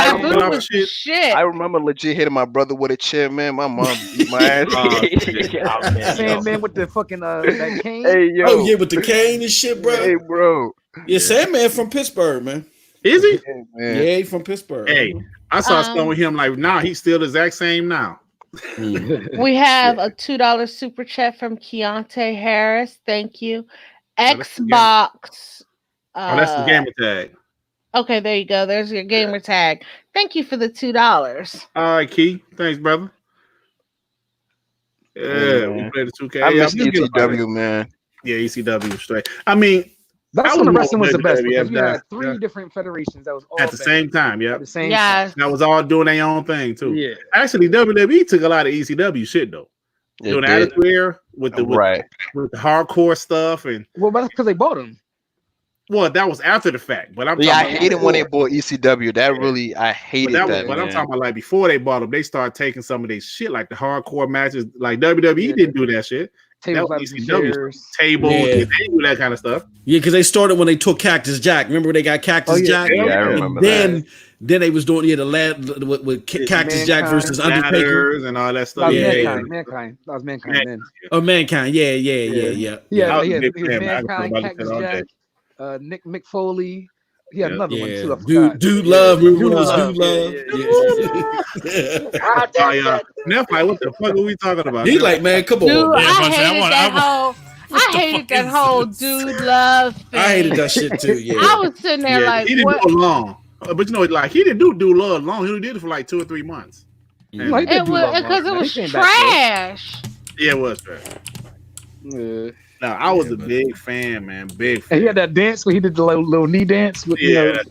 was shit. I remember legit hitting my brother with a chair, man. My mom beat my ass. Sandman with the fucking that cane. Hey, yo. Oh yeah, with the cane and shit, bro. Hey, bro. Yeah, Sandman from Pittsburgh, man. Is he? Yeah, he from Pittsburgh. Hey, I saw something with him like, nah, he's still the exact same now. We have a $2 super chat from Keontae Harris. Thank you. Xbox. That's the gamer tag. Okay, there you go. There's your gamer tag. Thank you for the $2. All right, Key. Thanks, brother. Yeah, we played the 2K. I miss ECW, man. Yeah, ECW straight. I mean, that's when the wrestling was the best because we had three different federations that was all at the same time. Yeah, at the same time. That was all doing their own thing too. Yeah, actually, WWE took a lot of ECW shit though. Doing Attitude Era with the hardcore stuff and that's because they bought them. Well, that was after the fact, but I hated when they bought ECW. That really, I hated that. But I'm talking about like before they bought them, they started taking some of their shit, like the hardcore matches. Like WWE didn't do that shit. That was ECW tables, they do that kind of stuff. Yeah, because they started when they took Cactus Jack. Remember they got Cactus Jack? Yeah, I remember that. Then they was doing the lad with Cactus Jack versus Undertaker and all that stuff. Mankind. That was Mankind then. Oh, Mankind. Yeah. Yeah, Mankind, Cactus Jack. Mick Foley. He had another one too. Dude Love. Remember when it was Dude Love? Nephi, what the fuck are we talking about? He's like, man, come on. Dude, I hated that whole Dude Love thing. I hated that shit too. Yeah, I was sitting there like, he didn't do it long, but you know, like he didn't do Love long. He did it for like 2 or 3 months. It was because it was trash. Yeah, it was trash. No, I was a big fan, man. Big fan. And he had that dance where he did the little knee dance. With, I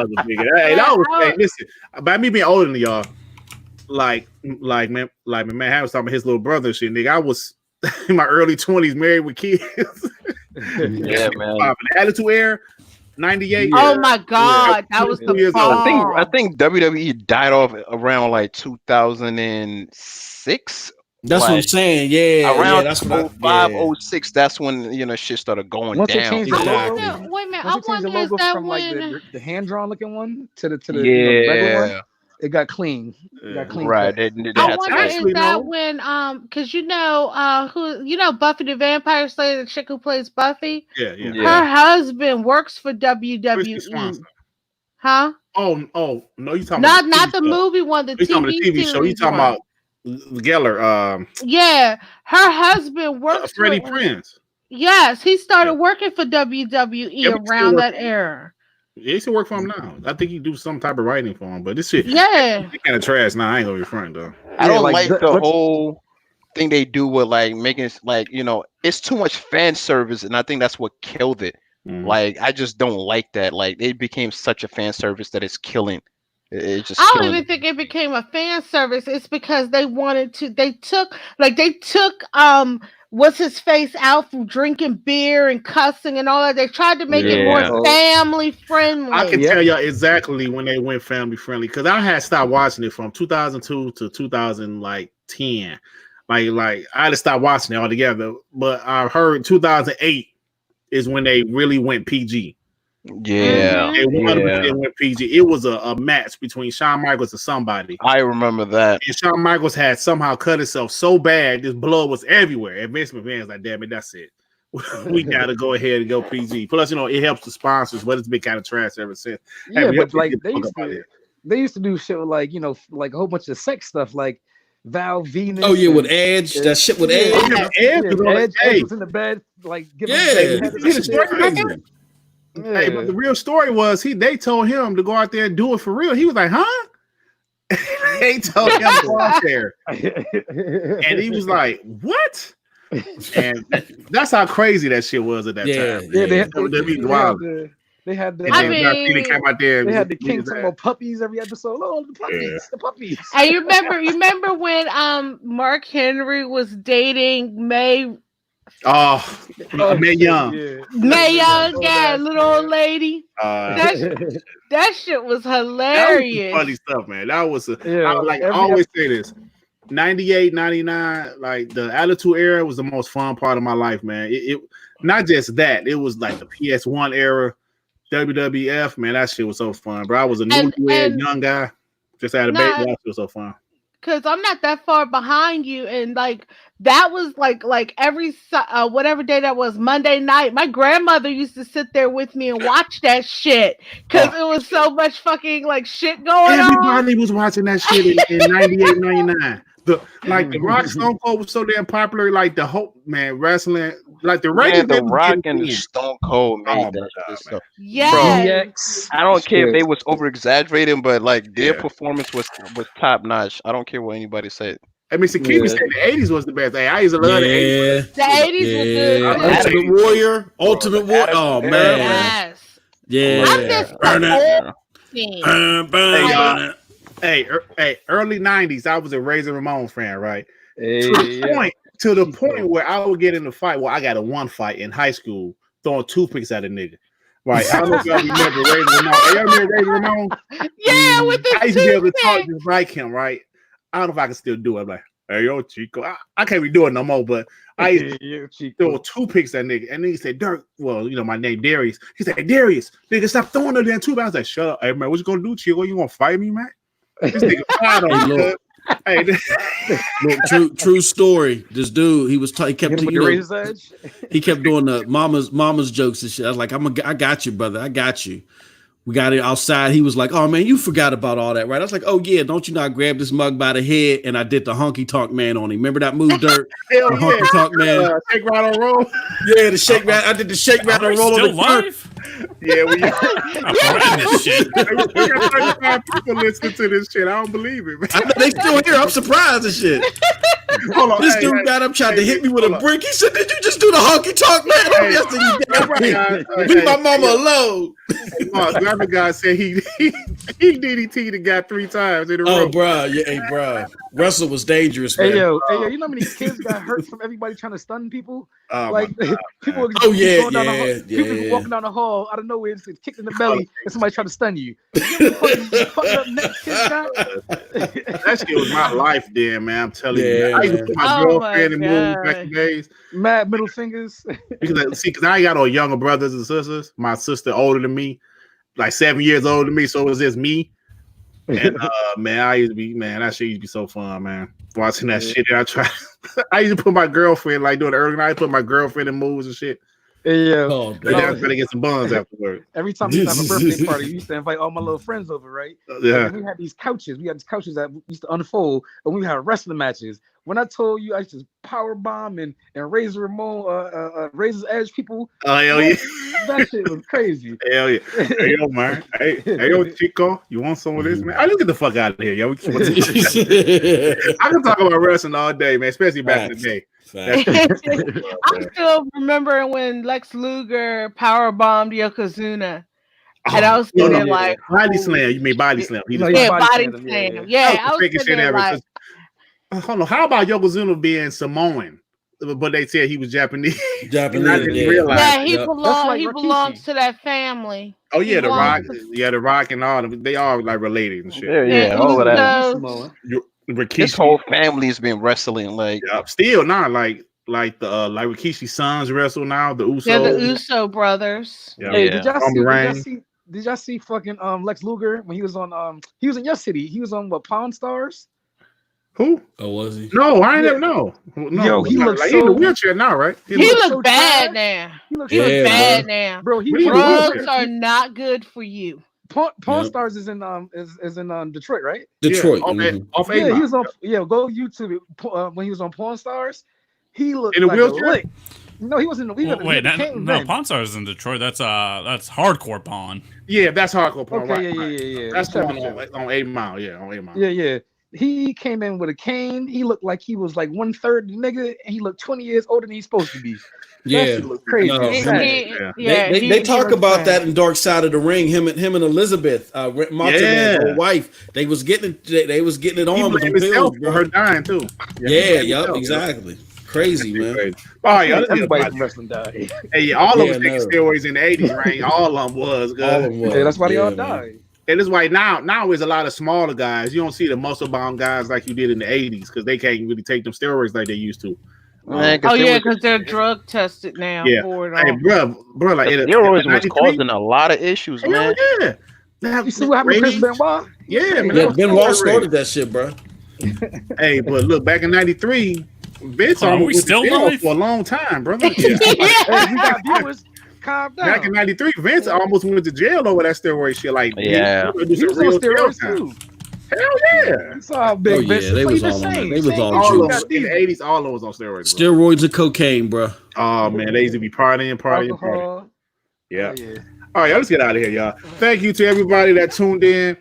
was a big. Hey, that was. Hey, listen, by me being older than y'all, like my man Harry was talking about his little brother and shit. Nigga, I was in my early 20s, married with kids. Yeah, man. Attitude Era, 98. Oh my god, that was the fall. I think WWE died off around like 2006. That's what I'm saying. Yeah, around that's 06. That's when shit started going down. Wait a minute, I wonder is that from when like the hand drawn looking one to the regular one? It got clean. Right. I wonder is that when because who Buffy the Vampire Slayer, the chick who plays Buffy? Yeah. Her husband works for WWE. Huh? Oh no, you talking not the movie one, the TV show. You talking about Geller? Yeah, her husband works Freddie Prinze. Yes, he started working for WWE around that era. Yeah, he still work for him now. I think he do some type of writing for him, but this shit, kind of trash. Now I ain't gonna be front though. I don't like the whole thing they do with like making it's too much fan service, and I think that's what killed it. Mm-hmm. Like I just don't like that. Like it became such a fan service that it's killing. It's just. I don't even think it became a fan service. It's because they wanted to. They took what's his face out from drinking beer and cussing and all that. They tried to make it more family friendly. I can tell you exactly when they went family friendly because I had stopped watching it from 2002 to 2010. Like I had to stop watching it altogether. But I heard 2008 is when they really went PG. Yeah, it went PG. It was a match between Shawn Michaels and somebody. I remember that. And Shawn Michaels had somehow cut himself so bad, this blood was everywhere. And Vince McMahon's like, damn it, that's it. we gotta go ahead and go PG. Plus, it helps the sponsors, but it's been kind of trash ever since. Yeah, we but have to like get the fuck up out of here. they used to do shit with like like a whole bunch of sex stuff like Val Venus. Oh yeah, with Edge, that shit with Edge. Edge was on the- Edge was in the bed, like giving Yeah, him this is crazy. Hey, but the real story was they told him to go out there and do it for real. He was like, huh? They told him to go out there. And he was like, what? And that's how crazy that shit was at that time. Yeah, they had the I mean, came out there. they had the king talking about puppies every episode. Oh, the puppies, the puppies. And you remember when Mark Henry was dating Mae Mae Young. Mae Young, little old lady. That shit was hilarious. That was funny stuff, man. That was I always say this. 98, 99, like the Attitude Era was the most fun part of my life, man. It not just that, it was like the PS1 era, WWF, man. That shit was so fun, bro. I was a newlywed young guy, just had a baby. That shit was so fun. Because I'm not that far behind you, and like that was like every whatever day that was, Monday night, my grandmother used to sit there with me and watch that shit because it was so much fucking like shit going on. Everybody was watching that shit in 98, 99. The Rock Stone Cold was so damn popular, like the whole wrestling, like the ratings. The Rock and Stone Cold made that shit. So, yes. I don't care if they was over exaggerating, but like their performance was top notch. I don't care what anybody said. I mean, Sakimi said the 80s was the best. Hey, I used to love the 80s. The 80s were good. Ultimate Warrior. Oh man. Yes. Yeah. I missed the Hey, early 90s, I was a Razor Ramon fan, right? To the point where I would get in the fight. Well, I got a one fight in high school throwing toothpicks at a nigga. Right. I don't know if y'all remember Razor Ramon. Y'all remember Razor Ramon? Yeah, with the I used to be able to talk just like him, right? I don't know if I can still do it. I'm like, hey, yo, Chico. I can't be doing it no more, but I used to throw toothpicks at nigga. And then he said, Dirk, well, my name Darius. He said, hey, Darius, nigga, stop throwing the damn toothpicks. I was like, shut up. Hey, man, what you gonna do, Chico? You gonna fight me, man? This nigga fired on me. Hey, look, true story. This dude, he kept doing the mama's jokes and shit. I was like, I got you, brother. I got you. We got it outside. He was like, oh man, you forgot about all that, right? I was like, oh yeah, don't you know I grabbed this mug by the head and I did the honky tonk man on him. Remember that move, Dirk? Hell the honky tonk man. Shake, rattle, roll. Yeah, the shake rattle. I did the shake rattle roll on the live? Yeah, we got this shit. We got 35 people listening to this shit. I don't believe it, man. I know they still here. I'm surprised and shit. Hold on, this dude got up, tried to hit me with a brick. He said, did you just do the honky tonk man? Leave my mama alone. The other guy said he DDT'd the guy 3 times in a row. Oh, bro. Yeah, hey, bro. Russell was dangerous, man. Hey, yo, you know how many kids got hurt from everybody trying to stun people? People walking down the hall out of nowhere, just kicked in the belly, and somebody trying to stun you. That shit was my life then, man. I'm telling you. I used to put my girlfriend in movies back in the days. Mad middle fingers. Because I ain't got no younger brothers and sisters. My sister older than me, like 7 years older than me, so it was just me. And man, that shit used to be so fun, man. Watching that shit. I used to put my girlfriend, like doing the early night, put my girlfriend in movies and shit. Yeah. Oh, I'm trying to get some buns afterwards. Every time we used to have a birthday party, we used to invite all my little friends over, right? Yeah. And we had these couches. We had these couches that used to unfold, and we had wrestling matches. When I told you I used to power bomb and Razor Ramon, Razor's Edge people, oh hell yeah, that shit was crazy. Hell yeah, hey yo man, hey yo Chico, you want some of this, man? I look get the fuck out of here, yo. I can talk about wrestling all day, man, especially back in the day. I'm still remembering when Lex Luger power bombed Yokozuna. And I was sitting there like body slam. You mean body slam? Body slam. Yeah, I was sitting there like. Hold on. How about Yokozuna being Samoan? But they said he was Japanese. He belongs to that family. Oh yeah, the Rock. Yeah, the Rock and all them. They all like related and shit. Yeah, all of that. His whole family has been wrestling, like still not like Rikishi's sons wrestle now. The Usos. Yeah, the Uso brothers. Yeah. Hey, did y'all see fucking Lex Luger when he was on he was in your city? He was on what, Pawn Stars? Who? Oh, was he? No, I ain't never know. No, Yo, he looks like he in the so- wheelchair now, right? He looks so look bad trash. now. He looks He look Yeah, bad bro. now. bro. He What do you was- look Drugs are not good for you. Pawn Yep. Stars is in Detroit, right? Detroit. Yeah, mhm. off Yeah, A-Mile. he was on. Yeah, go YouTube it. When he was on Pawn Stars, he looked In a like wheelchair? a lick. No, he wasn't. Well, wait, no, Pawn Stars in Detroit. That's hardcore pawn. Yeah, that's hardcore porn. Okay, right, right. yeah. That's the one Sure. on 8 Mile. Yeah, on 8 Mile. Yeah. He came in with a cane. He looked like he was like 1/3 the nigga, and he looked 20 years older than he's supposed to be. That Yeah. shit looked crazy. No, It's him- sad. They talk looks about bad. that in Dark Side of the Ring. Him and Elizabeth, Macho Man's old wife. They was getting it on He with blamed them himself pills, for her dying too. Yeah, yep, exactly. Crazy, man. Crazy. Oh yeah, let's get Everybody about from it. wrestling died. Hey, yeah, all of Yeah, us taking no. steroids in the 80s, right? All of them was good. All of them was. Yeah, that's why they all man. died. And it's why now there's a lot of smaller guys. You don't see the muscle bound guys like you did in the 80s because they can't really take them steroids like they used to. Man, Oh they yeah, was- because they're drug tested now Yeah. for it Hey, all. bro, like the in steroids was 93, causing a lot of issues, hell man. yeah. Now, You see what happened to Chris ratings- Benoit? Yeah, man. Yeah, that was Benoit steroid started that shit, bro. Hey, but look, back in '93, Vince Are we almost went to still jail live? for a long time, brother. Yeah. Hey, we got viewers. Calm down. Back in '93, Vince almost went to jail over that steroid shit. Like, Yeah. he He was real on jail steroids time. too. Hell yeah. You saw how big Oh, yeah, Vince they was. was He the all on same. it. They was all on All juice. of them in the '80s, all of them was on steroids. Bro. Steroids and cocaine, bro. Oh man, they used to be partying. Alcohol. Yeah. Oh, yeah. All right, let's get out of here, y'all. Thank you to everybody that tuned in.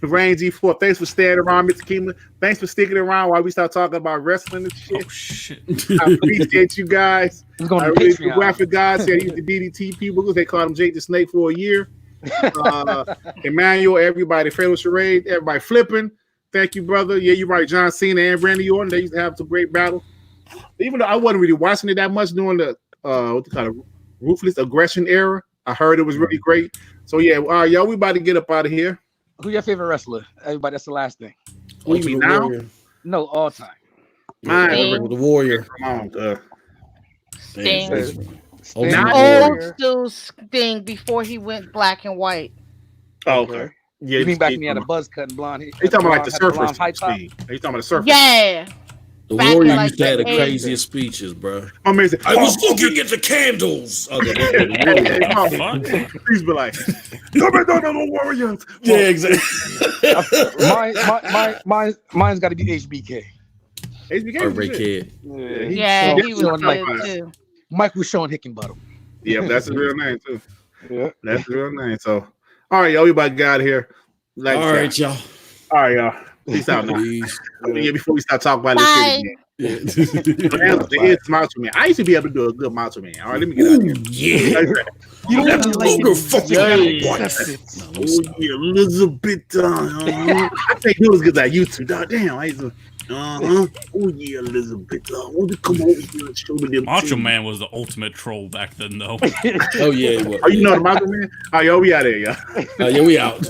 Rain G4, thanks for staying around, Mr. Keeman. Thanks for sticking around while we start talking about wrestling and shit. Oh shit. I appreciate you guys. He's going I to really do. Patreon. Graphic guys said he's the DDT people because they called him Jake the Snake for a year. Emmanuel, everybody, Fatal Charade, everybody flipping. Thank you, brother. Yeah, you're right. John Cena and Randy Orton, they used to have some great battles. Even though I wasn't really watching it that much during the what they call it, ruthless aggression era, I heard it was really great. So yeah, all right, y'all, we about to get up out of here. Who's your favorite wrestler? Everybody, that's the last thing. What do you mean Ultimate now? Warrior. No, all time. Mine, Sting. The Warrior. come on, Sting. Ultimate Not Old Warrior. school Sting before he went black and white. Oh, okay. Yeah, You mean back when he had a buzz cut and blonde hair? He's talking about like the had blonde surfers. high top? Steve. He's talking about the surfers. Yeah. The Back Warrior in, like, used to have the the 80s. craziest speeches, bro. Amazing. I was looking at the candles. Oh, Hey, please be like, come on, the Warriors. yeah, exactly. Mine's got to be HBK. HBK Or was Ray good. Kid. Yeah, so- he was so good like- too. Michael Sean Hickenbottom. Yeah, that's his real name too. Yeah. That's his real name. So, all right, y'all, we about to get out of here. Like, All right, y'all. all right, y'all. Peace out now. Please. Yeah, before we start talking about Bye. this shit again. It's Macho Man. I used to be able to do a good Macho Man. All right, let me get out of here. Yeah. You don't That really like Luger it. fucking Yeah. got Oh yeah, Elizabeth. I take noodles because I used to. Dog, damn, I used to. Oh yeah, Elizabeth. Won't you come over here and show me them? Macho titties? Man was the ultimate troll back then, though. Oh, yeah, it was. Oh, you know the Macho Man? Oh, yo, we out there, y'all. Yeah, we out. I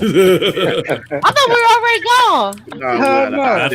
thought we were already gone. No, No.